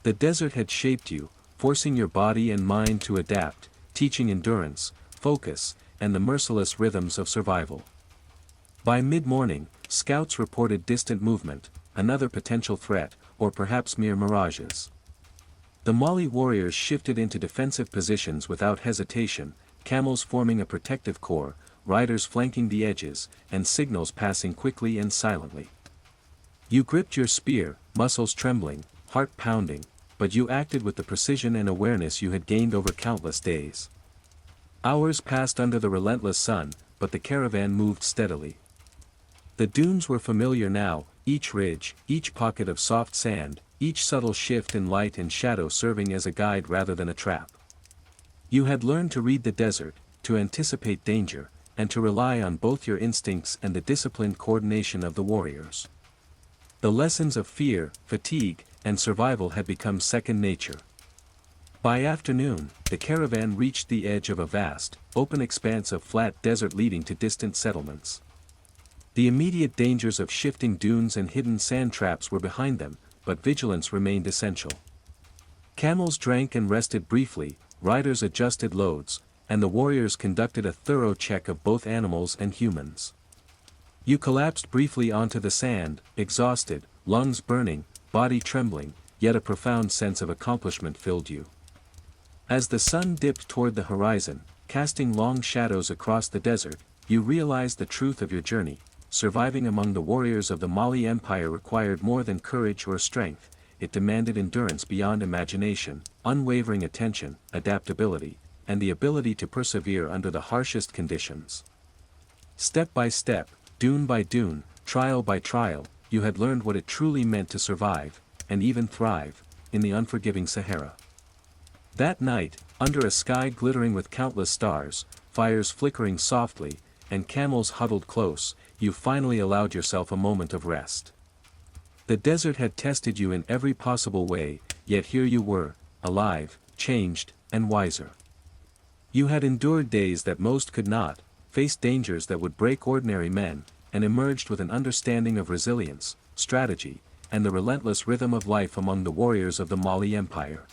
The desert had shaped you, forcing your body and mind to adapt, teaching endurance, focus, and the merciless rhythms of survival. By mid-morning, scouts reported distant movement, another potential threat, or perhaps mere mirages. The Mali warriors shifted into defensive positions without hesitation, camels forming a protective core, riders flanking the edges, and signals passing quickly and silently. You gripped your spear, muscles trembling, heart pounding, but you acted with the precision and awareness you had gained over countless days. Hours passed under the relentless sun, but the caravan moved steadily. The dunes were familiar now, each ridge, each pocket of soft sand, each subtle shift in light and shadow serving as a guide rather than a trap. You had learned to read the desert, to anticipate danger, and to rely on both your instincts and the disciplined coordination of the warriors. The lessons of fear, fatigue, and survival had become second nature. By afternoon, the caravan reached the edge of a vast, open expanse of flat desert leading to distant settlements. The immediate dangers of shifting dunes and hidden sand traps were behind them, but vigilance remained essential. Camels drank and rested briefly, riders adjusted loads, and the warriors conducted a thorough check of both animals and humans. You collapsed briefly onto the sand, exhausted, lungs burning, body trembling, yet a profound sense of accomplishment filled you. As the sun dipped toward the horizon, casting long shadows across the desert, you realized the truth of your journey. Surviving among the warriors of the Mali Empire required more than courage or strength, it demanded endurance beyond imagination, unwavering attention, adaptability, and the ability to persevere under the harshest conditions. Step by step, dune by dune, trial by trial, you had learned what it truly meant to survive, and even thrive, in the unforgiving Sahara. That night, under a sky glittering with countless stars, fires flickering softly, and camels huddled close, you finally allowed yourself a moment of rest. The desert had tested you in every possible way, yet here you were, alive, changed, and wiser. You had endured days that most could not, faced dangers that would break ordinary men, and emerged with an understanding of resilience, strategy, and the relentless rhythm of life among the warriors of the Mali Empire.